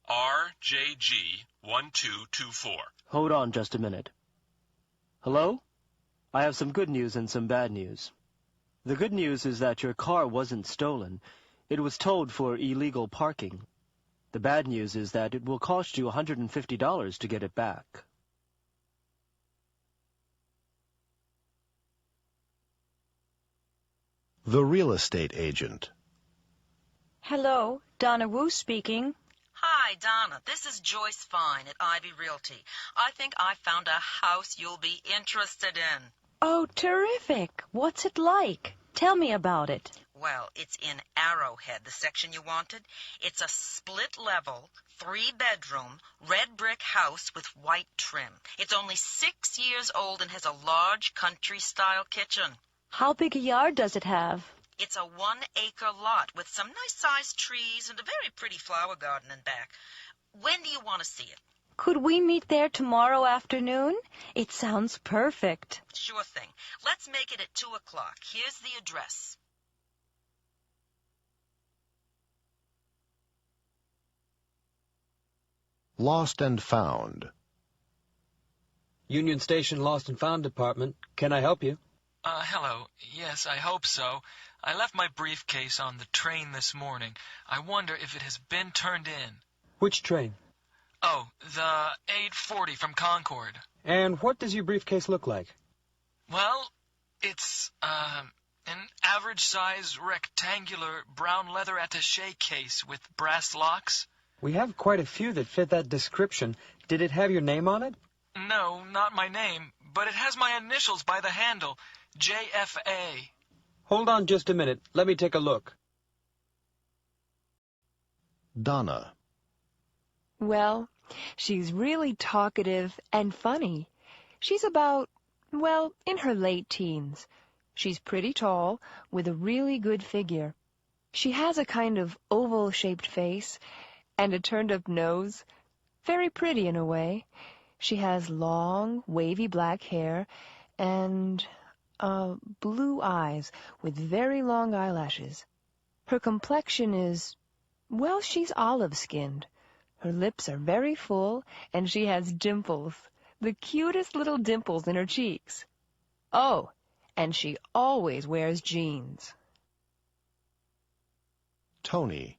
RJG1224. Hold on just a minute. Hello? I have some good news and some bad news. The good news is that your car wasn't stolen. It was towed for illegal parking. The bad news is that it will cost you $150 to get it back. The real estate agent. Hello, Donna Wu speaking. Hi, Donna. This is Joyce Fine at Ivy Realty. I think I found a house you'll be interested in. Oh, terrific. What's it like? Tell me about it. Well, it's in Arrowhead, the section you wanted. It's a split-level, 3-bedroom, red brick house with white trim. It's only 6 years old and has a large country-style kitchen. How big a yard does it have? It's a 1-acre lot with some nice-sized trees and a very pretty flower garden in back. When do you want to see it? Could we meet there tomorrow afternoon? It sounds perfect. Sure thing. Let's make it at 2 o'clock. Here's the address. Lost and found. Union Station Lost and Found Department. Can I help you? Hello. Yes, I hope so. I left my briefcase on the train this morning. I wonder if it has been turned in. Which train? Oh, the 840 from Concord. And what does your briefcase look like? Well, it's, an average-size rectangular brown leather attaché case with brass locks. We have quite a few that fit that description. Did it have your name on it? No, not my name, but it has my initials by the handle, JFA. Hold on just a minute. Let me take a look. Donna. Well, she's really talkative and funny. She's about, well, in her late teens. She's pretty tall, with a really good figure. She has a kind of oval-shaped face and a turned-up nose. Very pretty in a way. She has long, wavy black hair and blue eyes with very long eyelashes. Her complexion is, well, she's olive-skinned. Her lips are very full, and she has dimples, the cutest little dimples in her cheeks. Oh, and she always wears jeans. Tony.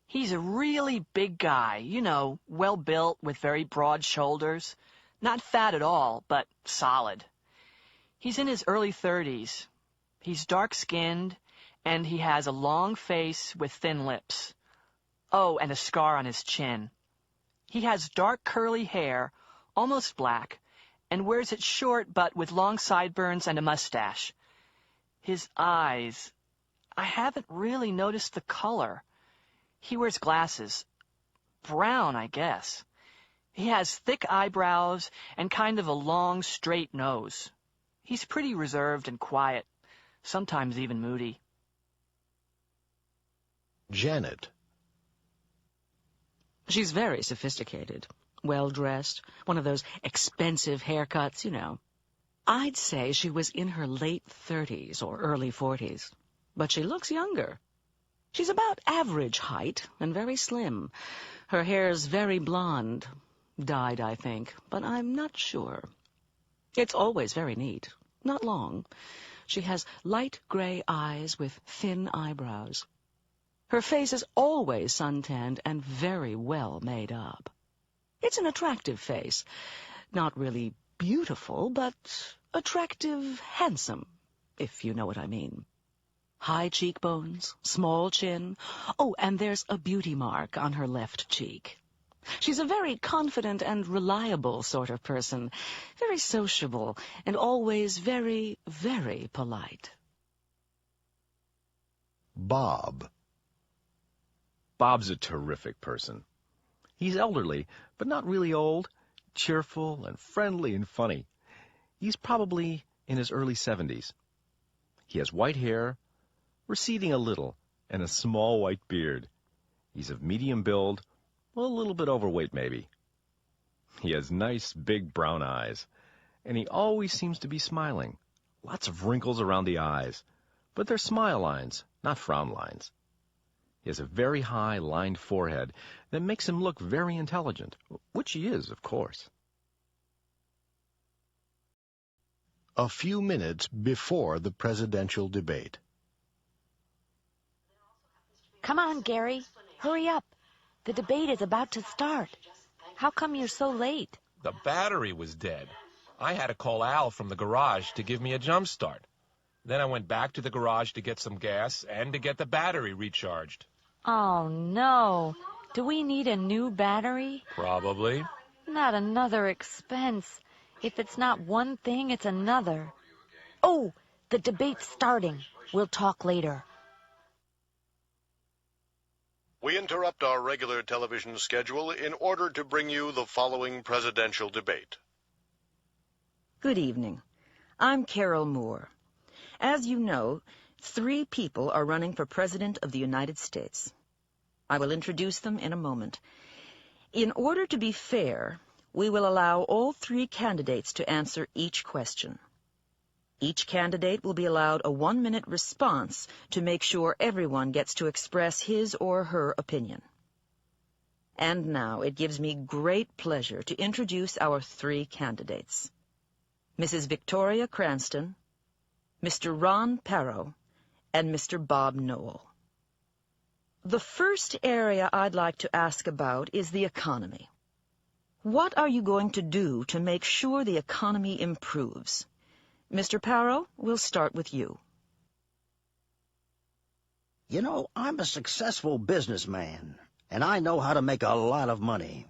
He's a really big guy, you know, well-built with very broad shoulders. Not fat at all, but solid. He's in his early 30s. He's dark-skinned, and he has a long face with thin lips. Oh, and a scar on his chin. He has dark curly hair, almost black, and wears it short but with long sideburns and a mustache. His eyes, I haven't really noticed the color. He wears glasses. Brown, I guess. He has thick eyebrows and kind of a long, straight nose. He's pretty reserved and quiet, sometimes even moody. Janet. She's very sophisticated, well-dressed, one of those expensive haircuts, you know. I'd say she was in her late 30s or early 40s, but she looks younger. She's about average height and very slim. Her hair's very blonde. Dyed, I think, but I'm not sure. It's always very neat, not long. She has light gray eyes with thin eyebrows. Her face is always suntanned and very well made up. It's an attractive face. Not really beautiful, but attractive, handsome, if you know what I mean. High cheekbones, small chin. Oh, and there's a beauty mark on her left cheek. She's a very confident and reliable sort of person, very sociable, and always very, very polite. Bob. Bob's a terrific person. He's elderly, but not really old, cheerful and friendly and funny. He's probably in his early 70s. He has white hair, receding a little, and a small white beard. He's of medium build, a little bit overweight maybe. He has nice big brown eyes, and he always seems to be smiling. Lots of wrinkles around the eyes, but they're smile lines, not frown lines. He has a very high lined forehead that makes him look very intelligent, which he is, of course. A few minutes before the presidential debate. Come on, Gary. Hurry up. The debate is about to start. How come you're so late? The battery was dead. I had to call Al from the garage to give me a jump start. Then I went back to the garage to get some gas and to get the battery recharged. Oh, no. Do we need a new battery? Probably. Not another expense. If it's not one thing, it's another. Oh, the debate's starting. We'll talk later. We interrupt our regular television schedule in order to bring you the following presidential debate. Good evening. I'm Carol Moore. As you know, 3 people are running for President of the United States. I will introduce them in a moment. In order to be fair, we will allow all 3 candidates to answer each question. Each candidate will be allowed a 1-minute response to make sure everyone gets to express his or her opinion. And now it gives me great pleasure to introduce our 3 candidates. Mrs. Victoria Cranston, Mr. Ron Perot, and Mr. Bob Noel. The first area I'd like to ask about is the economy. What are you going to do to make sure the economy improves? Mr. Perot, we'll start with you. You know, I'm a successful businessman, and I know how to make a lot of money.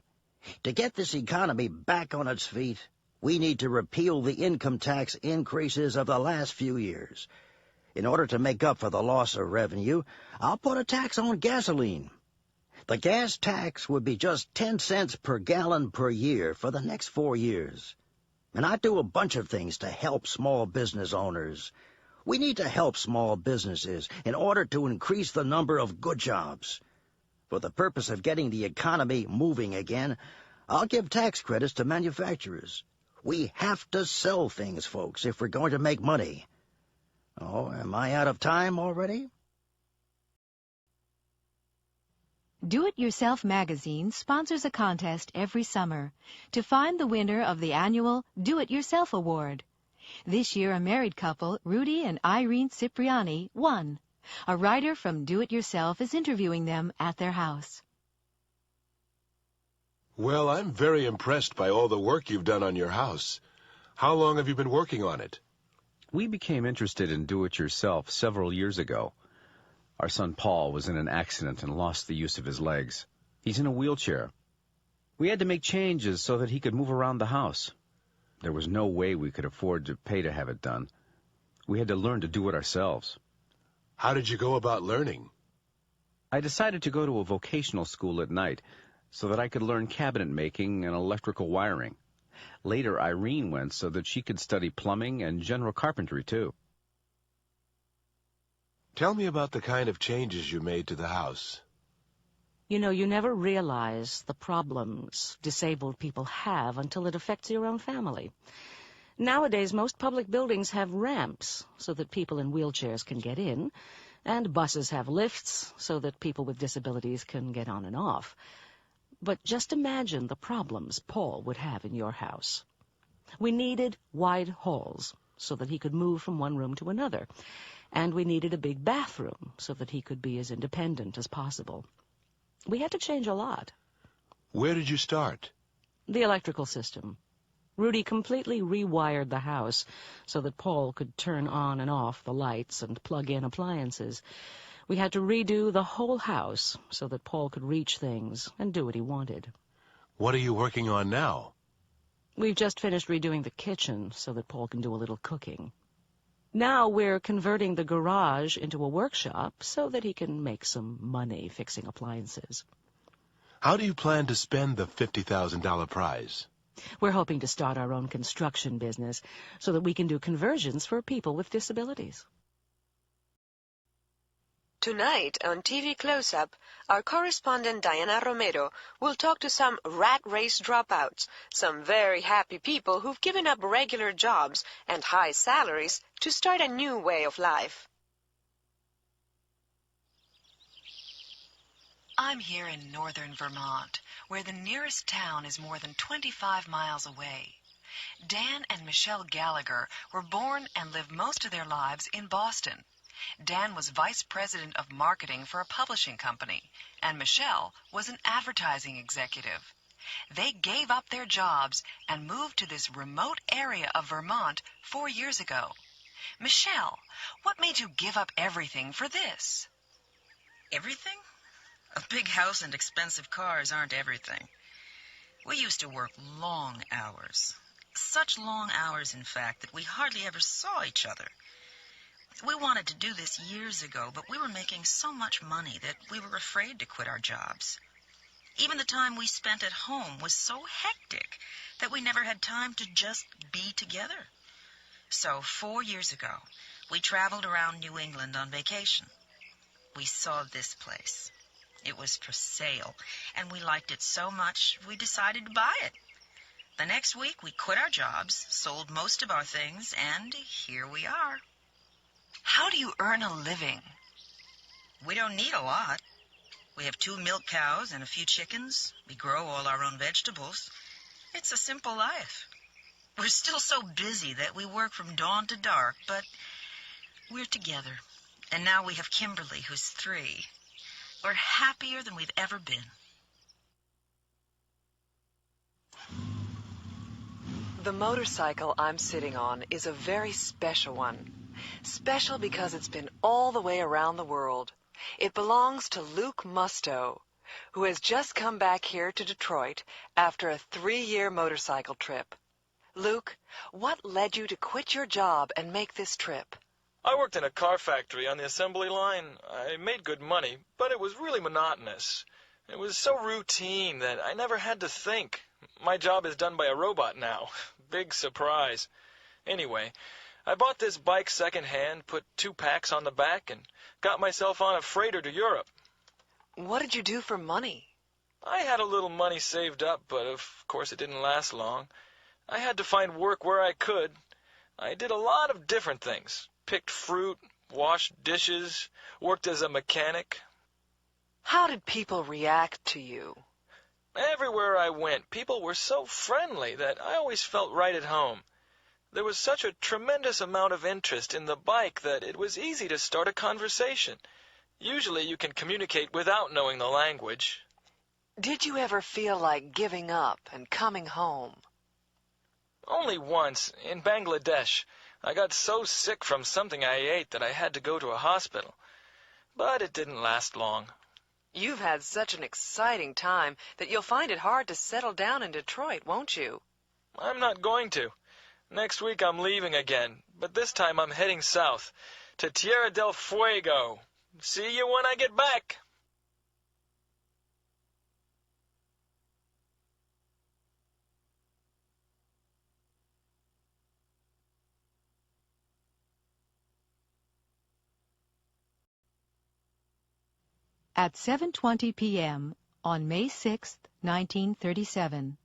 To get this economy back on its feet, we need to repeal the income tax increases of the last few years. In order to make up for the loss of revenue, I'll put a tax on gasoline. The gas tax would be just 10 cents per gallon per year for the next 4 years. And I do a bunch of things to help small business owners. We need to help small businesses in order to increase the number of good jobs. For the purpose of getting the economy moving again, I'll give tax credits to manufacturers. We have to sell things, folks, if we're going to make money. Oh, am I out of time already? Do It Yourself magazine sponsors a contest every summer to find the winner of the annual Do It Yourself Award. This year, a married couple, Rudy and Irene Cipriani, won. A writer from Do It Yourself is interviewing them at their house. Well, I'm very impressed by all the work you've done on your house. How long have you been working on it? We became interested in do-it-yourself several years ago. Our son Paul was in an accident and lost the use of his legs. He's in a wheelchair. We had to make changes so that he could move around the house. There was no way we could afford to pay to have it done. We had to learn to do it ourselves. How did you go about learning? I decided to go to a vocational school at night so that I could learn cabinet making and electrical wiring. Later, Irene went so that she could study plumbing and general carpentry, too. Tell me about the kind of changes you made to the house. You know, you never realize the problems disabled people have until it affects your own family. Nowadays, most public buildings have ramps so that people in wheelchairs can get in, and buses have lifts so that people with disabilities can get on and off. But just imagine the problems Paul would have in your house. We needed wide halls so that he could move from one room to another, and we needed a big bathroom so that he could be as independent as possible. We had to change a lot. Where did you start? The electrical system. Rudy completely rewired the house so that Paul could turn on and off the lights and plug in appliances. We had to redo the whole house so that Paul could reach things and do what he wanted. What are you working on now? We've just finished redoing the kitchen so that Paul can do a little cooking. Now we're converting the garage into a workshop so that he can make some money fixing appliances. How do you plan to spend the $50,000 prize? We're hoping to start our own construction business so that we can do conversions for people with disabilities. Tonight on TV Close-Up, our correspondent Diana Romero will talk to some rat race dropouts, some very happy people who've given up regular jobs and high salaries to start a new way of life. I'm here in northern Vermont, where the nearest town is more than 25 miles away. Dan and Michelle Gallagher were born and lived most of their lives in Boston. Dan was vice president of marketing for a publishing company, and Michelle was an advertising executive. They gave up their jobs and moved to this remote area of Vermont 4 years ago. Michelle, what made you give up everything for this? Everything? A big house and expensive cars aren't everything. We used to work long hours. Such long hours, in fact, that we hardly ever saw each other. We wanted to do this years ago, but we were making so much money that we were afraid to quit our jobs. Even the time we spent at home was so hectic that we never had time to just be together. So 4 years ago, we traveled around New England on vacation. We saw this place. It was for sale, and we liked it so much we decided to buy it. The next week, we quit our jobs, sold most of our things, and here we are. How do you earn a living? We don't need a lot. We have 2 milk cows and a few chickens. We grow all our own vegetables. It's a simple life. We're still so busy that we work from dawn to dark, but we're together. And now we have Kimberly, who's 3. We're happier than we've ever been. The motorcycle I'm sitting on is a very special one. Special because it's been all the way around the world. It belongs to Luke Musto, who has just come back here to Detroit after a 3-year motorcycle trip. Luke, what led you to quit your job and make this trip? I worked in a car factory on the assembly line. I made good money, but it was really monotonous. It was so routine that I never had to think. My job is done by a robot now. Big surprise. Anyway, I bought this bike secondhand, put 2 packs on the back, and got myself on a freighter to Europe. What did you do for money? I had a little money saved up, but of course it didn't last long. I had to find work where I could. I did a lot of different things. Picked fruit, washed dishes, worked as a mechanic. How did people react to you? Everywhere I went, people were so friendly that I always felt right at home. There was such a tremendous amount of interest in the bike that it was easy to start a conversation. Usually you can communicate without knowing the language. Did you ever feel like giving up and coming home? Only once, in Bangladesh. I got so sick from something I ate that I had to go to a hospital. But it didn't last long. You've had such an exciting time that you'll find it hard to settle down in Detroit, won't you? I'm not going to. Next week I'm leaving again, but this time I'm heading south, to Tierra del Fuego. See you when I get back. At 7:20 p.m. on May 6, 1937,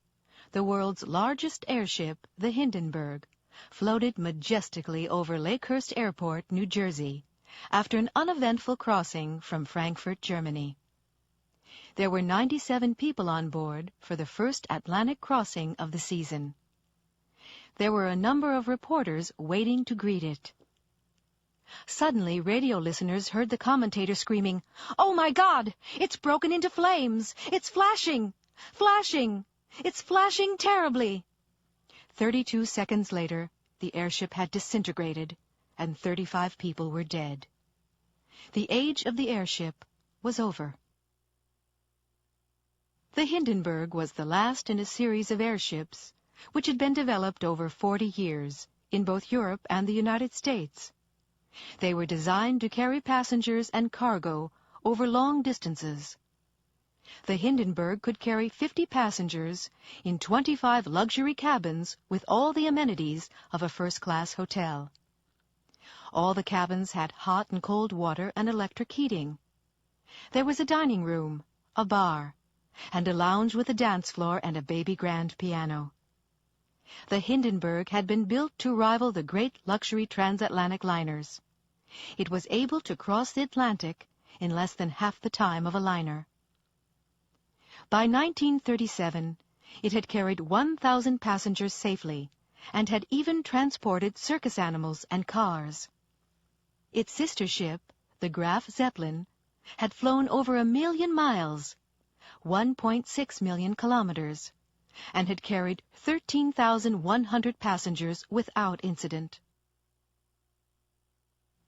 the world's largest airship, the Hindenburg, floated majestically over Lakehurst Airport, New Jersey, after an uneventful crossing from Frankfurt, Germany. There were 97 people on board for the first Atlantic crossing of the season. There were a number of reporters waiting to greet it. Suddenly, radio listeners heard the commentator screaming, "Oh my God! It's broken into flames! It's flashing! Flashing! It's flashing terribly!" 32 seconds later, the airship had disintegrated, and 35 people were dead. The age of the airship was over. The Hindenburg was the last in a series of airships which had been developed over 40 years in both Europe and the United States. They were designed to carry passengers and cargo over long distances. The Hindenburg could carry 50 passengers in 25 luxury cabins with all the amenities of a first-class hotel. All the cabins had hot and cold water and electric heating. There was a dining room, a bar, and a lounge with a dance floor and a baby grand piano. The Hindenburg had been built to rival the great luxury transatlantic liners. It was able to cross the Atlantic in less than half the time of a liner. By 1937, it had carried 1,000 passengers safely and had even transported circus animals and cars. Its sister ship, the Graf Zeppelin, had flown over 1 million miles, 1.6 million kilometers, and had carried 13,100 passengers without incident.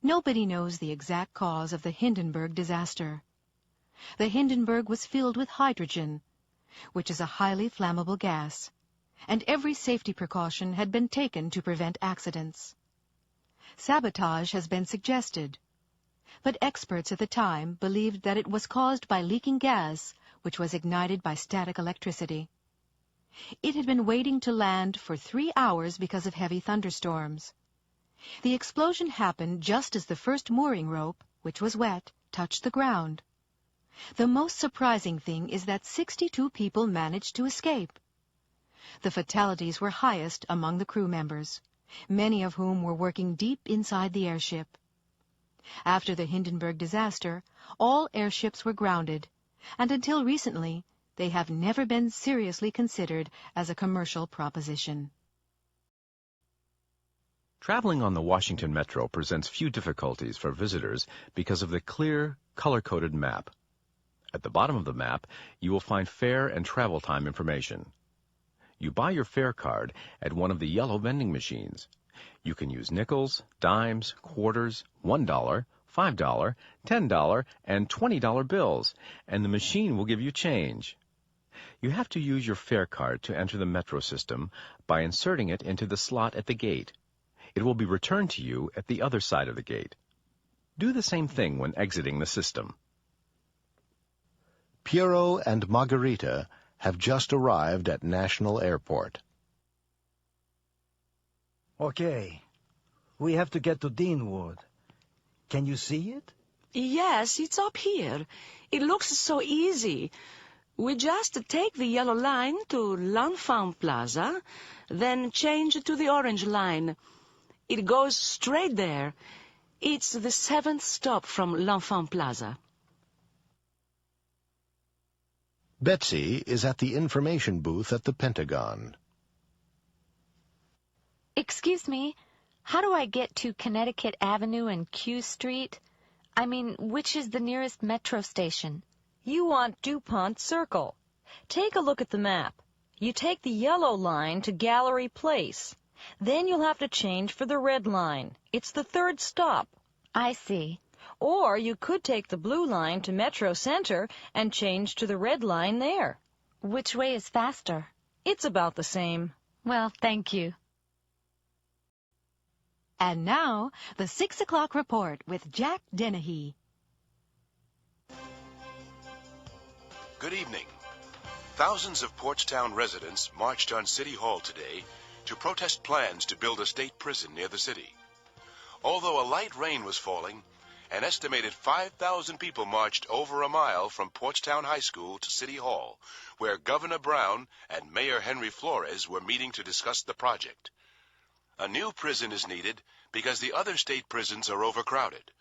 Nobody knows the exact cause of the Hindenburg disaster. The Hindenburg was filled with hydrogen, which is a highly flammable gas, and every safety precaution had been taken to prevent accidents. Sabotage has been suggested, but experts at the time believed that it was caused by leaking gas, which was ignited by static electricity. It had been waiting to land for 3 hours because of heavy thunderstorms. The explosion happened just as the first mooring rope, which was wet, touched the ground. The most surprising thing is that 62 people managed to escape. The fatalities were highest among the crew members, many of whom were working deep inside the airship. After the Hindenburg disaster, all airships were grounded, and until recently, they have never been seriously considered as a commercial proposition. Traveling on the Washington Metro presents few difficulties for visitors because of the clear, color-coded map. At the bottom of the map, you will find fare and travel time information. You buy your fare card at one of the yellow vending machines. You can use nickels, dimes, quarters, $1, $5, $10, and $20 bills, and the machine will give you change. You have to use your fare card to enter the Metro system by inserting it into the slot at the gate. It will be returned to you at the other side of the gate. Do the same thing when exiting the system. Piero and Margarita have just arrived at National Airport. Okay. We have to get to Deanwood. Can you see it? Yes, it's up here. It looks so easy. We just take the yellow line to L'Enfant Plaza, then change to the orange line. It goes straight there. It's the 7th stop from L'Enfant Plaza. Betsy is at the information booth at the Pentagon. Excuse me, how do I get to Connecticut Avenue and Q Street? I mean, which is the nearest metro station? You want DuPont Circle. Take a look at the map. You take the yellow line to Gallery Place. Then you'll have to change for the red line. It's the third stop. I see. Or you could take the blue line to Metro Center and change to the red line there. Which way is faster? It's about the same. Well, thank you. And now, the 6 o'clock report with Jack Dennehy. Good evening. Thousands of Portstown residents marched on City Hall today to protest plans to build a state prison near the city. Although a light rain was falling, an estimated 5,000 people marched over a mile from Portstown High School to City Hall, where Governor Brown and Mayor Henry Flores were meeting to discuss the project. A new prison is needed because the other state prisons are overcrowded.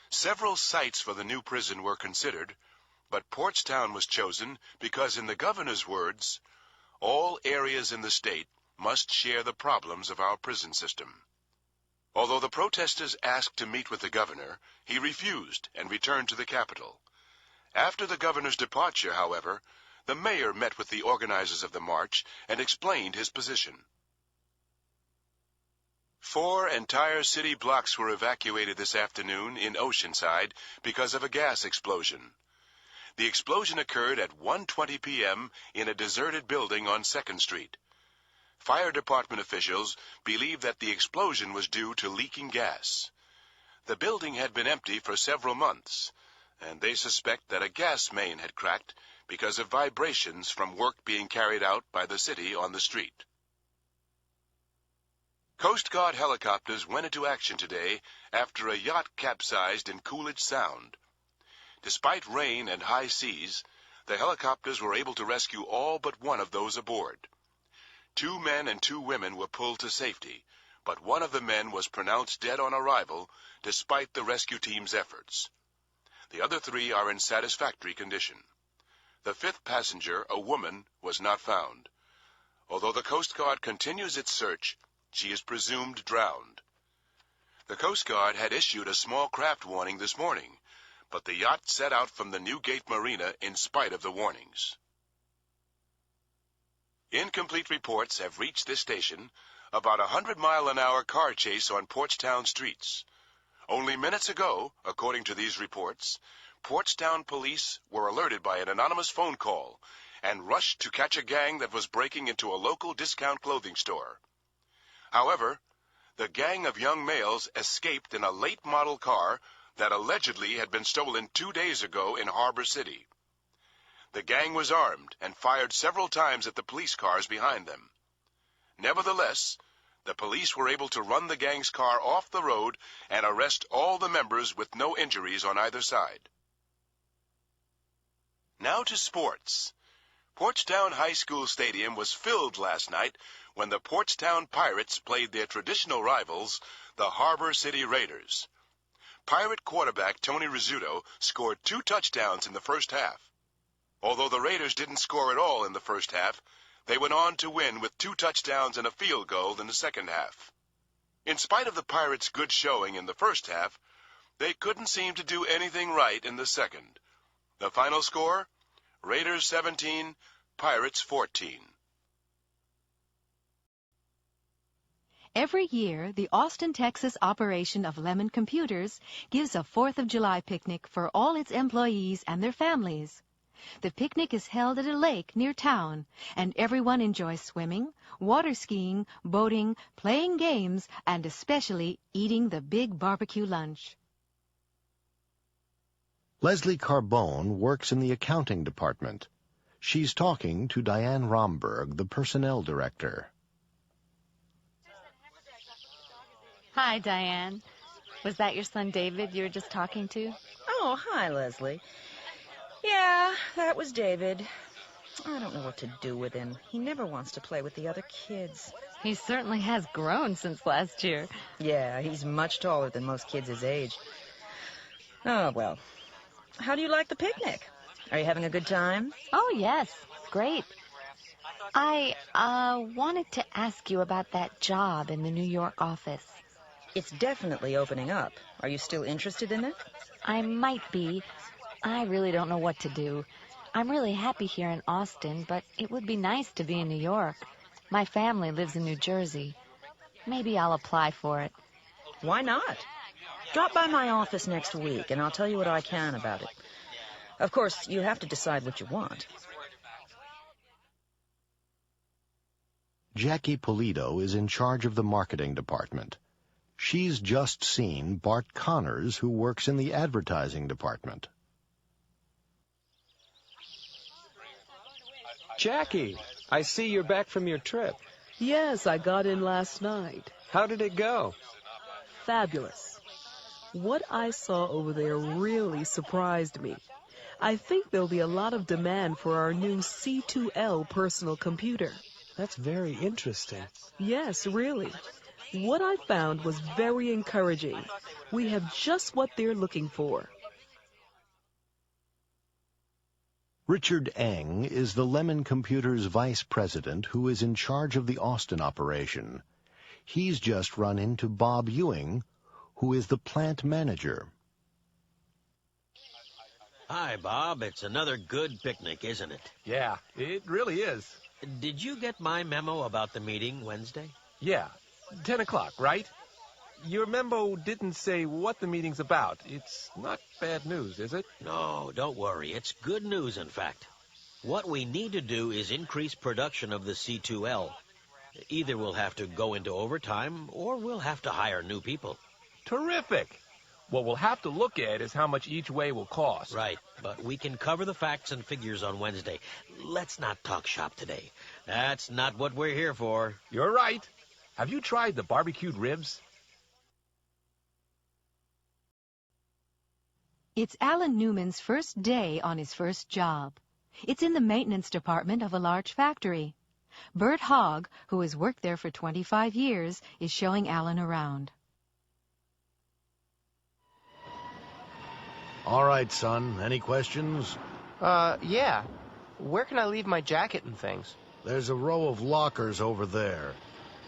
Several sites for the new prison were considered, but Portstown was chosen because, in the governor's words, all areas in the state must share the problems of our prison system. Although the protesters asked to meet with the governor, he refused and returned to the capital. After the governor's departure, however, the mayor met with the organizers of the march and explained his position. 4 entire city blocks were evacuated this afternoon in Oceanside because of a gas explosion. The explosion occurred at 1:20 p.m. in a deserted building on 2nd Street. Fire department officials believe that the explosion was due to leaking gas. The building had been empty for several months, and they suspect that a gas main had cracked because of vibrations from work being carried out by the city on the street. Coast Guard helicopters went into action today after a yacht capsized in Coolidge Sound. Despite rain and high seas, the helicopters were able to rescue all but one of those aboard. 2 men and 2 women were pulled to safety, but one of the men was pronounced dead on arrival despite the rescue team's efforts. The other 3 are in satisfactory condition. The 5th passenger, a woman, was not found. Although the Coast Guard continues its search, she is presumed drowned. The Coast Guard had issued a small craft warning this morning, but the yacht set out from the Newgate Marina in spite of the warnings. Incomplete reports have reached this station about a 100-mile-an-hour car chase on Portstown streets. Only minutes ago, according to these reports, Portstown police were alerted by an anonymous phone call and rushed to catch a gang that was breaking into a local discount clothing store. However, the gang of young males escaped in a late-model car that allegedly had been stolen 2 days ago in Harbor City. The gang was armed and fired several times at the police cars behind them. Nevertheless, the police were able to run the gang's car off the road and arrest all the members with no injuries on either side. Now to sports. Portstown High School Stadium was filled last night when the Portstown Pirates played their traditional rivals, the Harbor City Raiders. Pirate quarterback Tony Rizzuto scored 2 touchdowns in the first half. Although the Raiders didn't score at all in the first half, they went on to win with 2 touchdowns and a field goal in the second half. In spite of the Pirates' good showing in the first half, they couldn't seem to do anything right in the second. The final score? Raiders 17, Pirates 14. Every year, the Austin, Texas operation of Lemon Computers gives a 4th of July picnic for all its employees and their families. The picnic is held at a lake near town, and everyone enjoys swimming, water skiing, boating, playing games, and especially eating the big barbecue lunch. Leslie Carbone works in the accounting department. She's talking to Diane Romberg, the personnel director. Hi, Diane. Was that your son David you were just talking to? Oh, hi, Leslie. Yeah, that was David. I don't know what to do with him. He never wants to play with the other kids. He certainly has grown since last year. Yeah, he's much taller than most kids his age. Oh, well. How do you like the picnic? Are you having a good time? Oh, yes. Great. I wanted to ask you about that job in the New York office. It's definitely opening up. Are you still interested in it? I might be. I really don't know what to do. I'm really happy here in Austin, but it would be nice to be in New York. My family lives in New Jersey. Maybe I'll apply for it. Why not? Drop by my office next week, and I'll tell you what I can about it. Of course, you have to decide what you want. Jackie Polito is in charge of the marketing department. She's just seen Bart Connors, who works in the advertising department. Jackie, I see you're back from your trip. Yes, I got in last night. How did it go? Fabulous. What I saw over there really surprised me. I think there'll be a lot of demand for our new C2L personal computer. That's very interesting. Yes, really. What I found was very encouraging. We have just what they're looking for. Richard Eng is the Lemon Computers vice president who is in charge of the Austin operation. He's just run into Bob Ewing, who is the plant manager. Hi, Bob. It's another good picnic, isn't it? Yeah, it really is. Did you get my memo about the meeting Wednesday? Yeah, 10 o'clock, right? Your memo didn't say what the meeting's about. It's not bad news, is it? No, don't worry. It's good news, in fact. What we need to do is increase production of the C2L. Either we'll have to go into overtime, or we'll have to hire new people. Terrific! What we'll have to look at is how much each way will cost. Right, but we can cover the facts and figures on Wednesday. Let's not talk shop today. That's not what we're here for. You're right. Have you tried the barbecued ribs? It's Alan Newman's first day on his first job. It's in the maintenance department of a large factory. Bert Hogg, who has worked there for 25 years, is showing Alan around. All right, son. Any questions? Yeah. Where can I leave my jacket and things? There's a row of lockers over there.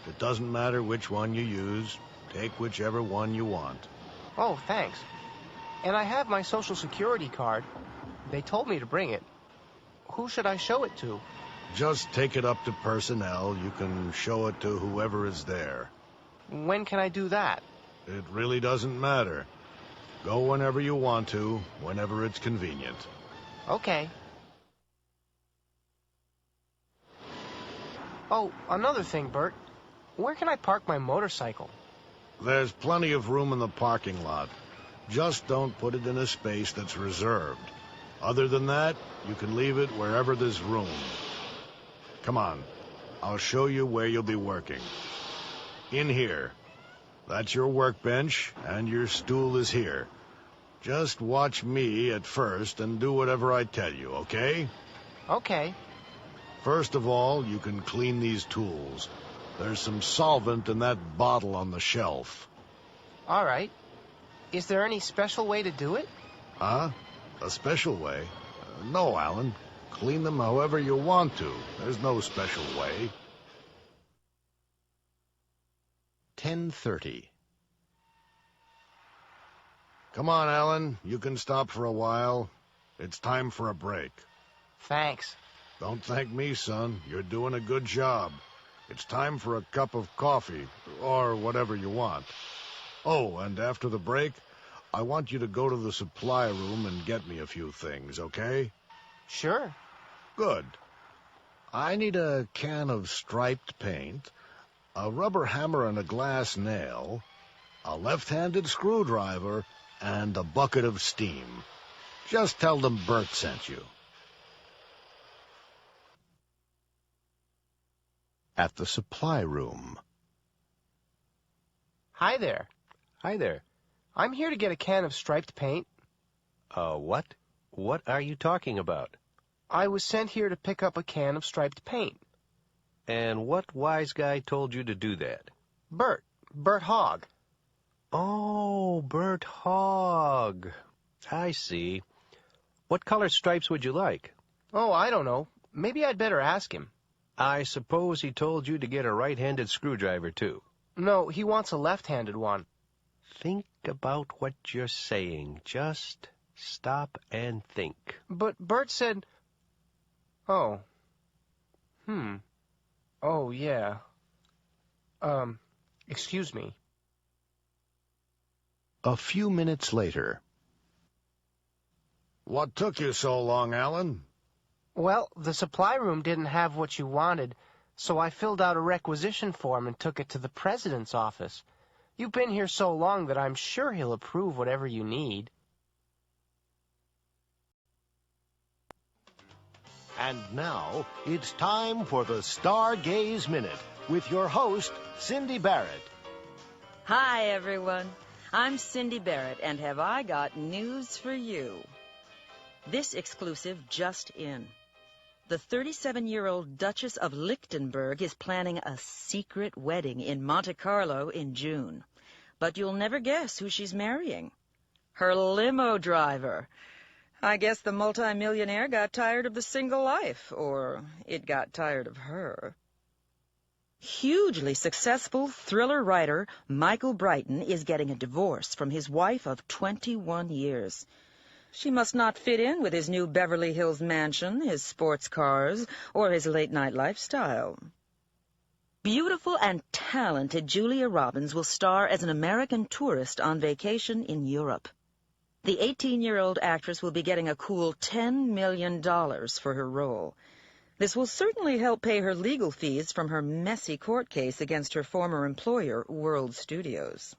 It doesn't matter which one you use. Take whichever one you want. Oh, thanks. And I have my Social Security card. They told me to bring it. Who should I show it to? Just take it up to personnel. You can show it to whoever is there. When can I do that? It really doesn't matter. Go whenever you want to, whenever it's convenient. Okay. Oh, another thing, Bert. Where can I park my motorcycle? There's plenty of room in the parking lot. Just don't put it in a space that's reserved. Other than that, you can leave it wherever there's room. Come on, I'll show you where you'll be working. In here. That's your workbench, and your stool is here. Just watch me at first and do whatever I tell you, okay? Okay. First of all, you can clean these tools. There's some solvent in that bottle on the shelf. All right. Is there any special way to do it? Huh? A special way? No, Alan. Clean them however you want to. There's no special way. 10:30. Come on, Alan. You can stop for a while. It's time for a break. Thanks. Don't thank me, son. You're doing a good job. It's time for a cup of coffee, or whatever you want. Oh, and after the break, I want you to go to the supply room and get me a few things, okay? Sure. Good. I need a can of striped paint, a rubber hammer and a glass nail, a left-handed screwdriver, and a bucket of steam. Just tell them Bert sent you. At the supply room. Hi there. Hi there. I'm here to get a can of striped paint. What? What are you talking about? I was sent here to pick up a can of striped paint. And what wise guy told you to do that? Bert Hogg. Oh, Bert Hogg. I see. What color stripes would you like? Oh, I don't know. Maybe I'd better ask him. I suppose he told you to get a right-handed screwdriver, too. No, he wants a left-handed one. Think about what you're saying. Just stop and think. But Bert said... Oh. Oh, yeah. Excuse me. A few minutes later. What took you so long, Alan? Well, the supply room didn't have what you wanted, so I filled out a requisition form and took it to the president's office. You've been here so long that I'm sure he'll approve whatever you need. And now, it's time for the Stargaze Minute with your host, Cindy Barrett. Hi, everyone. I'm Cindy Barrett, and have I got news for you. This exclusive just in. The 37-year-old Duchess of Lichtenberg is planning a secret wedding in Monte Carlo in June. But you'll never guess who she's marrying. Her limo driver. I guess the multimillionaire got tired of the single life, or it got tired of her. Hugely successful thriller writer Michael Brighton is getting a divorce from his wife of 21 years. She must not fit in with his new Beverly Hills mansion, his sports cars, or his late-night lifestyle. Beautiful and talented Julia Robbins will star as an American tourist on vacation in Europe. The 18-year-old actress will be getting a cool $10 million for her role. This will certainly help pay her legal fees from her messy court case against her former employer, World Studios.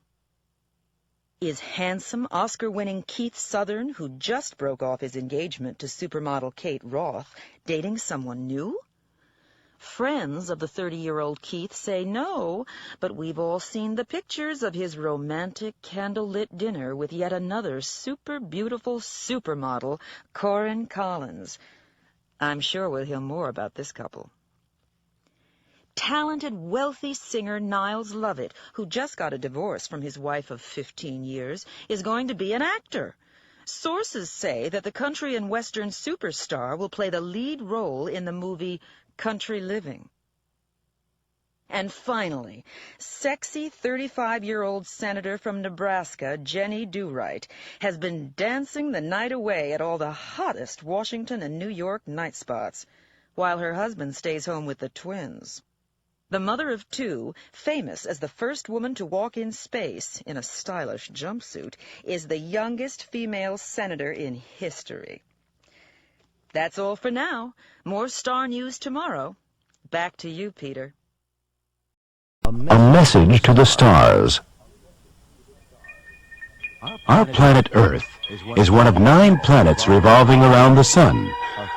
Is handsome, Oscar-winning Keith Southern, who just broke off his engagement to supermodel Kate Roth, dating someone new? Friends of the 30-year-old Keith say no, but we've all seen the pictures of his romantic candlelit dinner with yet another super beautiful supermodel, Corinne Collins. I'm sure we'll hear more about this couple. Talented, wealthy singer Niles Lovett, who just got a divorce from his wife of 15 years, is going to be an actor. Sources say that the country and western superstar will play the lead role in the movie Country Living. And finally, sexy 35-year-old senator from Nebraska, Jenny Do-Right, has been dancing the night away at all the hottest Washington and New York night spots, while her husband stays home with the twins. The mother of two, famous as the first woman to walk in space in a stylish jumpsuit, is the youngest female senator in history. That's all for now. More Star News tomorrow. Back to you, Peter. A message to the stars. Our planet Earth is one of 9 planets revolving around the Sun,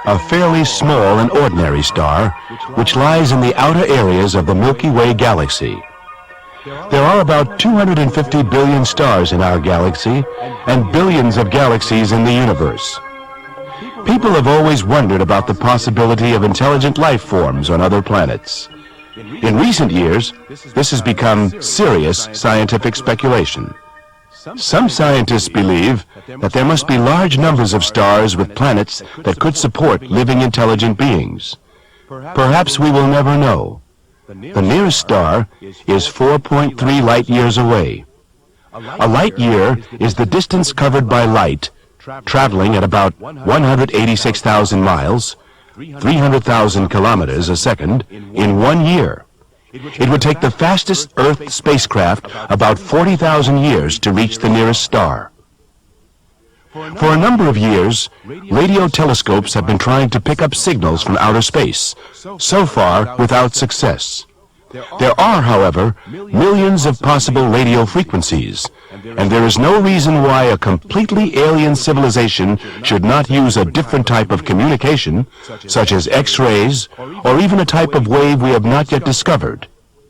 a fairly small and ordinary star which lies in the outer areas of the Milky Way galaxy. There are about 250 billion stars in our galaxy and billions of galaxies in the universe. People have always wondered about the possibility of intelligent life forms on other planets. In recent years, this has become serious scientific speculation. Some scientists believe that there must be large numbers of stars with planets that could support living intelligent beings. Perhaps we will never know. The nearest star is 4.3 light-years away. A light-year is the distance covered by light, traveling at about 186,000 miles, 300,000 kilometers a second, in 1 year. It would take the fastest Earth spacecraft about 40,000 years to reach the nearest star. For a number of years, radio telescopes have been trying to pick up signals from outer space, so far without success. There are, however, millions of possible radio frequencies, and there is no reason why a completely alien civilization should not use a different type of communication, such as X-rays, or even a type of wave we have not yet discovered.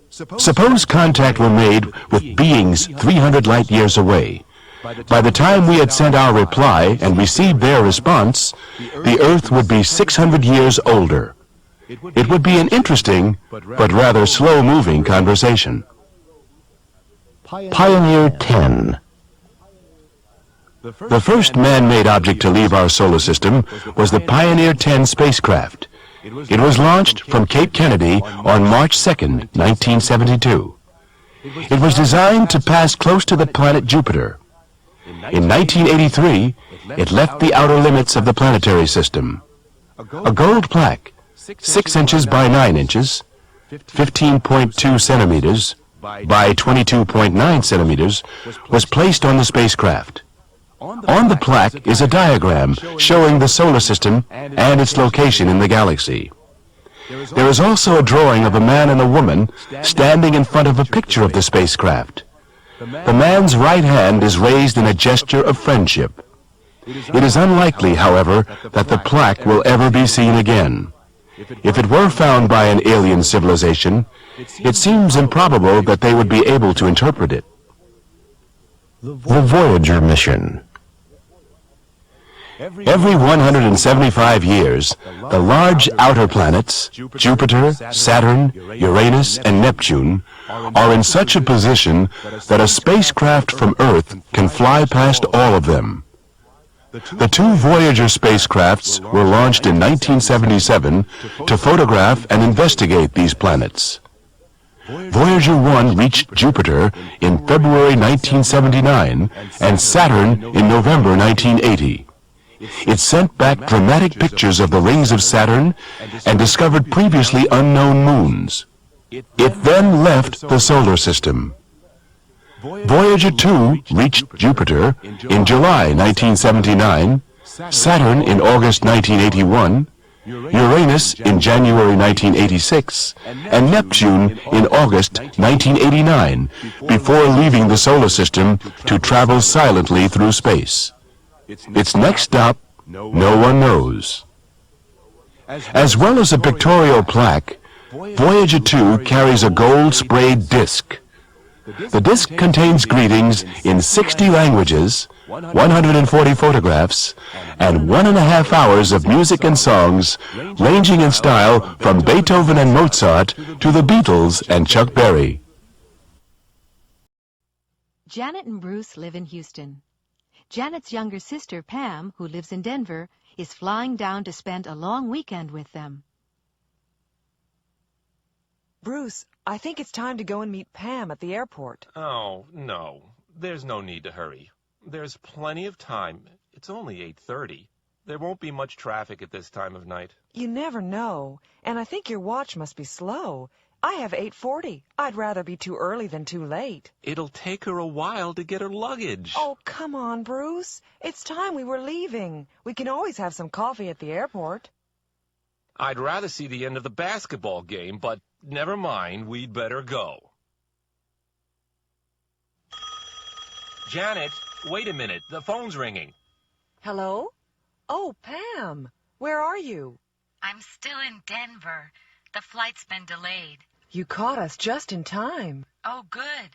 Suppose contact were made with beings 300 light-years away. By the time we had sent our reply and received their response, the Earth would be 600 years older. It would be an interesting, but rather slow-moving conversation. Pioneer 10. The first man-made object to leave our solar system was the Pioneer 10 spacecraft. It was launched from Cape Kennedy on March 2nd, 1972. It was designed to pass close to the planet Jupiter. In 1983, it left the outer limits of the planetary system. A gold plaque 6 inches by 9 inches, 15.2 centimeters by 22.9 centimeters, was placed on the spacecraft. On the plaque is a diagram showing the solar system and its location in the galaxy. There is also a drawing of a man and a woman standing in front of a picture of the spacecraft. The man's right hand is raised in a gesture of friendship. It is unlikely, however, that the plaque will ever be seen again. If it were found by an alien civilization, it seems improbable that they would be able to interpret it. The Voyager mission. Every 175 years, the large outer planets, Jupiter, Saturn, Uranus, and Neptune, are in such a position that a spacecraft from Earth can fly past all of them. The 2 Voyager spacecrafts were launched in 1977 to photograph and investigate these planets. Voyager 1 reached Jupiter in February 1979 and Saturn in November 1980. It sent back dramatic pictures of the rings of Saturn and discovered previously unknown moons. It then left the solar system. Voyager 2 reached Jupiter in July 1979, Saturn in August 1981, Uranus in January 1986, and Neptune in August 1989, before leaving the solar system to travel silently through space. Its next stop, no one knows. As well as a pictorial plaque, Voyager 2 carries a gold-sprayed disc. The disc contains greetings in 60 languages, 140 photographs, and 1.5 hours of music and songs, ranging in style from Beethoven and Mozart to the Beatles and Chuck Berry. Janet and Bruce live in Houston. Janet's younger sister, Pam, who lives in Denver, is flying down to spend a long weekend with them. Bruce, I think it's time to go and meet Pam at the airport. Oh, no. There's no need to hurry. There's plenty of time. It's only 8:30. There won't be much traffic at this time of night. You never know, and I think your watch must be slow. I have 8:40. I'd rather be too early than too late. It'll take her a while to get her luggage. Oh, come on, Bruce. It's time we were leaving. We can always have some coffee at the airport. I'd rather see the end of the basketball game, but never mind, we'd better go. Janet, wait a minute. The phone's ringing. Hello? Oh, Pam. Where are you? I'm still in Denver. The flight's been delayed. You caught us just in time. Oh, good.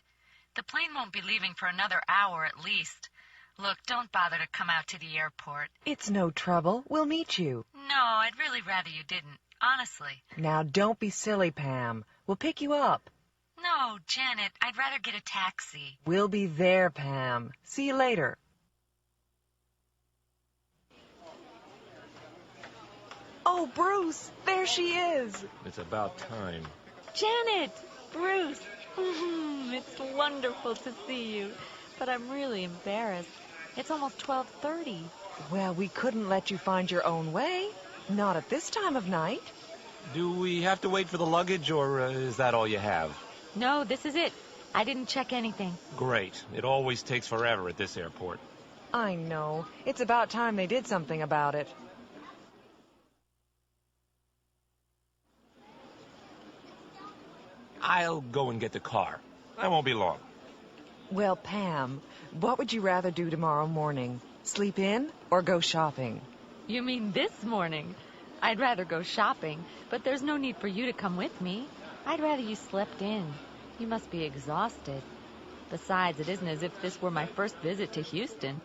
The plane won't be leaving for another hour at least. Look, don't bother to come out to the airport. It's no trouble. We'll meet you. No, I'd really rather you didn't. Honestly. Now, don't be silly, Pam. We'll pick you up. No, Janet, I'd rather get a taxi. We'll be there, Pam. See you later. Oh, Bruce, there she is. It's about time. Janet! Bruce! It's wonderful to see you. But I'm really embarrassed. It's almost 12:30. Well, we couldn't let you find your own way. Not at this time of night. Do we have to wait for the luggage, or is that all you have? No, this is it. I didn't check anything. Great. It always takes forever at this airport. I know. It's about time they did something about it. I'll go and get the car. I won't be long. Well, Pam, what would you rather do tomorrow morning? Sleep in or go shopping? You mean this morning? I'd rather go shopping, but there's no need for you to come with me. I'd rather you slept in. You must be exhausted. Besides, it isn't as if this were my first visit to Houston.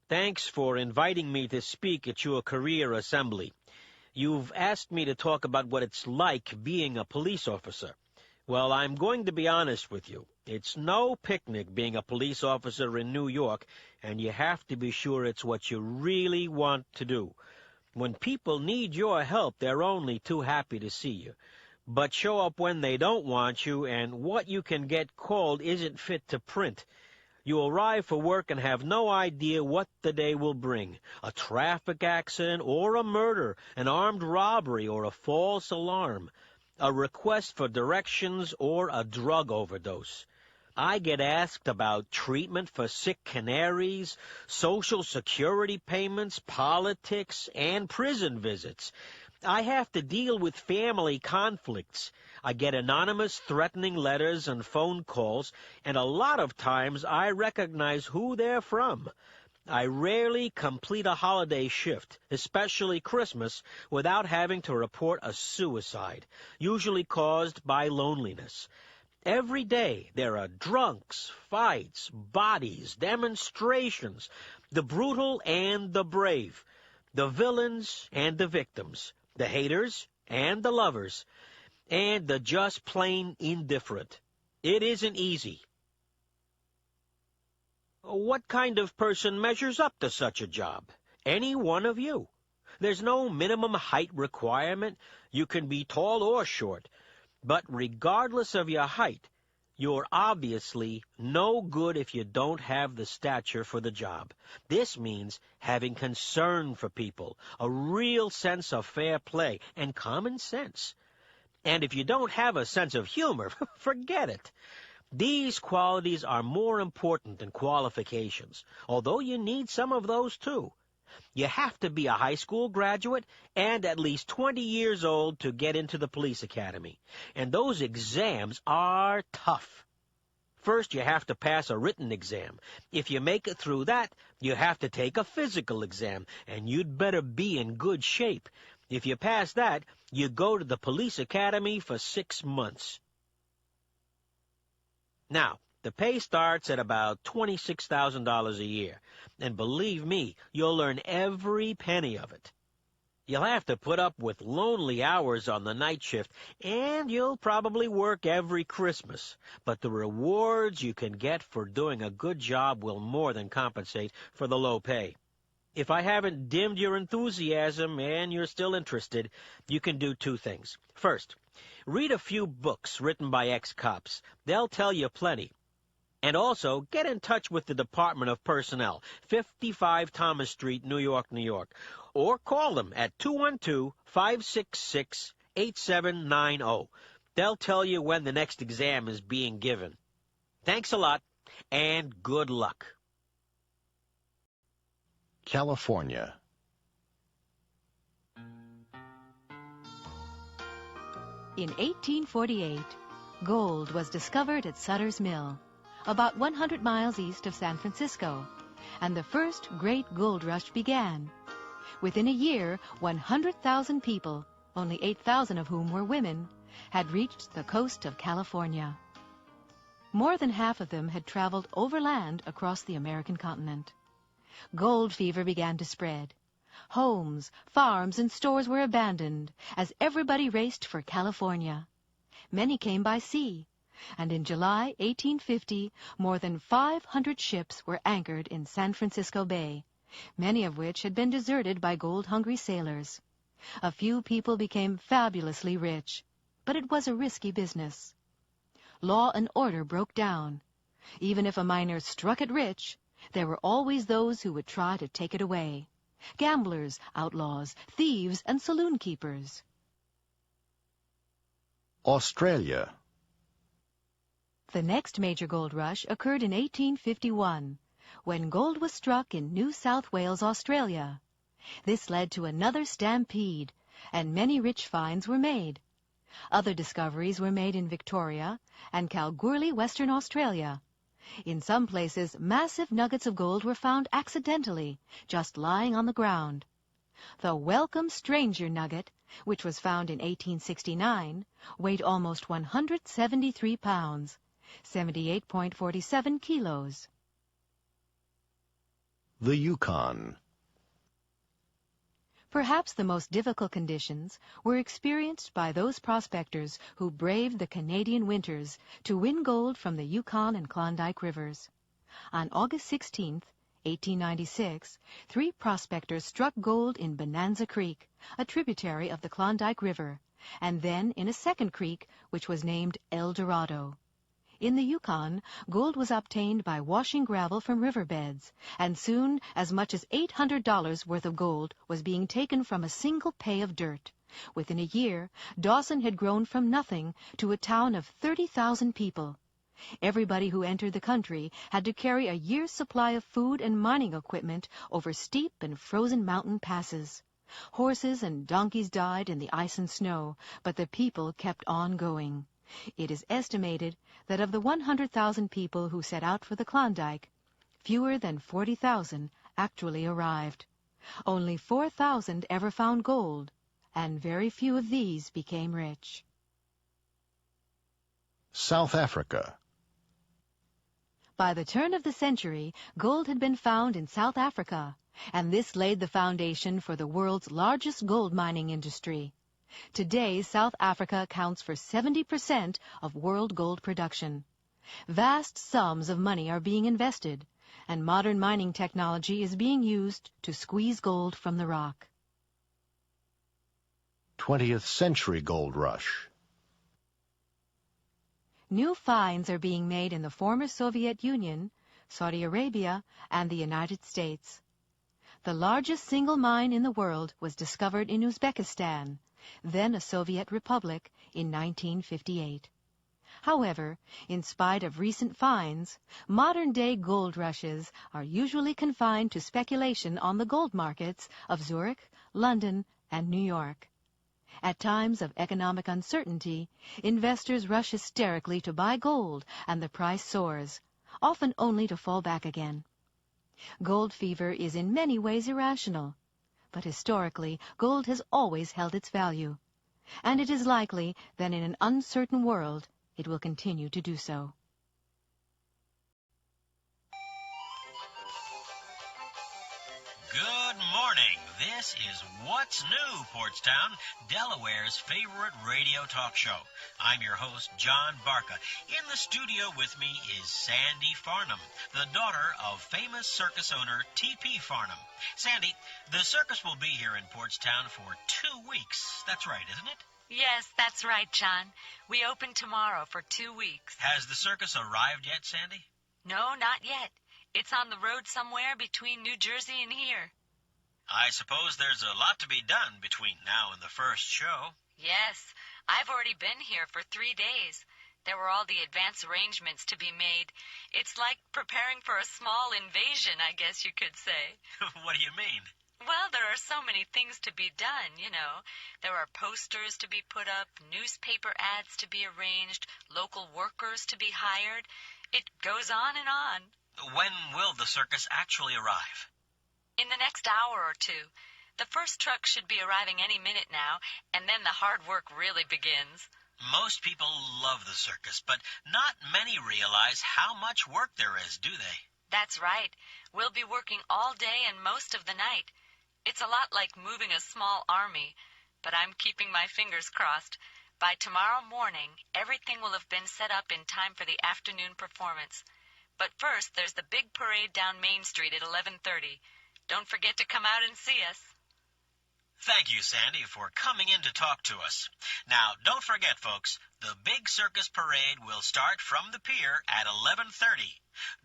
Thanks for inviting me to speak at your career assembly. You've asked me to talk about what it's like being a police officer. Well, I'm going to be honest with you. It's no picnic being a police officer in New York, and you have to be sure it's what you really want to do. When people need your help, they're only too happy to see you. But show up when they don't want you, and what you can get called isn't fit to print. You arrive for work and have no idea what the day will bring. A traffic accident or a murder, an armed robbery or a false alarm, a request for directions or a drug overdose. I get asked about treatment for sick canaries, Social Security payments, politics, and prison visits. I have to deal with family conflicts. I get anonymous threatening letters and phone calls, and a lot of times I recognize who they're from. I rarely complete a holiday shift, especially Christmas, without having to report a suicide, usually caused by loneliness. Every day there are drunks, fights, bodies, demonstrations, the brutal and the brave, the villains and the victims, the haters and the lovers, and the just plain indifferent. It isn't easy. What kind of person measures up to such a job? Any one of you. There's no minimum height requirement. You can be tall or short. But regardless of your height, you're obviously no good if you don't have the stature for the job. This means having concern for people, a real sense of fair play, and common sense. And if you don't have a sense of humor, forget it. These qualities are more important than qualifications, although you need some of those too. You have to be a high school graduate and at least 20 years old to get into the police academy. And those exams are tough. First, you have to pass a written exam. If you make it through that, you have to take a physical exam, and you'd better be in good shape. If you pass that, you go to the police academy for 6 months. Now, the pay starts at about $26,000 a year, and believe me, you'll earn every penny of it. You'll have to put up with lonely hours on the night shift, and you'll probably work every Christmas, but the rewards you can get for doing a good job will more than compensate for the low pay. If I haven't dimmed your enthusiasm and you're still interested, you can do 2 things. First, read a few books written by ex-cops. They'll tell you plenty. And also, get in touch with the Department of Personnel, 55 Thomas Street, New York, New York. Or call them at 212-566-8790. They'll tell you when the next exam is being given. Thanks a lot, and good luck. California. In 1848, gold was discovered at Sutter's Mill, about 100 miles east of San Francisco, and the first great gold rush began. Within a year, 100,000 people, only 8,000 of whom were women, had reached the coast of California. More than half of them had traveled overland across the American continent. Gold fever began to spread. Homes, farms, and stores were abandoned as everybody raced for California. Many came by sea, and in July 1850, more than 500 ships were anchored in San Francisco Bay, many of which had been deserted by gold-hungry sailors. A few people became fabulously rich, but it was a risky business. Law and order broke down. Even if a miner struck it rich, there were always those who would try to take it away. Gamblers, outlaws, thieves, and saloon keepers. Australia. The next major gold rush occurred in 1851, when gold was struck in New South Wales, Australia. This led to another stampede, and many rich finds were made. Other discoveries were made in Victoria and Kalgoorlie, Western Australia. In some places, massive nuggets of gold were found accidentally, just lying on the ground. The Welcome Stranger nugget, which was found in 1869, weighed almost 173 pounds, 78.47 kilos. The Yukon. Perhaps the most difficult conditions were experienced by those prospectors who braved the Canadian winters to win gold from the Yukon and Klondike rivers. On August 16, 1896, 3 prospectors struck gold in Bonanza Creek, a tributary of the Klondike River, and then in a second creek which was named El Dorado. In the Yukon, gold was obtained by washing gravel from riverbeds, and soon as much as $800 worth of gold was being taken from a single pay of dirt. Within a year, Dawson had grown from nothing to a town of 30,000 people. Everybody who entered the country had to carry a year's supply of food and mining equipment over steep and frozen mountain passes. Horses and donkeys died in the ice and snow, but the people kept on going. It is estimated that of the 100,000 people who set out for the Klondike, fewer than 40,000 actually arrived. Only 4,000 ever found gold, and very few of these became rich. South Africa. By the turn of the century, gold had been found in South Africa, and this laid the foundation for the world's largest gold mining industry. Today, South Africa accounts for 70% of world gold production. Vast sums of money are being invested, and modern mining technology is being used to squeeze gold from the rock. 20th century gold rush. New finds are being made in the former Soviet Union, Saudi Arabia, and the United States. The largest single mine in the world was discovered in Uzbekistan, then a Soviet republic, in 1958. However, in spite of recent finds, modern-day gold rushes are usually confined to speculation on the gold markets of Zurich, London, and New York. At times of economic uncertainty, investors rush hysterically to buy gold, and the price soars, often only to fall back again. Gold fever is in many ways irrational, but historically, gold has always held its value, and it is likely that in an uncertain world, it will continue to do so. Good morning. This is What's New, Portstown, Delaware's favorite radio talk show. I'm your host, John Barca. In the studio with me is Sandy Farnham, the daughter of famous circus owner T.P. Farnham. Sandy, the circus will be here in Portstown for 2 weeks. That's right, isn't it? Yes, that's right, John. We open tomorrow for 2 weeks. Has the circus arrived yet, Sandy? No, not yet. It's on the road somewhere between New Jersey and here. I suppose there's a lot to be done between now and the first show. Yes, I've already been here for 3 days. There were all the advance arrangements to be made. It's like preparing for a small invasion, I guess you could say. What do you mean? Well, there are so many things to be done, you know. There are posters to be put up, newspaper ads to be arranged, local workers to be hired. It goes on and on. When will the circus actually arrive? In the next hour or two. The first truck should be arriving any minute now, and then the hard work really begins. Most people love the circus, but not many realize how much work there is, do they? That's right. We'll be working all day and most of the night. It's a lot like moving a small army, but I'm keeping my fingers crossed. By tomorrow morning, everything will have been set up in time for the afternoon performance. But first, there's the big parade down Main Street at 11:30. Don't forget to come out and see us. Thank you, Sandy, for coming in to talk to us. Now, don't forget, folks, the big circus parade will start from the pier at 11:30.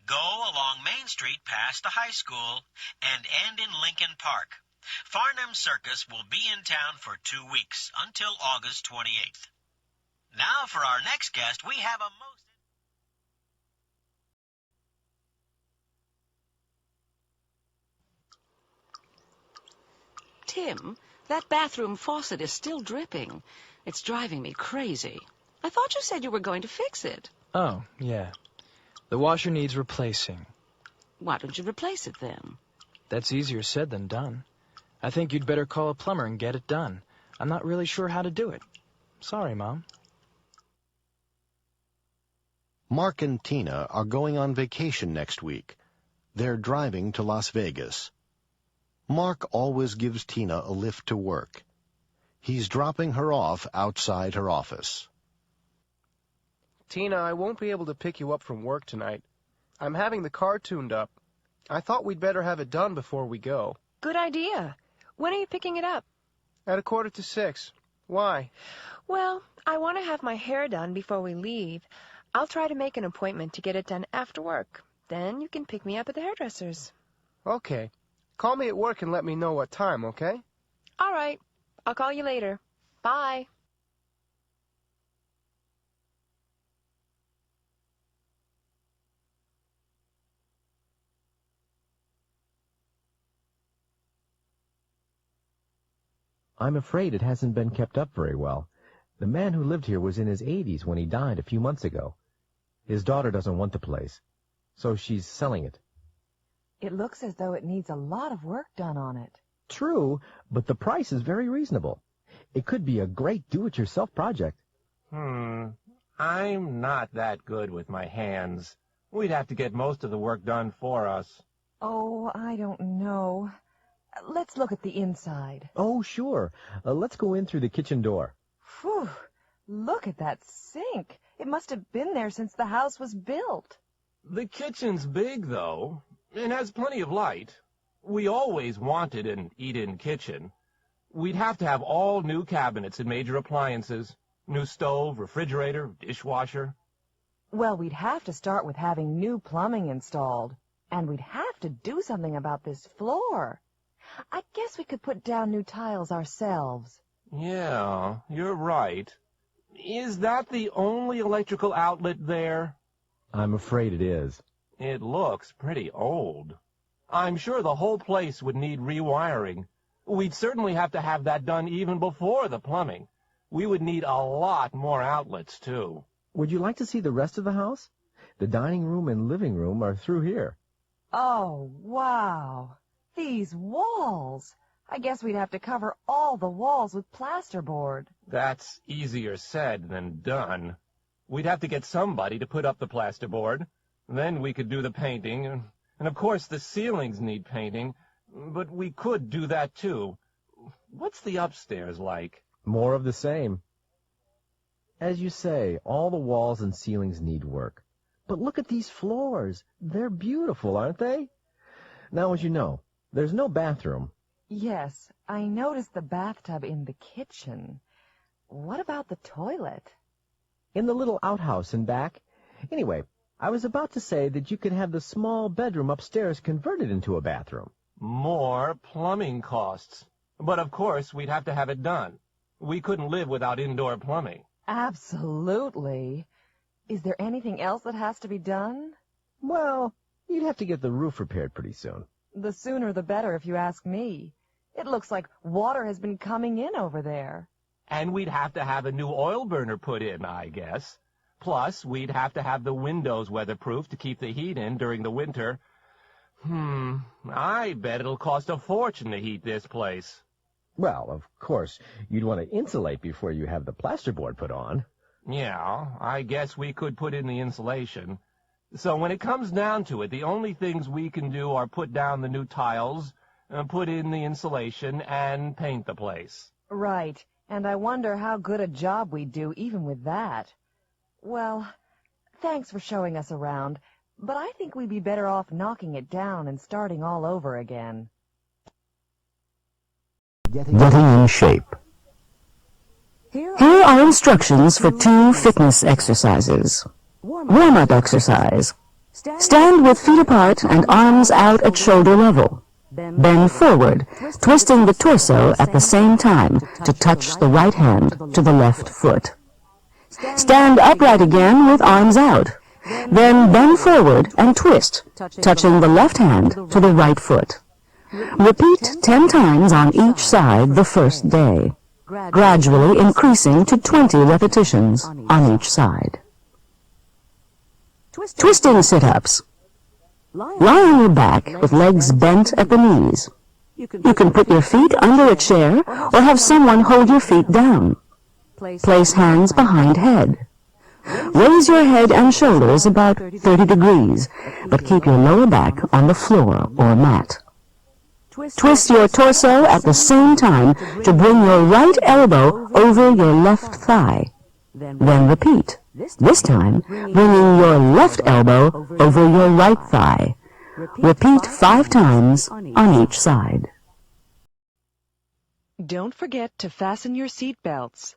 Go along Main Street past the high school and end in Lincoln Park. Farnham Circus will be in town for 2 weeks, until August 28th. Now, for our next guest, we have a most... Tim, that bathroom faucet is still dripping. It's driving me crazy. I thought you said you were going to fix it. Oh, yeah. The washer needs replacing. Why don't you replace it then? That's easier said than done. I think you'd better call a plumber and get it done. I'm not really sure how to do it. Sorry, Mom. Mark and Tina are going on vacation next week. They're driving to Las Vegas. Mark always gives Tina a lift to work. He's dropping her off outside her office. Tina, I won't be able to pick you up from work tonight. I'm having the car tuned up. I thought we'd better have it done before we go. Good idea. When are you picking it up? At 5:45. Why? Well, I want to have my hair done before we leave. I'll try to make an appointment to get it done after work. Then you can pick me up at the hairdresser's. Okay. Call me at work and let me know what time, okay? All right. I'll call you later. Bye. I'm afraid it hasn't been kept up very well. The man who lived here was in his 80s when he died a few months ago. His daughter doesn't want the place, so she's selling it. It looks as though it needs a lot of work done on it. True, but the price is very reasonable. It could be a great do-it-yourself project. I'm not that good with my hands. We'd have to get most of the work done for us. Oh, I don't know. Let's look at the inside. Oh, sure. Let's go in through the kitchen door. Phew, look at that sink. It must have been there since the house was built. The kitchen's big, though. It has plenty of light. We always wanted an eat-in kitchen. We'd have to have all new cabinets and major appliances. New stove, refrigerator, dishwasher. Well, we'd have to start with having new plumbing installed. And we'd have to do something about this floor. I guess we could put down new tiles ourselves. Yeah, you're right. Is that the only electrical outlet there? I'm afraid it is. It looks pretty old. I'm sure the whole place would need rewiring. We'd certainly have to have that done even before the plumbing. We would need a lot more outlets, too. Would you like to see the rest of the house? The dining room and living room are through here. Oh, wow. These walls. I guess we'd have to cover all the walls with plasterboard. That's easier said than done. We'd have to get somebody to put up the plasterboard. Then we could do the painting. And of course the ceilings need painting. But we could do that too. What's the upstairs like? More of the same. As you say, all the walls and ceilings need work. But look at these floors. They're beautiful, aren't they? Now, as you know, there's no bathroom. Yes, I noticed the bathtub in the kitchen. What about the toilet? In the little outhouse in back. Anyway, I was about to say that you could have the small bedroom upstairs converted into a bathroom. More plumbing costs. But of course, we'd have to have it done. We couldn't live without indoor plumbing. Absolutely. Is there anything else that has to be done? Well, you'd have to get the roof repaired pretty soon. The sooner the better, if you ask me. It looks like water has been coming in over there. And we'd have to have a new oil burner put in, I guess. Plus, we'd have to have the windows weatherproof to keep the heat in during the winter. I bet it'll cost a fortune to heat this place. Well, of course, you'd want to insulate before you have the plasterboard put on. Yeah, I guess we could put in the insulation. So when it comes down to it, the only things we can do are put down the new tiles, put in the insulation, and paint the place. Right, and I wonder how good a job we'd do even with that. Well, thanks for showing us around, but I think we'd be better off knocking it down and starting all over again. Getting in shape. Here are instructions for 2 fitness exercises. Warm-up exercise. Stand with feet apart and arms out at shoulder level. Bend forward, twisting the torso at the same time to touch the right hand to the left foot. Stand upright again with arms out. Then bend forward and twist, touching the left hand to the right foot. Repeat 10 times on each side the first day, gradually increasing to 20 repetitions on each side. Twisting sit-ups. Lie on your back with legs bent at the knees. You can put your feet under a chair or have someone hold your feet down. Place hands behind head. Raise your head and shoulders about 30 degrees, but keep your lower back on the floor or mat. Twist your torso at the same time to bring your right elbow over your left thigh. Then repeat, this time bringing your left elbow over your right thigh. Repeat 5 times on each side. Don't forget to fasten your seat belts.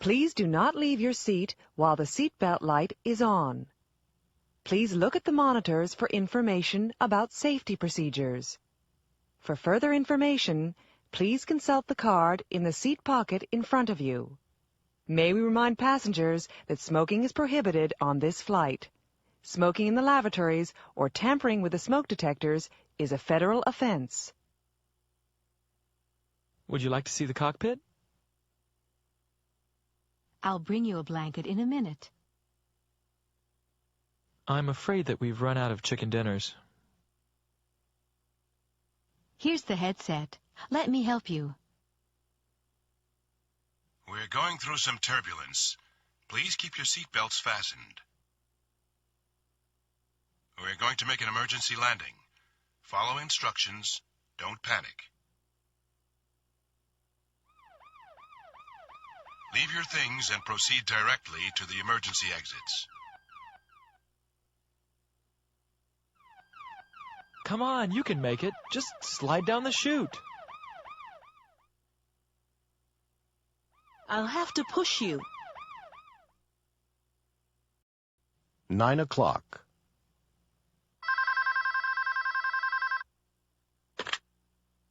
Please do not leave your seat while the seatbelt light is on. Please look at the monitors for information about safety procedures. For further information, please consult the card in the seat pocket in front of you. May we remind passengers that smoking is prohibited on this flight. Smoking in the lavatories or tampering with the smoke detectors is a federal offense. Would you like to see the cockpit? I'll bring you a blanket in a minute. I'm afraid that we've run out of chicken dinners. Here's the headset. Let me help you. We're going through some turbulence. Please keep your seatbelts fastened. We're going to make an emergency landing. Follow instructions. Don't panic. Leave your things and proceed directly to the emergency exits. Come on, you can make it. Just slide down the chute. I'll have to push you. 9 o'clock.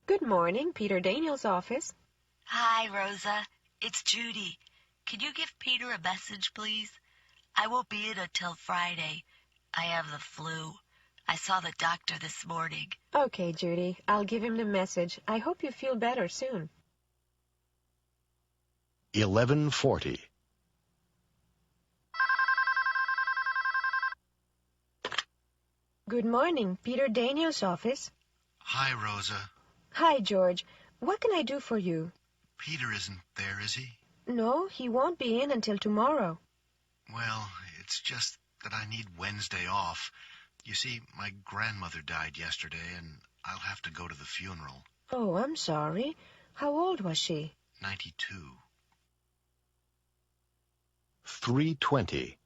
Good morning, Peter Daniels' office. Hi, Rosa. It's Judy. Could you give Peter a message, please? I won't be in until Friday. I have the flu. I saw the doctor this morning. Okay, Judy. I'll give him the message. I hope you feel better soon. 11:40. Good morning, Peter Daniels' office. Hi, Rosa. Hi, George. What can I do for you? Peter isn't there, is he? No, he won't be in until tomorrow. Well, it's just that I need Wednesday off. You see, my grandmother died yesterday, and I'll have to go to the funeral. Oh, I'm sorry. How old was she? 92. 3:20.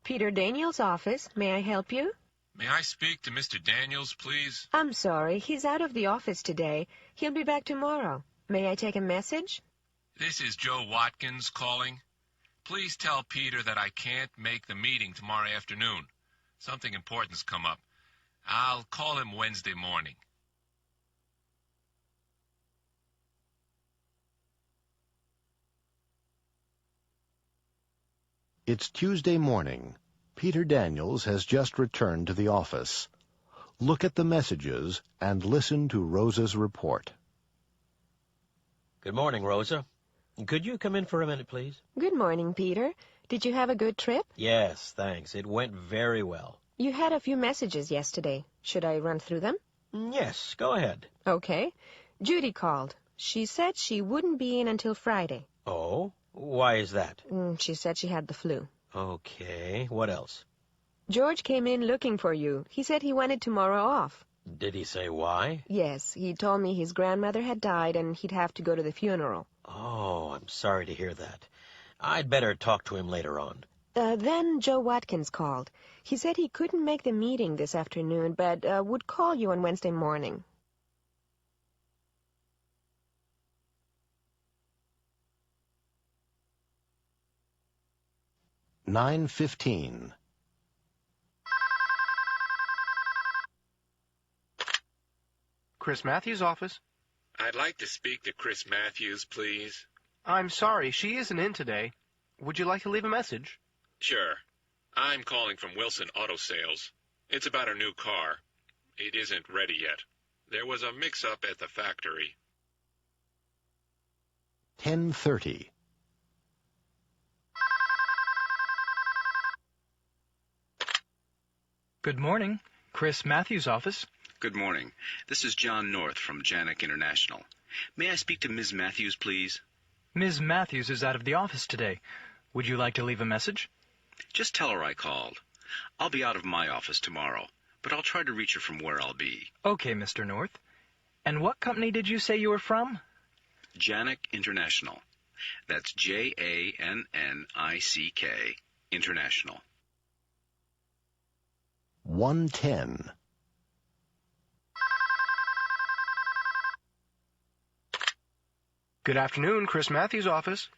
Peter Daniels' office. May I help you? May I speak to Mr. Daniels, please? I'm sorry. He's out of the office today. He'll be back tomorrow. May I take a message? This is Joe Watkins calling. Please tell Peter that I can't make the meeting tomorrow afternoon. Something important's come up. I'll call him Wednesday morning. It's Tuesday morning. Peter Daniels has just returned to the office. Look at the messages and listen to Rosa's report. Good morning, Rosa. Could you come in for a minute, please? Good morning, Peter. Did you have a good trip? Yes, thanks. It went very well. You had a few messages yesterday. Should I run through them? Yes, go ahead. Okay. Judy called. She said she wouldn't be in until Friday. Oh? Why is that? She said she had the flu. Okay. What else? George came in looking for you. He said he wanted tomorrow off. Did he say why? Yes, he told me his grandmother had died and he'd have to go to the funeral. Oh, I'm sorry to hear that. I'd better talk to him later on. Then Joe Watkins called. He said he couldn't make the meeting this afternoon, but would call you on Wednesday morning. $9:15. Chris Matthews' office. I'd like to speak to Chris Matthews, please. I'm sorry, she isn't in today. Would you like to leave a message? Sure. I'm calling from Wilson Auto Sales. It's about our new car. It isn't ready yet. There was a mix-up at the factory. 10:30. Good morning. Chris Matthews' office. Good morning. This is John North from Janik International. May I speak to Ms. Matthews, please? Ms. Matthews is out of the office today. Would you like to leave a message? Just tell her I called. I'll be out of my office tomorrow, but I'll try to reach her from where I'll be. Okay, Mr. North. And what company did you say you were from? Janik International. That's Jannick International. 1:10. Good afternoon, Chris Matthews' office.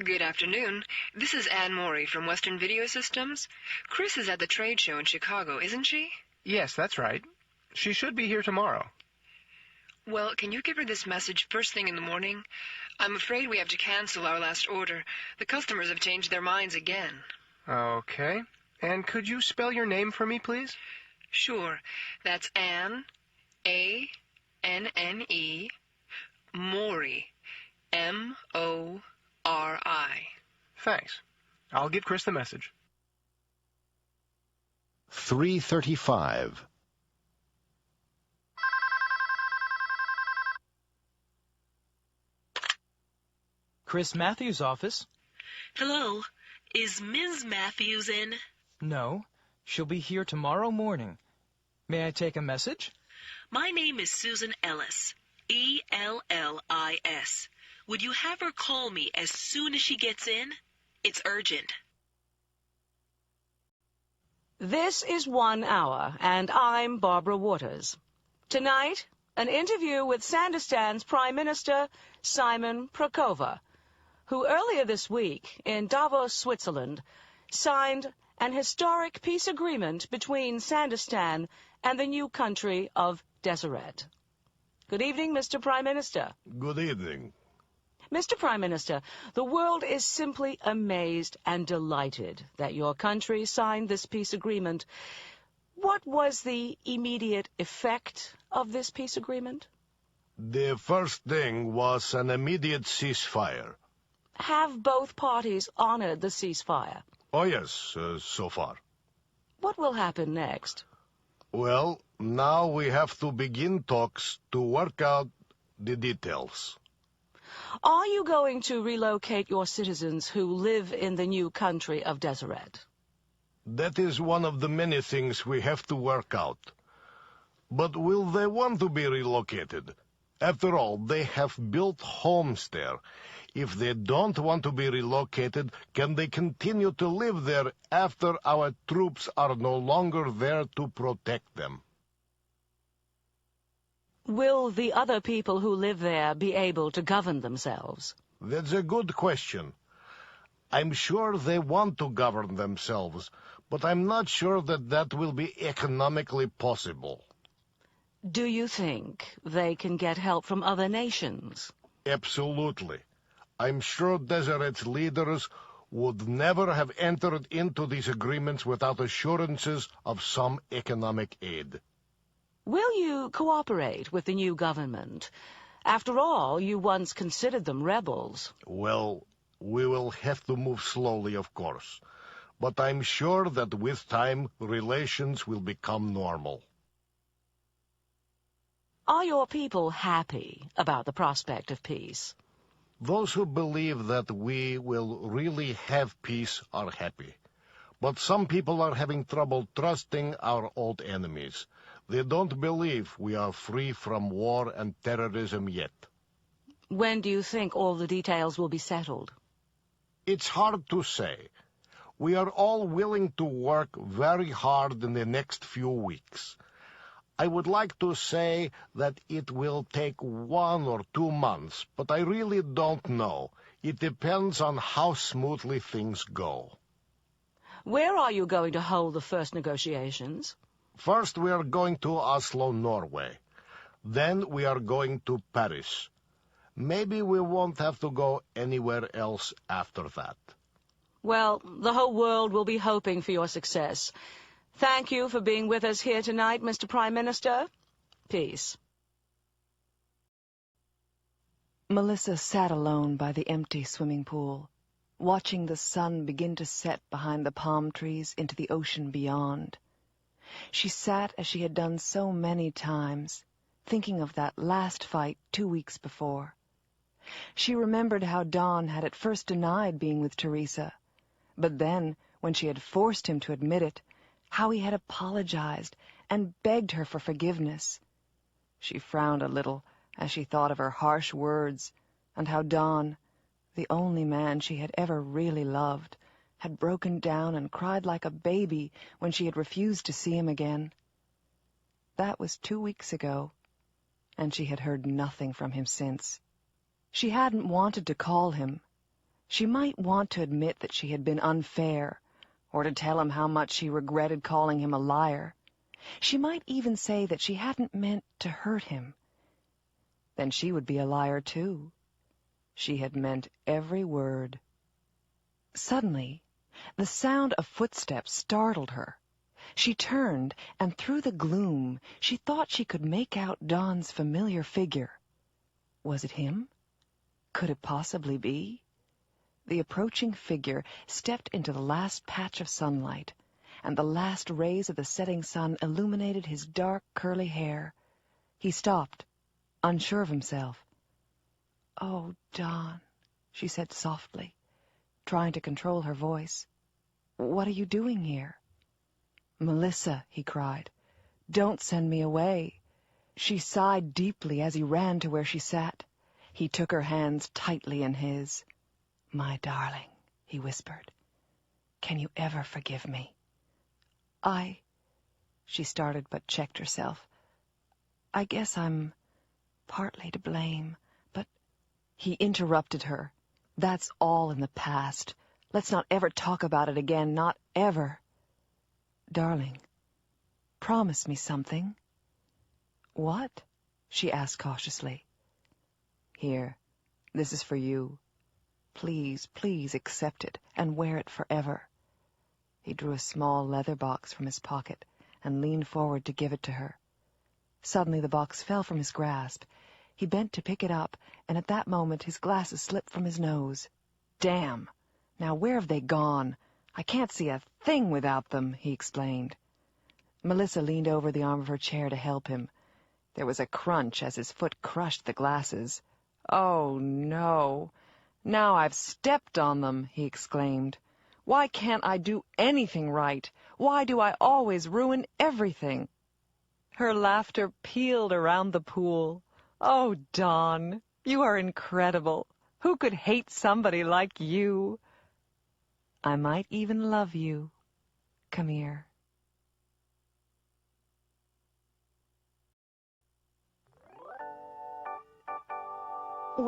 Good afternoon. This is Ann Morey from Western Video Systems. Chris is at the trade show in Chicago, isn't she? Yes, that's right. She should be here tomorrow. Well, can you give her this message first thing in the morning? I'm afraid we have to cancel our last order. The customers have changed their minds again. Okay. And could you spell your name for me, please? Sure. That's Ann, A-N-N-E, Morey, M-O-R-I. Thanks. I'll give Chris the message. 3:35. Chris Matthews' office. Hello. Is Ms. Matthews in? No. She'll be here tomorrow morning. May I take a message? My name is Susan Ellis. E-L-L-I-S. Would you have her call me as soon as she gets in? It's urgent. This is 1 Hour, and I'm Barbara Waters. Tonight, an interview with Sandistan's Prime Minister, Simon Prokova, who earlier this week in Davos, Switzerland, signed an historic peace agreement between Sandistan and the new country of Deseret. Good evening, Mr. Prime Minister. Good evening. Mr. Prime Minister, the world is simply amazed and delighted that your country signed this peace agreement. What was the immediate effect of this peace agreement? The first thing was an immediate ceasefire. Have both parties honored the ceasefire? Oh, yes, so far. What will happen next? Well, now we have to begin talks to work out the details. Are you going to relocate your citizens who live in the new country of Deseret? That is one of the many things we have to work out. But will they want to be relocated? After all, they have built homes there. If they don't want to be relocated, can they continue to live there after our troops are no longer there to protect them? Will the other people who live there be able to govern themselves? That's a good question. I'm sure they want to govern themselves, but I'm not sure that that will be economically possible. Do you think they can get help from other nations? Absolutely. I'm sure Deseret's leaders would never have entered into these agreements without assurances of some economic aid. Will you cooperate with the new government? After all, you once considered them rebels. Well, we will have to move slowly, of course. But I'm sure that with time, relations will become normal. Are your people happy about the prospect of peace? Those who believe that we will really have peace are happy. But some people are having trouble trusting our old enemies. They don't believe we are free from war and terrorism yet. When do you think all the details will be settled? It's hard to say. We are all willing to work very hard in the next few weeks. I would like to say that it will take 1 or 2 months, but I really don't know. It depends on how smoothly things go. Where are you going to hold the first negotiations? First, we are going to Oslo, Norway. Then we are going to Paris. Maybe we won't have to go anywhere else after that. Well, the whole world will be hoping for your success. Thank you for being with us here tonight, Mr. Prime Minister. Peace. Melissa sat alone by the empty swimming pool, watching the sun begin to set behind the palm trees into the ocean beyond. She sat as she had done so many times, thinking of that last fight 2 weeks before. She remembered how Don had at first denied being with Teresa, but then, when she had forced him to admit it, how he had apologized and begged her for forgiveness. She frowned a little as she thought of her harsh words, and how Don, the only man she had ever really loved, had broken down and cried like a baby when she had refused to see him again. That was 2 weeks ago, and she had heard nothing from him since. She hadn't wanted to call him. She might want to admit that she had been unfair, or to tell him how much she regretted calling him a liar. She might even say that she hadn't meant to hurt him. Then she would be a liar too. She had meant every word. Suddenly, the sound of footsteps startled her. She turned, and through the gloom she thought she could make out Don's familiar figure. Was it him? Could it possibly be? The approaching figure stepped into the last patch of sunlight, and the last rays of the setting sun illuminated his dark, curly hair. He stopped, unsure of himself. "Oh, Don," she said softly, trying to control her voice. "What are you doing here?" "Melissa," he cried, "don't send me away." She sighed deeply as he ran to where she sat. He took her hands tightly in his. "My darling," he whispered, "can you ever forgive me?" She started but checked herself. "I guess I'm partly to blame, but—" He interrupted her. "That's all in the past. Let's not ever talk about it again, not ever." "Darling, promise me something." "What?" she asked cautiously. "Here, this is for you. Please, please accept it and wear it forever." He drew a small leather box from his pocket and leaned forward to give it to her. Suddenly the box fell from his grasp. He bent to pick it up, and at that moment his glasses slipped from his nose. "Damn! Now where have they gone? I can't see a thing without them," he explained. Melissa leaned over the arm of her chair to help him. There was a crunch as his foot crushed the glasses. "Oh, no! Now I've stepped on them," he exclaimed. "Why can't I do anything right? Why do I always ruin everything?" Her laughter pealed around the pool. "Oh, Don, you are incredible. Who could hate somebody like you? I might even love you. Come here."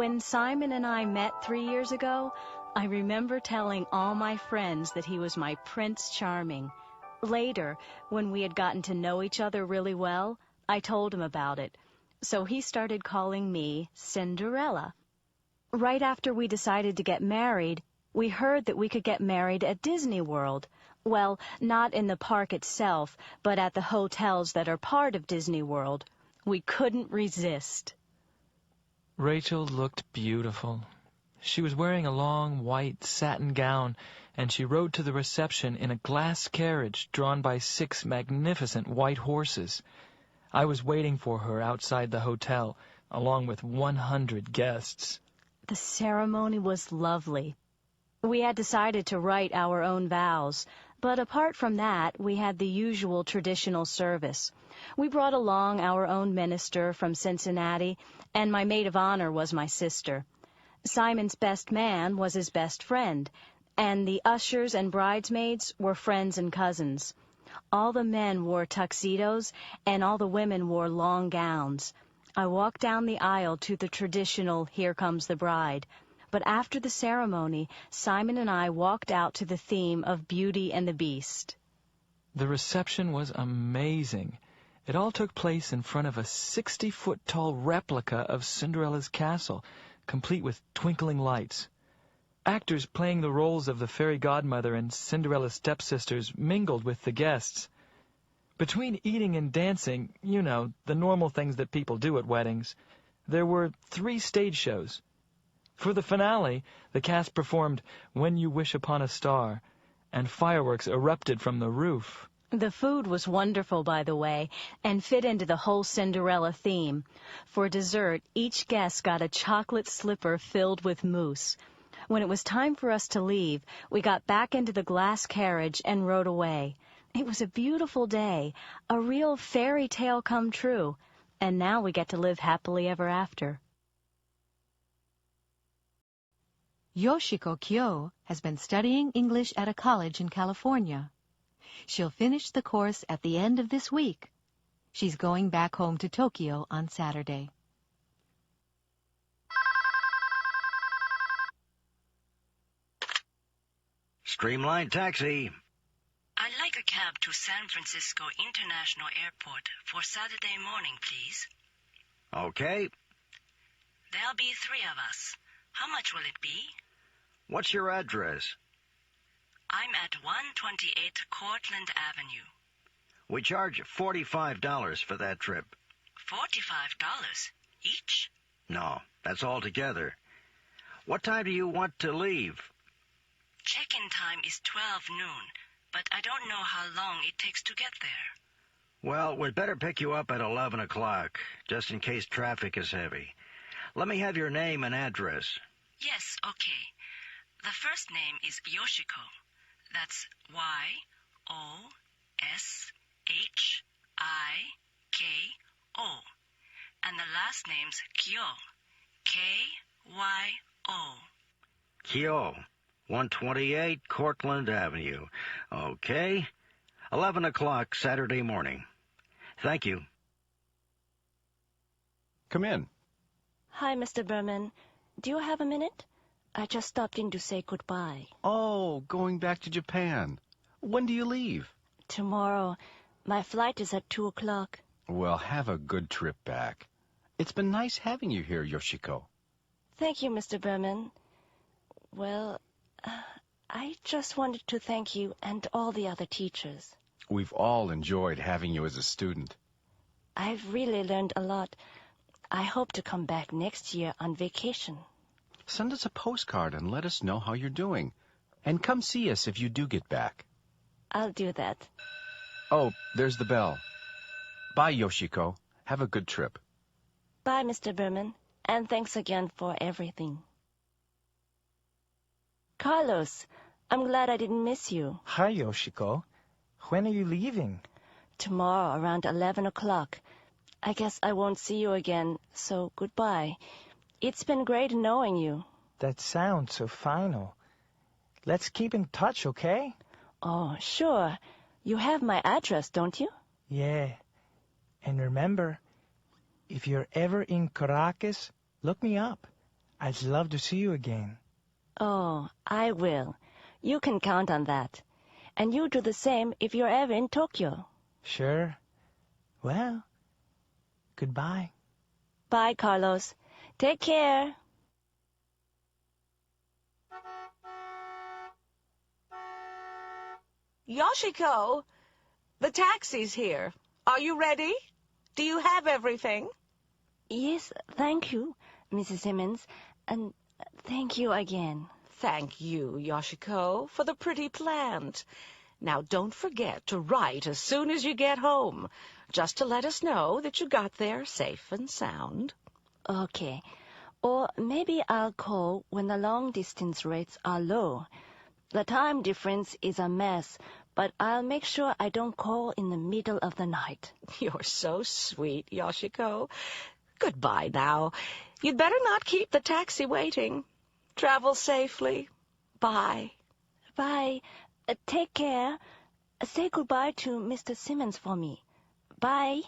When Simon and I met 3 years ago, I remember telling all my friends that he was my Prince Charming. Later, when we had gotten to know each other really well, I told him about it. So he started calling me Cinderella. Right after we decided to get married, we heard that we could get married at Disney World. Well, not in the park itself, but at the hotels that are part of Disney World. We couldn't resist. Rachel looked beautiful. She was wearing a long white satin gown, and she rode to the reception in a glass carriage drawn by 6 magnificent white horses. I was waiting for her outside the hotel, along with 100 guests. The ceremony was lovely. We had decided to write our own vows, but apart from that, we had the usual traditional service. We brought along our own minister from Cincinnati, and my maid of honor was my sister. Simon's best man was his best friend, and the ushers and bridesmaids were friends and cousins. All the men wore tuxedos, and all the women wore long gowns. I walked down the aisle to the traditional "Here Comes the Bride," but after the ceremony, Simon and I walked out to the theme of Beauty and the Beast. The reception was amazing. It all took place in front of a 60-foot-tall replica of Cinderella's castle, complete with twinkling lights. Actors playing the roles of the fairy godmother and Cinderella's stepsisters mingled with the guests. Between eating and dancing, you know, the normal things that people do at weddings, there were 3 stage shows. For the finale, the cast performed "When You Wish Upon a Star," and fireworks erupted from the roof. The food was wonderful, by the way, and fit into the whole Cinderella theme. For dessert, each guest got a chocolate slipper filled with mousse. When it was time for us to leave, we got back into the glass carriage and rode away. It was a beautiful day, a real fairy tale come true, and now we get to live happily ever after. Yoshiko Kyo has been studying English at a college in California. She'll finish the course at the end of this week. She's going back home to Tokyo on Saturday. Streamline Taxi. I'd like a cab to San Francisco International Airport for Saturday morning, please. Okay. There'll be 3 of us. How much will it be? What's your address? I'm at 128 Cortlandt Avenue. We charge $45 for that trip. $45 each? No, that's all together. What time do you want to leave? Check-in time is 12 noon, but I don't know how long it takes to get there. Well, we'd better pick you up at 11 o'clock, just in case traffic is heavy. Let me have your name and address. Yes, okay. The first name is Yoshiko. That's Y-O-S-H-I-K-O. And the last name's Kyo. K-Y-O. Kyo, 128 Cortlandt Avenue. Okay. 11 o'clock Saturday morning. Thank you. Come in. Hi, Mr. Berman. Do you have a minute? I just stopped in to say goodbye. Oh, going back to Japan. When do you leave? Tomorrow. My flight is at 2 o'clock. Well, have a good trip back. It's been nice having you here, Yoshiko. Thank you, Mr. Berman. Well, I just wanted to thank you and all the other teachers. We've all enjoyed having you as a student. I've really learned a lot. I hope to come back next year on vacation. Send us a postcard and let us know how you're doing. And come see us if you do get back. I'll do that. Oh, there's the bell. Bye, Yoshiko. Have a good trip. Bye, Mr. Berman. And thanks again for everything. Carlos, I'm glad I didn't miss you. Hi, Yoshiko. When are you leaving? Tomorrow around 11 o'clock. I guess I won't see you again, so goodbye. It's been great knowing you. That sounds so final. Let's keep in touch, okay? Oh, sure. You have my address, don't you? Yeah. And remember, if you're ever in Caracas, look me up. I'd love to see you again. Oh, I will. You can count on that. And you do the same if you're ever in Tokyo. Sure. Well, goodbye. Bye, Carlos. Take care. Yoshiko, the taxi's here. Are you ready? Do you have everything? Yes, thank you, Mrs. Simmons. And thank you again. Thank you, Yoshiko, for the pretty plant. Now, don't forget to write as soon as you get home, just to let us know that you got there safe and sound. Okay. Or maybe I'll call when the long-distance rates are low. The time difference is a mess, but I'll make sure I don't call in the middle of the night. You're so sweet, Yoshiko. Goodbye now. You'd better not keep the taxi waiting. Travel safely. Bye. Bye. Take care. Say goodbye to Mr. Simmons for me. Bye.